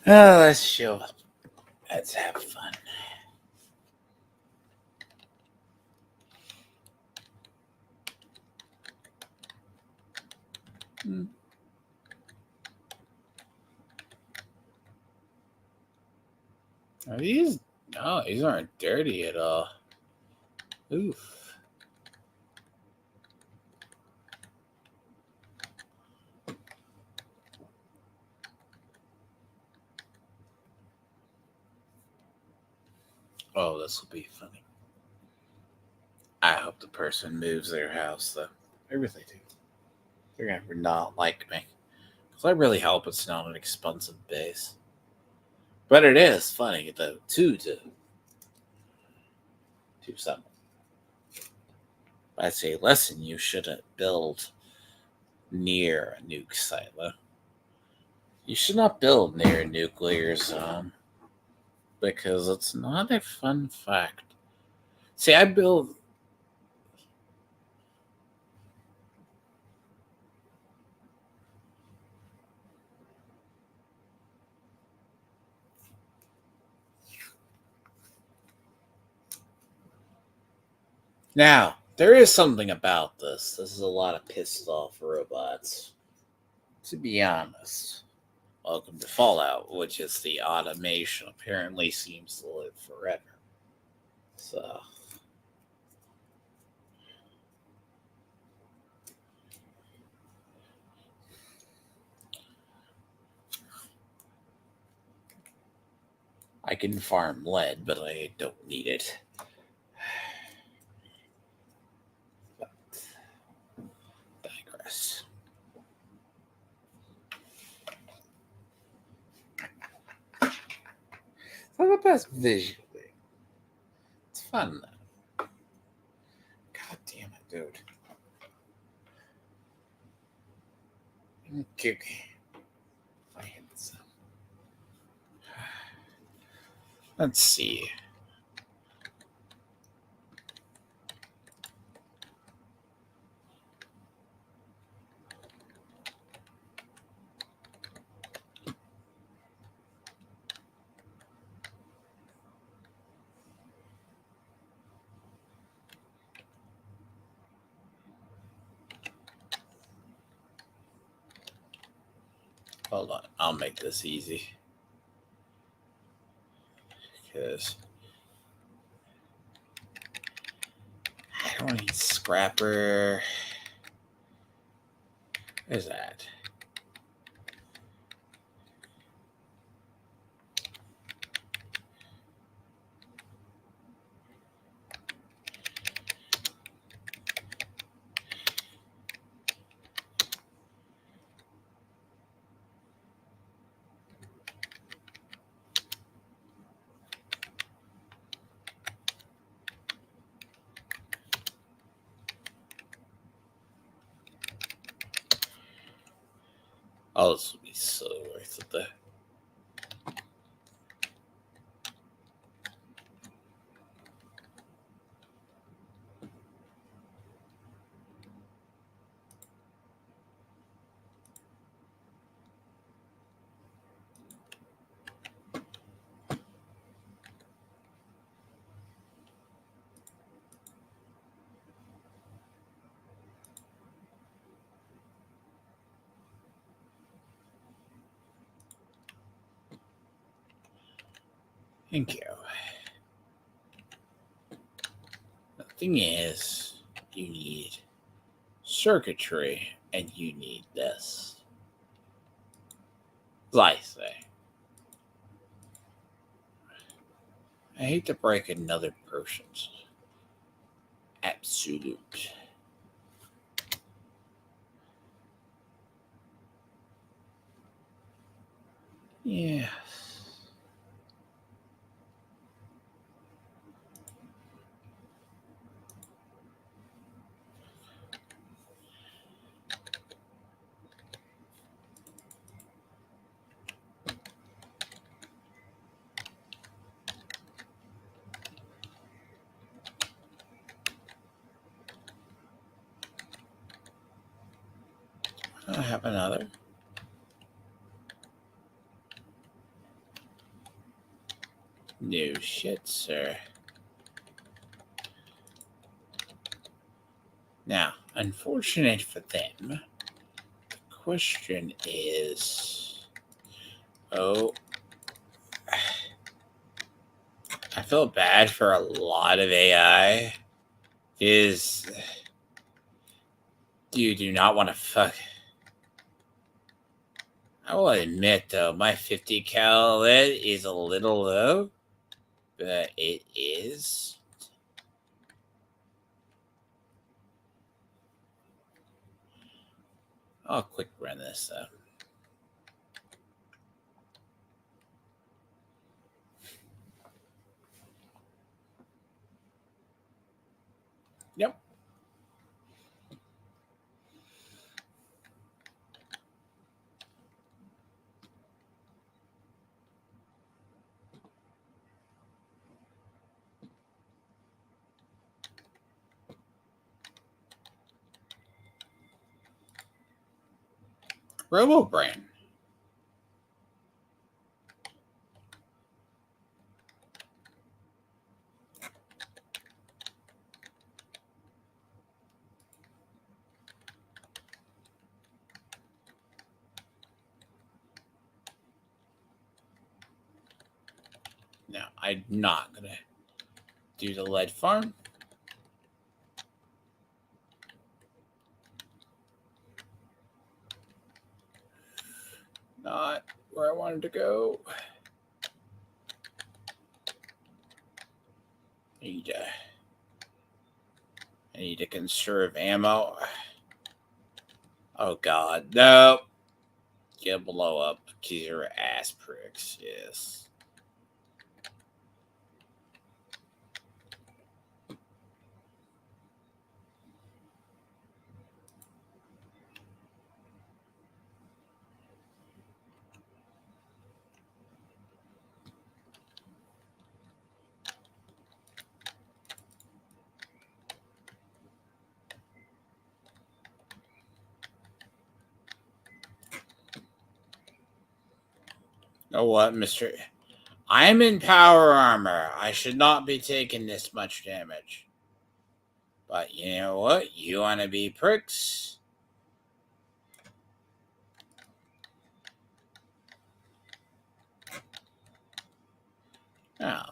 Oh, let's show up. Let's have fun. Are these? No, these aren't dirty at all. Oof. Oh, this will be funny. I hope the person moves their house, though. I really do. They're going to not like me. Because I really hope it's not an expensive base. But it is funny, though, to some. I'd say, listen, you shouldn't build near a nuke silo. You should not build near a nuclear zone. Because it's not a fun fact. See, I build... Now, There is something about this. This is a lot of pissed off robots. To be honest. Welcome to Fallout, which is the automation apparently seems to live forever. So I can farm lead, but I don't need it. But digress. It's not the best visually. It's fun though. God damn it, dude. Okay. I hit this. Let's see. Hold on. I'll make this easy. Because I don't need scrapper. Where's that? Oh, this will be so worth it though. Thank you. The thing is, you need circuitry and you need this. As I say. I hate to break another person's absolute. Yeah. I have another. No shit, sir. Now, unfortunate for them, the question is, I feel bad for a lot of AI. You do not want to fuck. I will admit, though, my 50 cal lead is a little low, but it is. I'll quick run this up. Yep. RoboBrain. No, I'm not gonna do the lead farm. Not where I wanted to go. I need to conserve ammo. Oh God, no! Get blow up because you're ass pricks. Yes. You know what, Mister? I'm in power armor. I should not be taking this much damage. But you know what? You want to be pricks? Oh.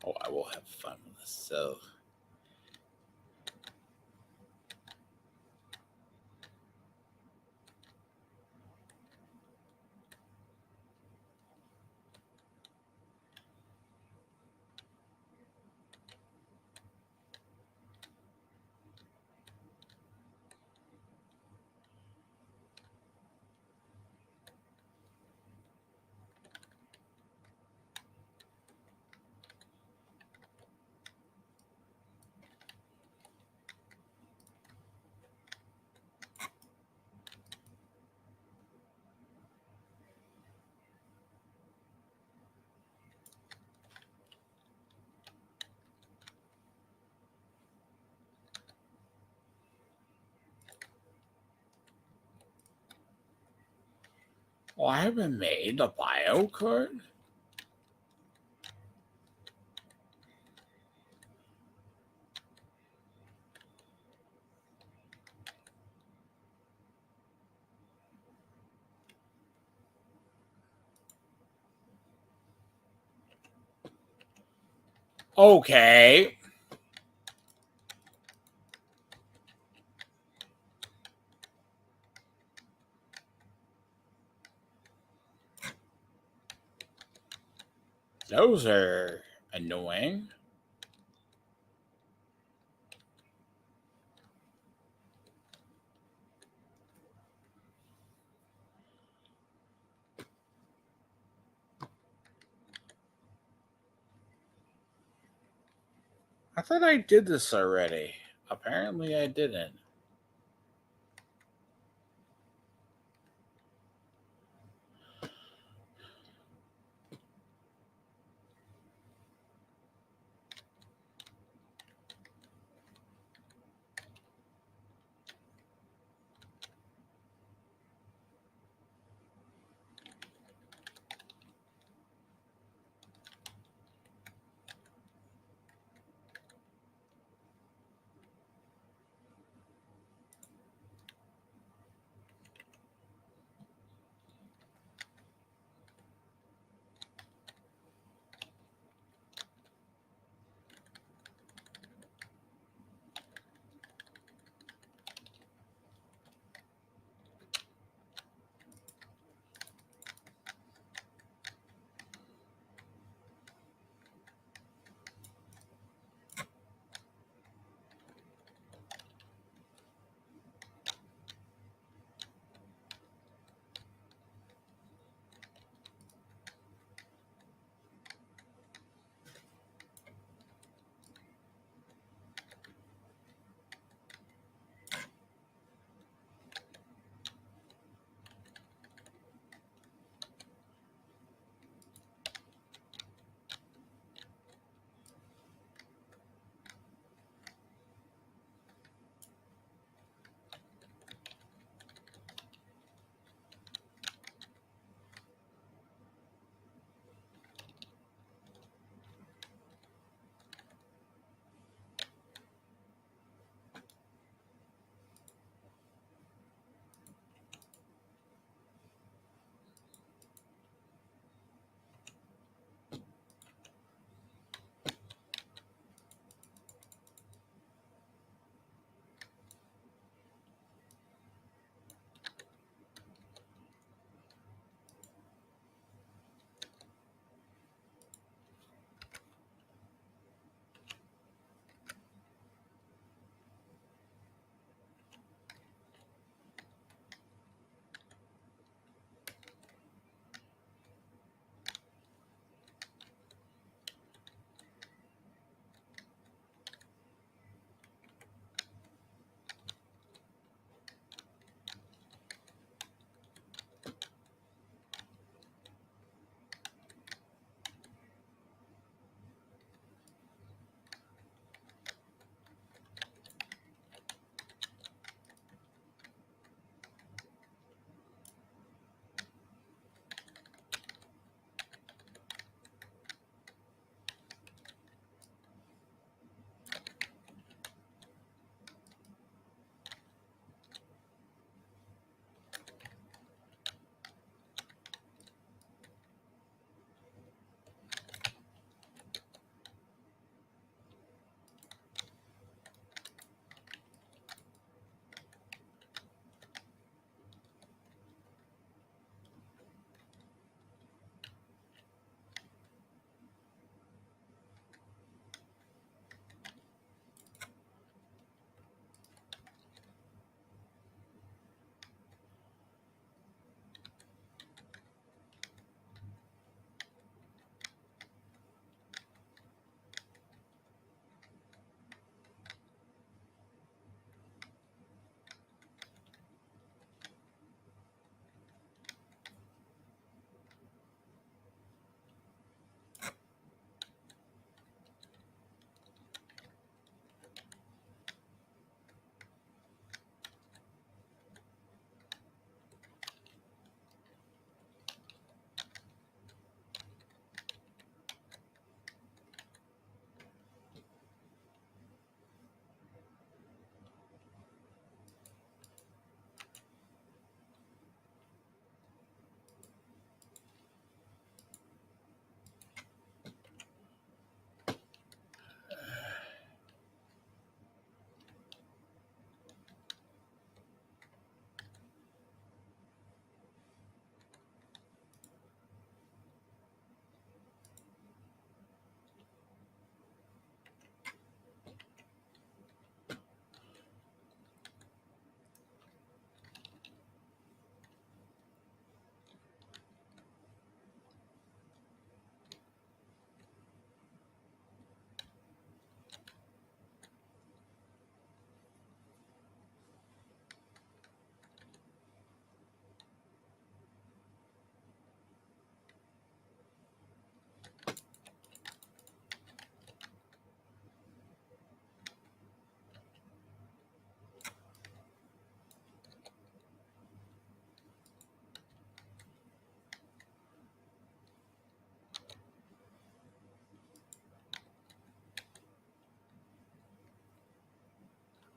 Oh, I will have fun with this. So. Well, I haven't made a bio card. Okay. Those are annoying. I thought I did this already. Apparently I didn't.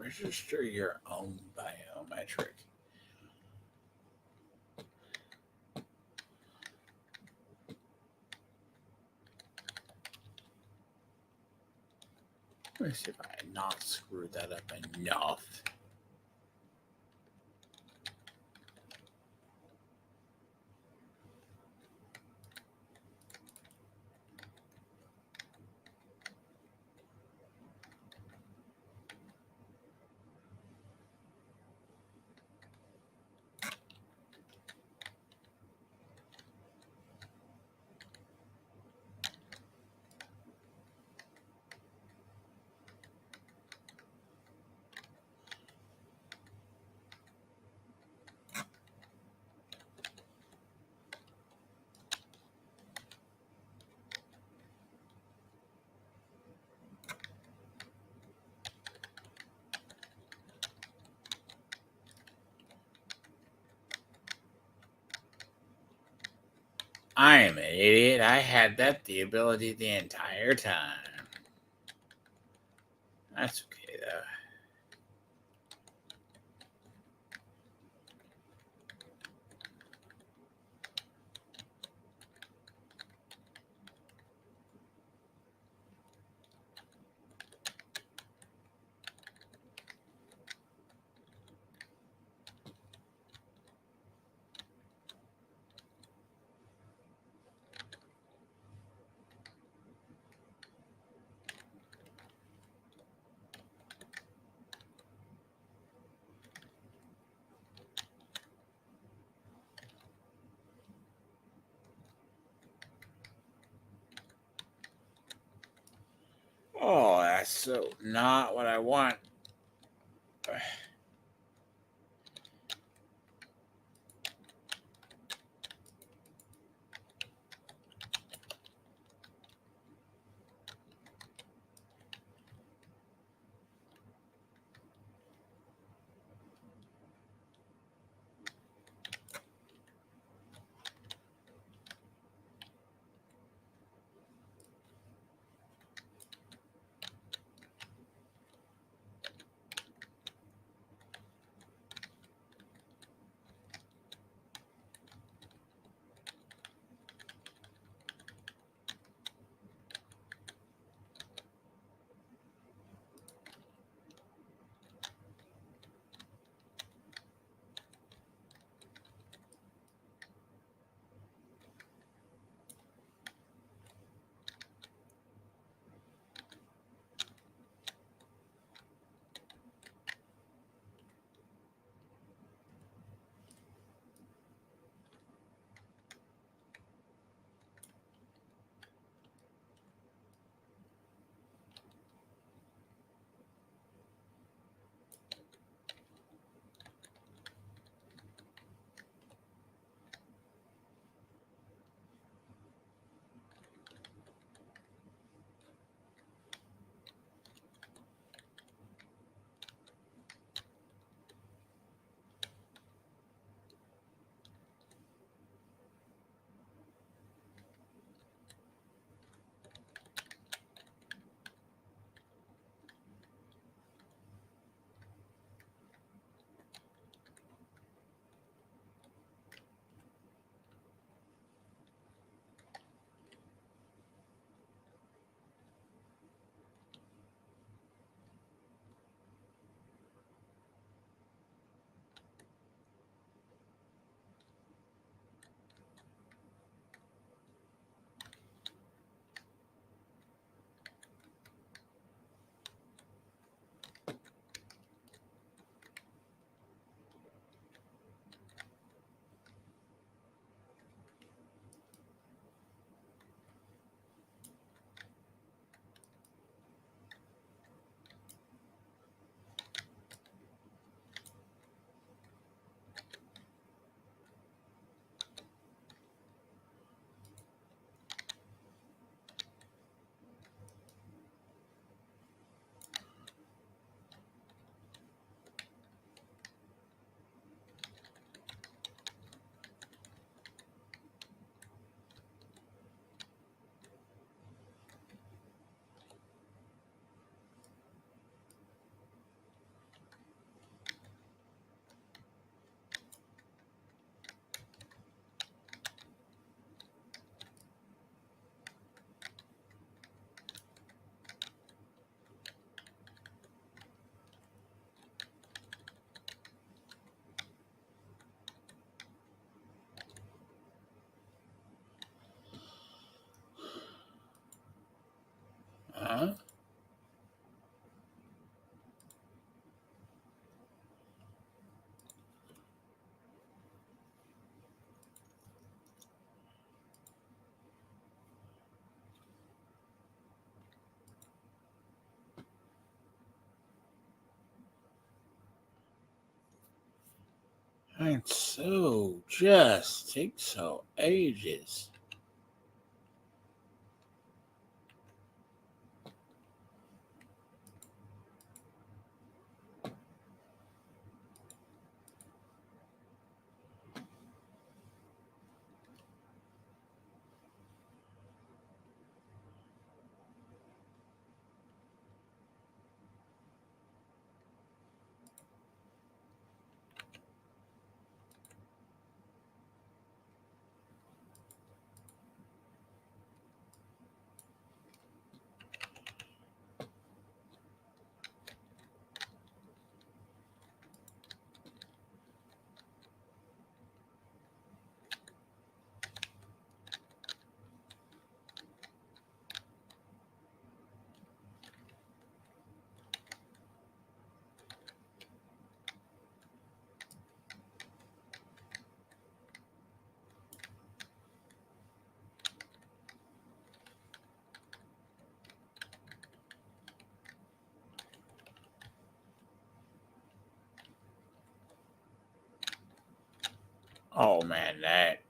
Register your own biometric. Let me see if I not screwed that up enough. I am an idiot. I had the ability the entire time. That's okay, though. Oh, that's so not what I want. And so just takes so ages. Oh man, that.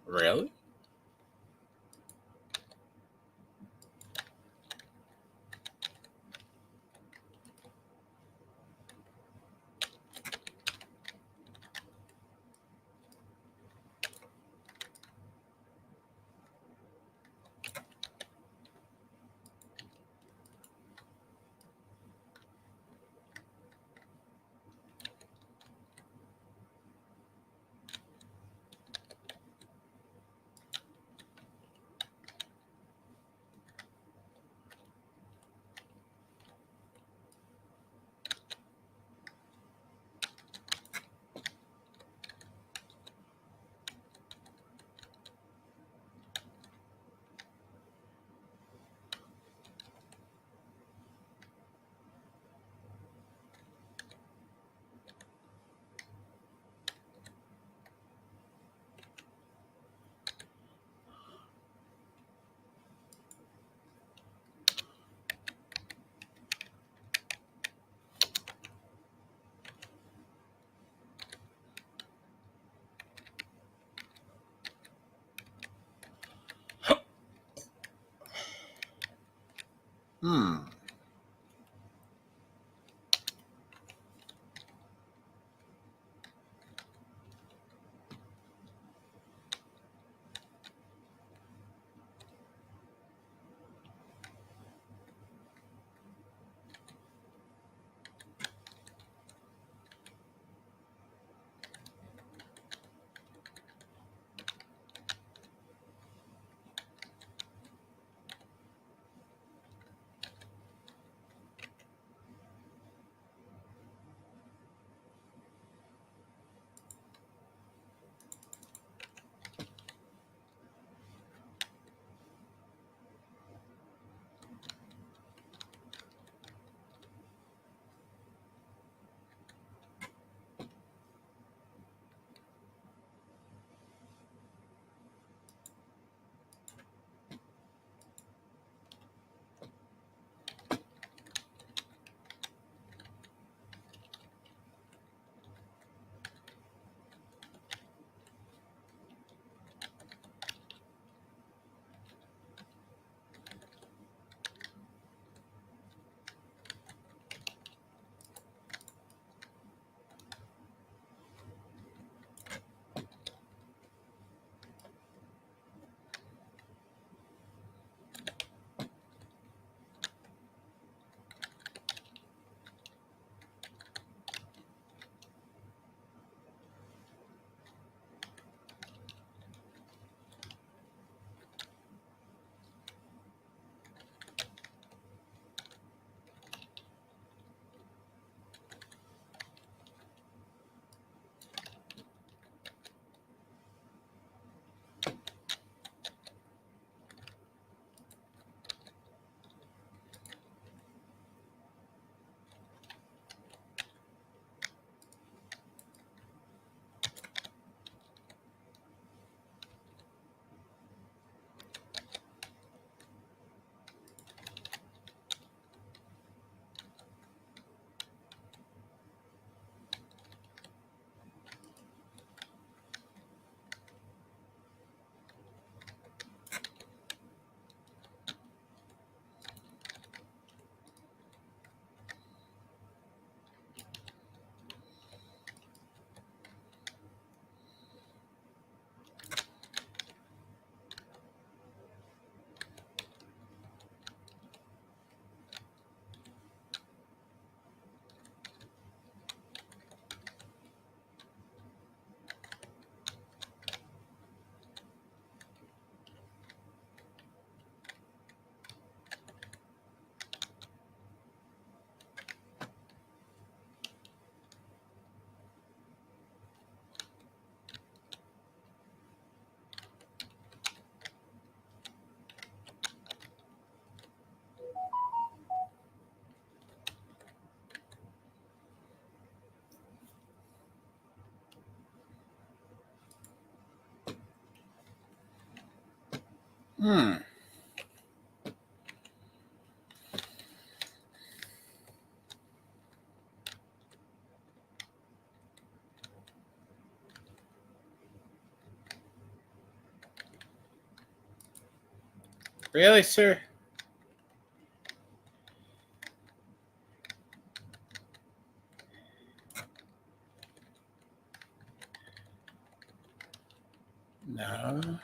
Really? Hmm. Hmm. Really, sir? No.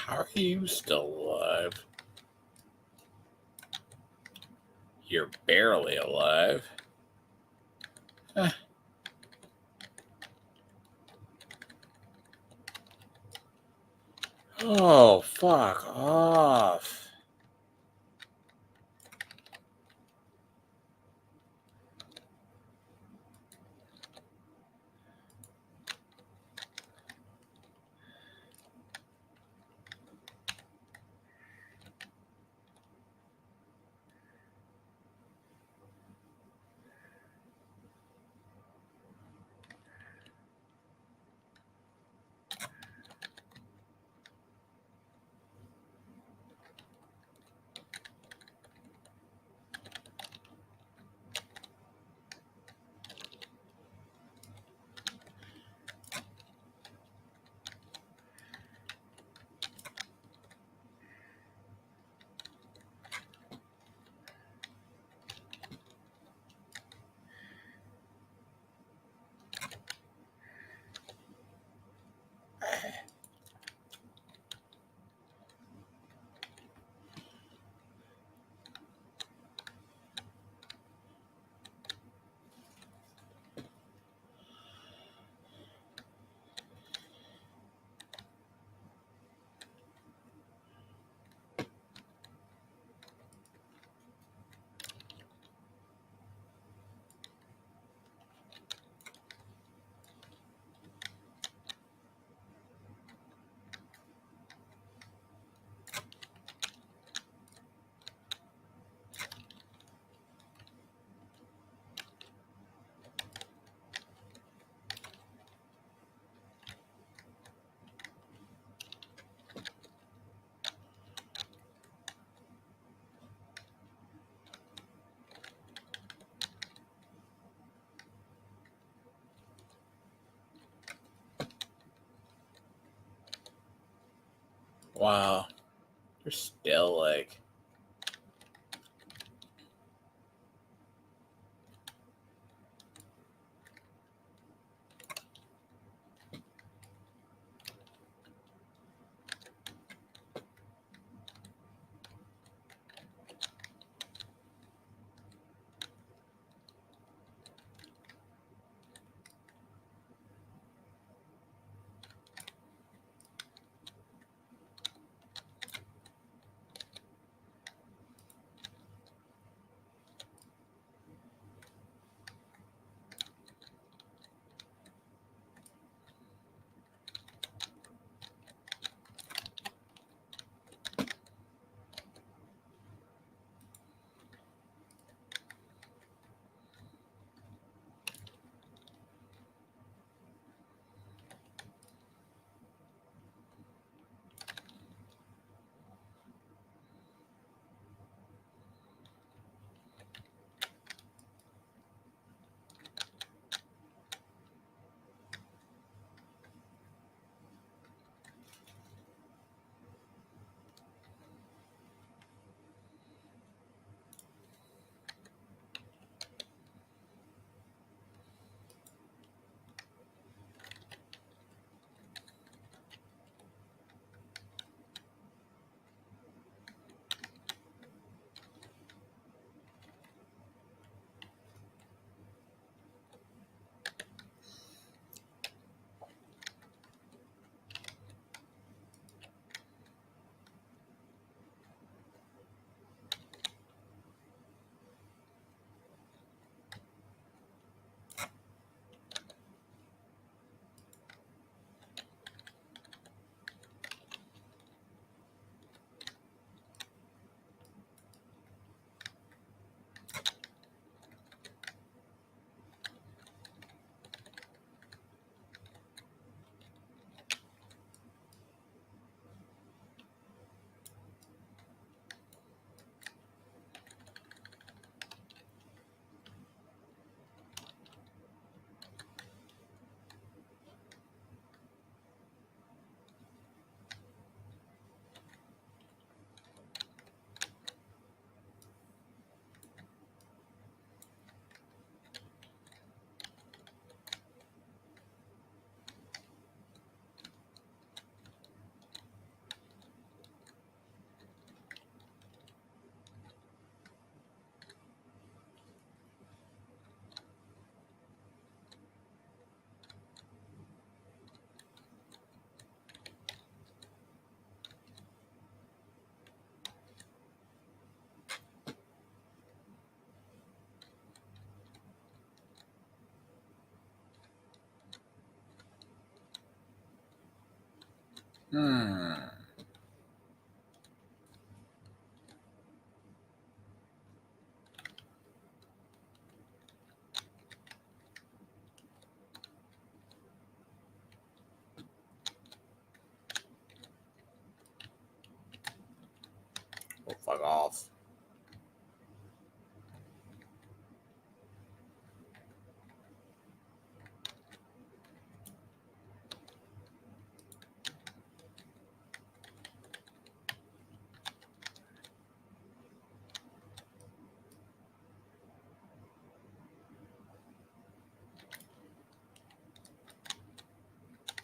How are you still alive? You're barely alive. Huh. Oh, fuck off. Wow. You're still like... Hmm. Oh, fuck off.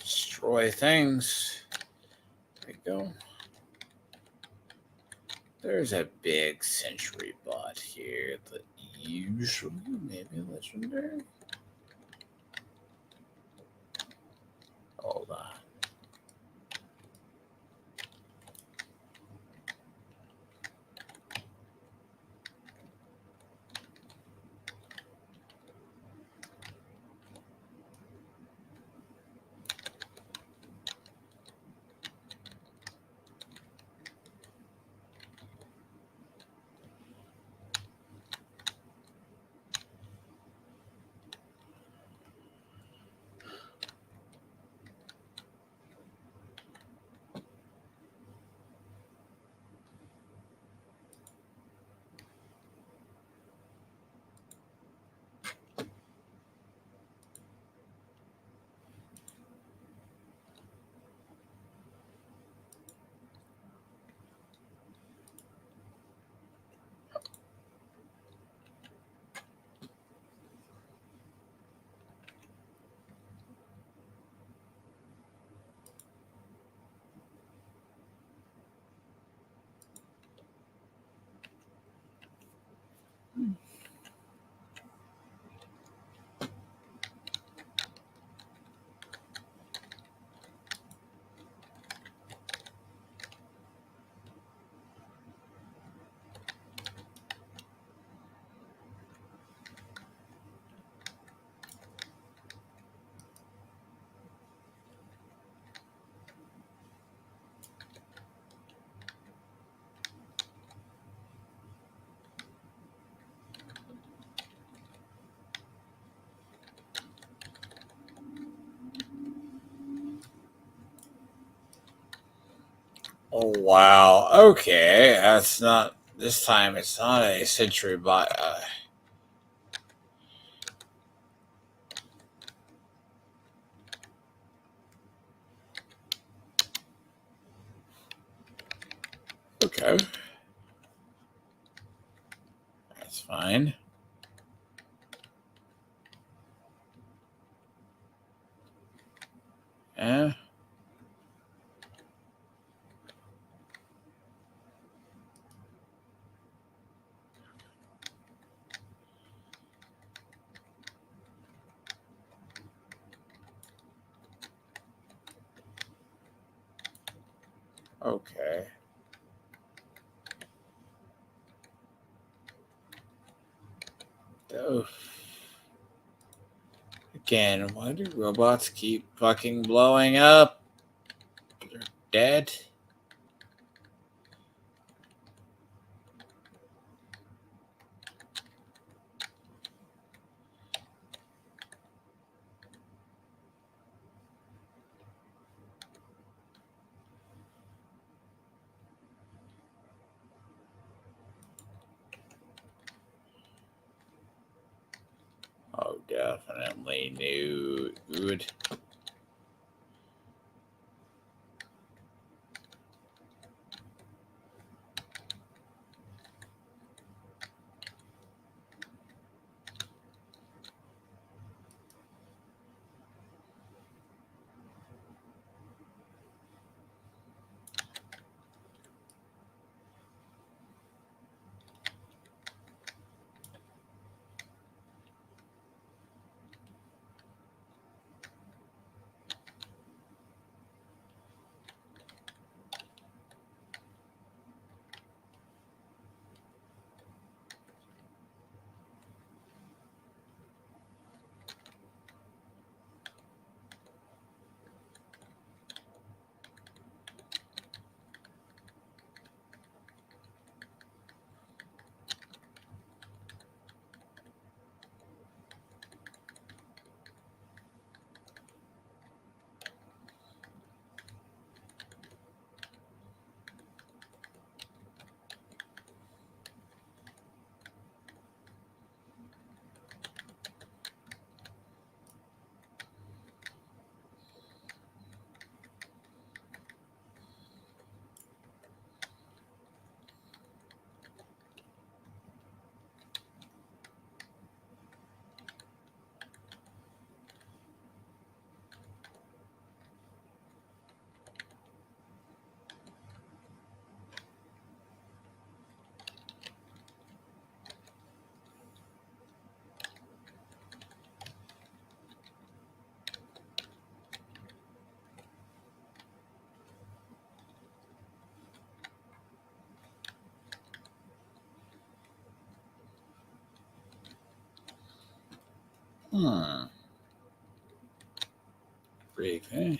Destroy things. There we go. There's a big sentry bot here that usually maybe legendary. Hold on. Oh, wow. Okay. That's not, this time it's not a sentry bot. Okay. That's fine. Yeah. Okay. Oh. Again, why do robots keep fucking blowing up? They're dead. Oh, definitely nude. Hmm. Brave, eh?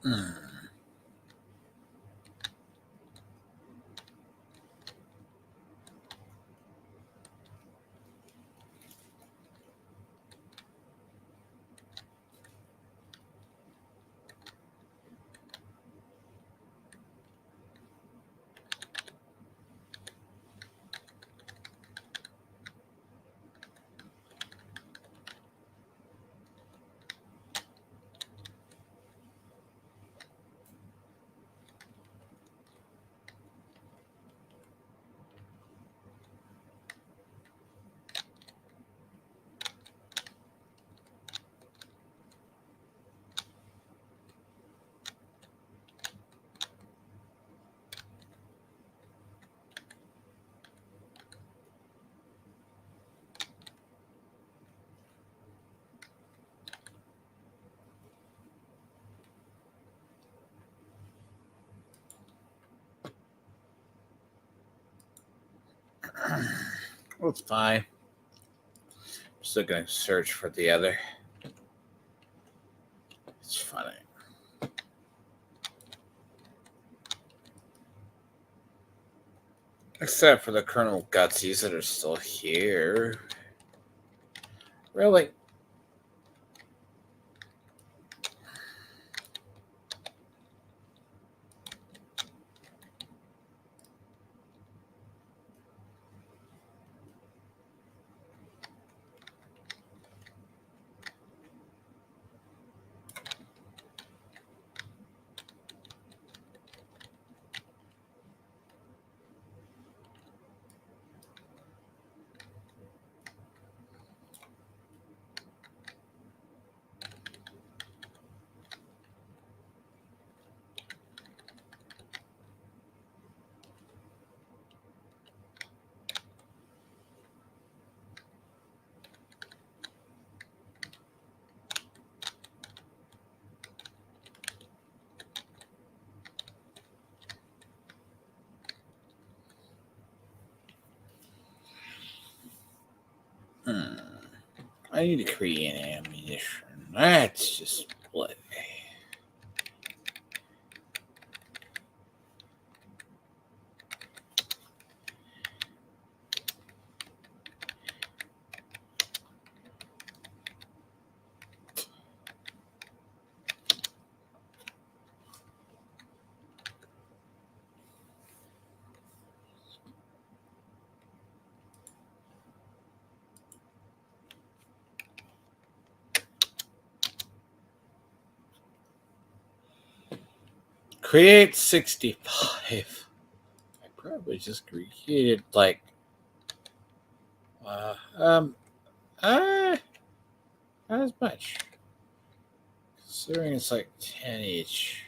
Hmm. Well, it's fine. I'm still going to search for the other. It's funny. Except for the Colonel Gutsies that are still here. Really? I need to create ammunition. That's just what. Create 65. I probably just created like not as much. Considering it's like 10 each.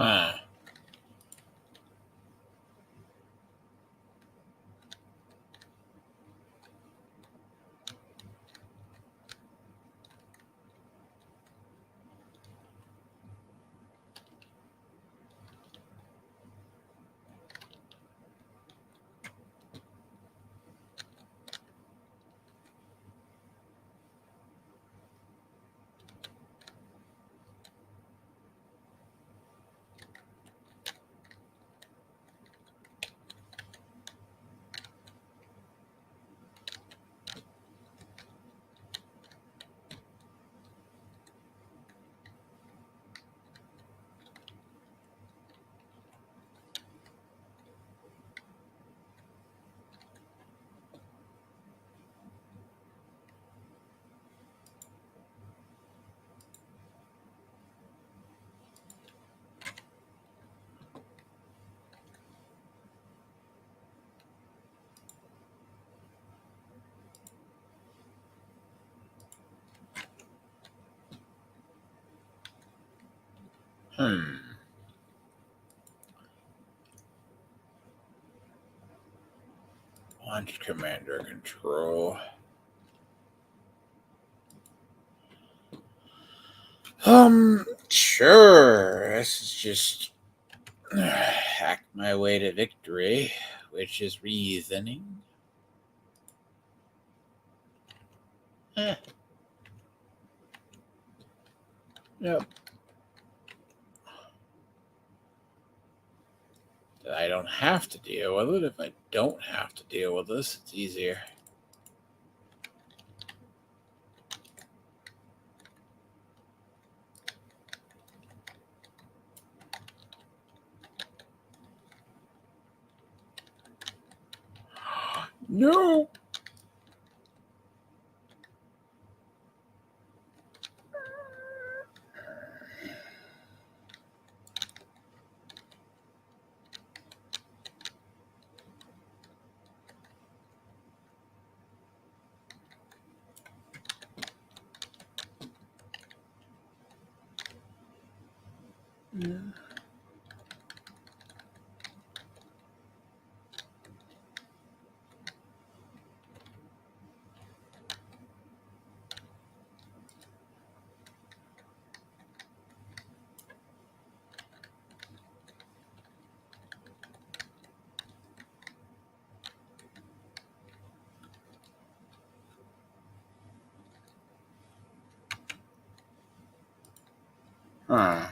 Huh. Launch commander control. Sure. This is just hack my way to victory, which is reasoning. Yep. I don't have to deal with it. If I don't have to deal with this, it's easier. No. Huh.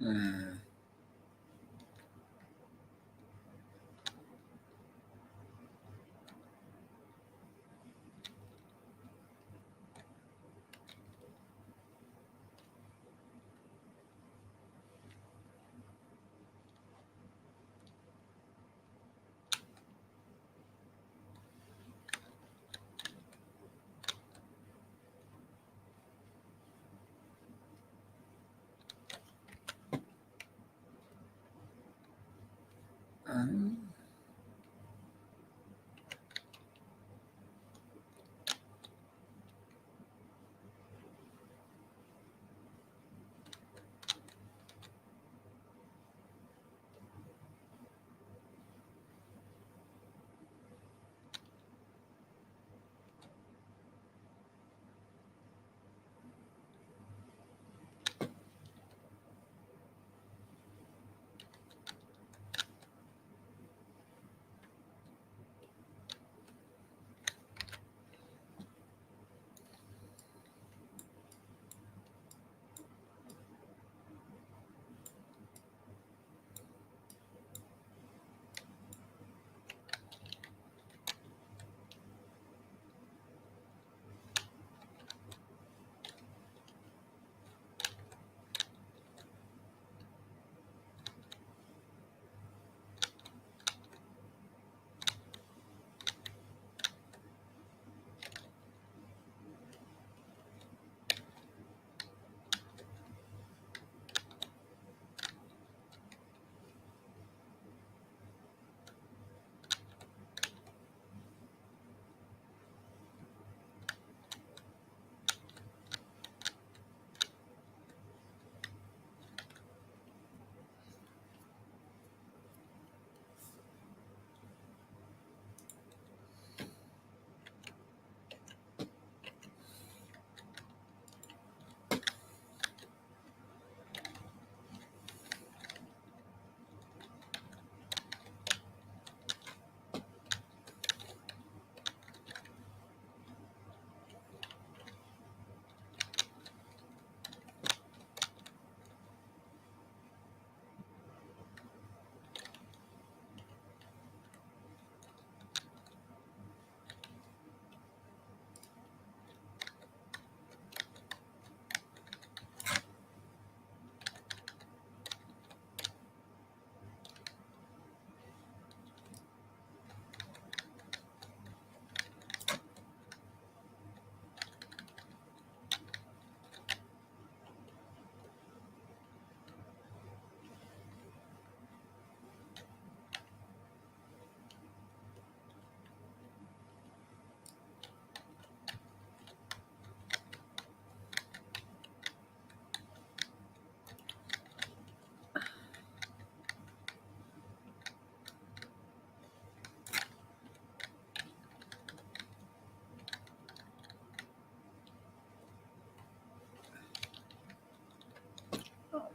Hmm.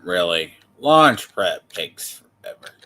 Really, launch prep takes forever.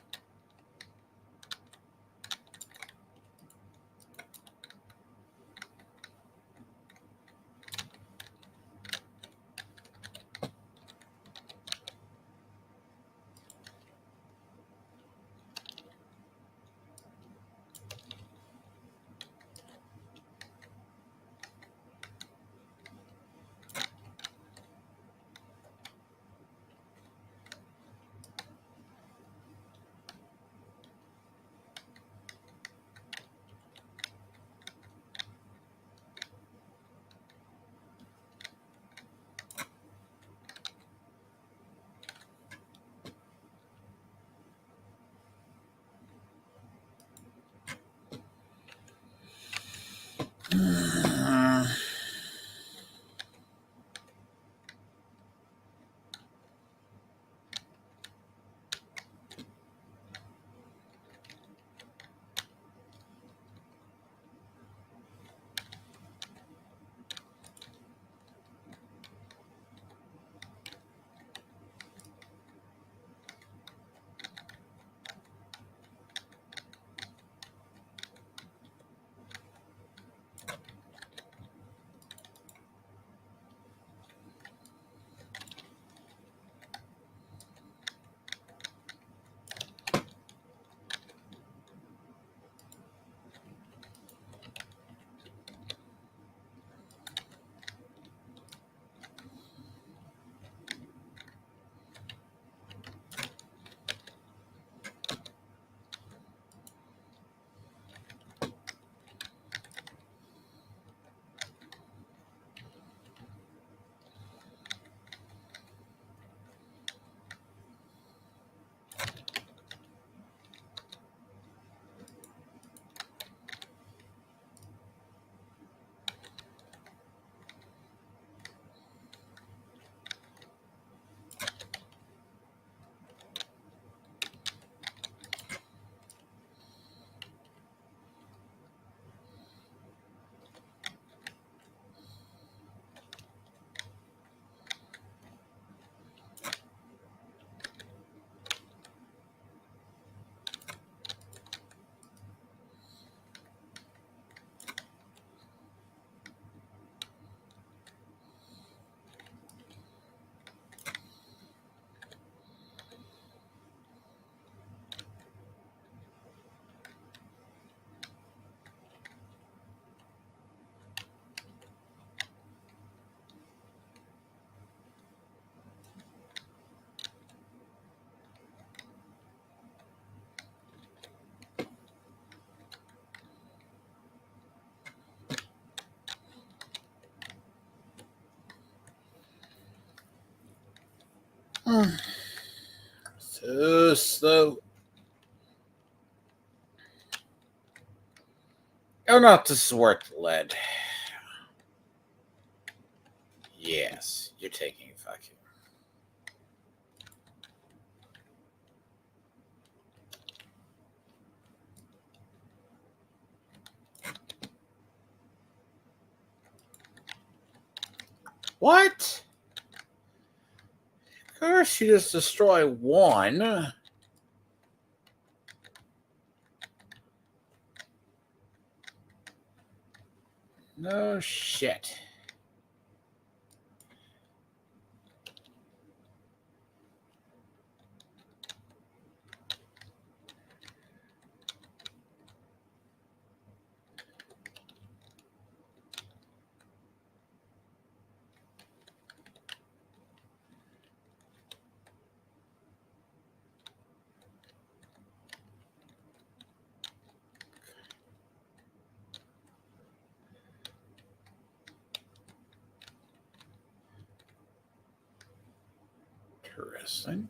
So slow. Oh, not the sword lead. Yes, you're taking a vacuum. What? Of course, you just destroy one. No shit. Interesting.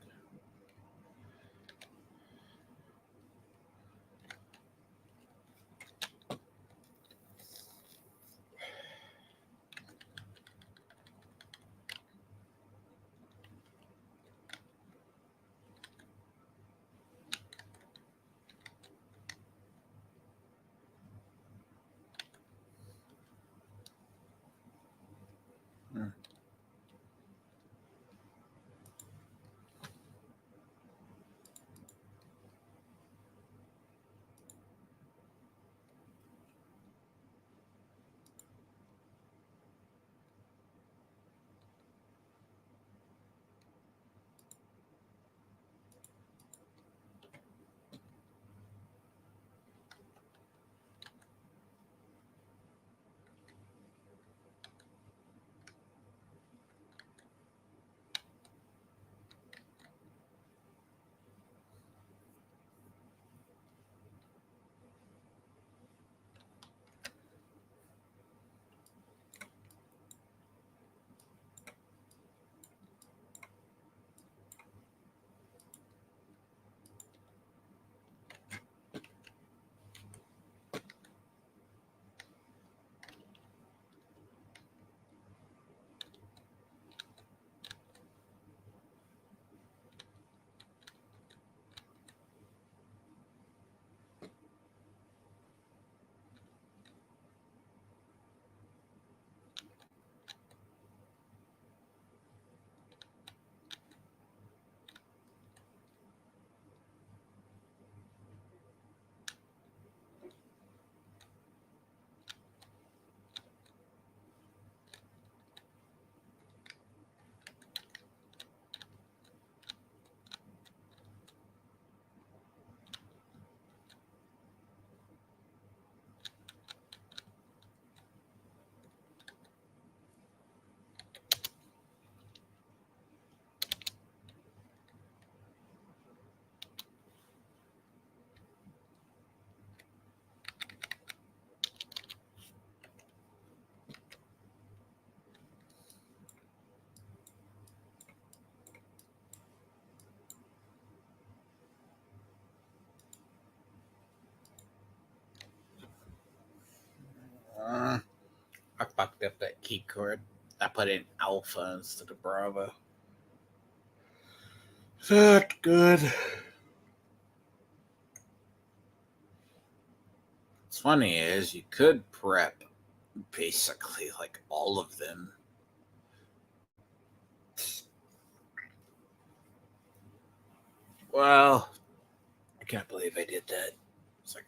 I fucked up that key card. I put in Alpha instead of Bravo. Not good. What's funny is you could prep basically like all of them. Well, I can't believe I did that. It's like,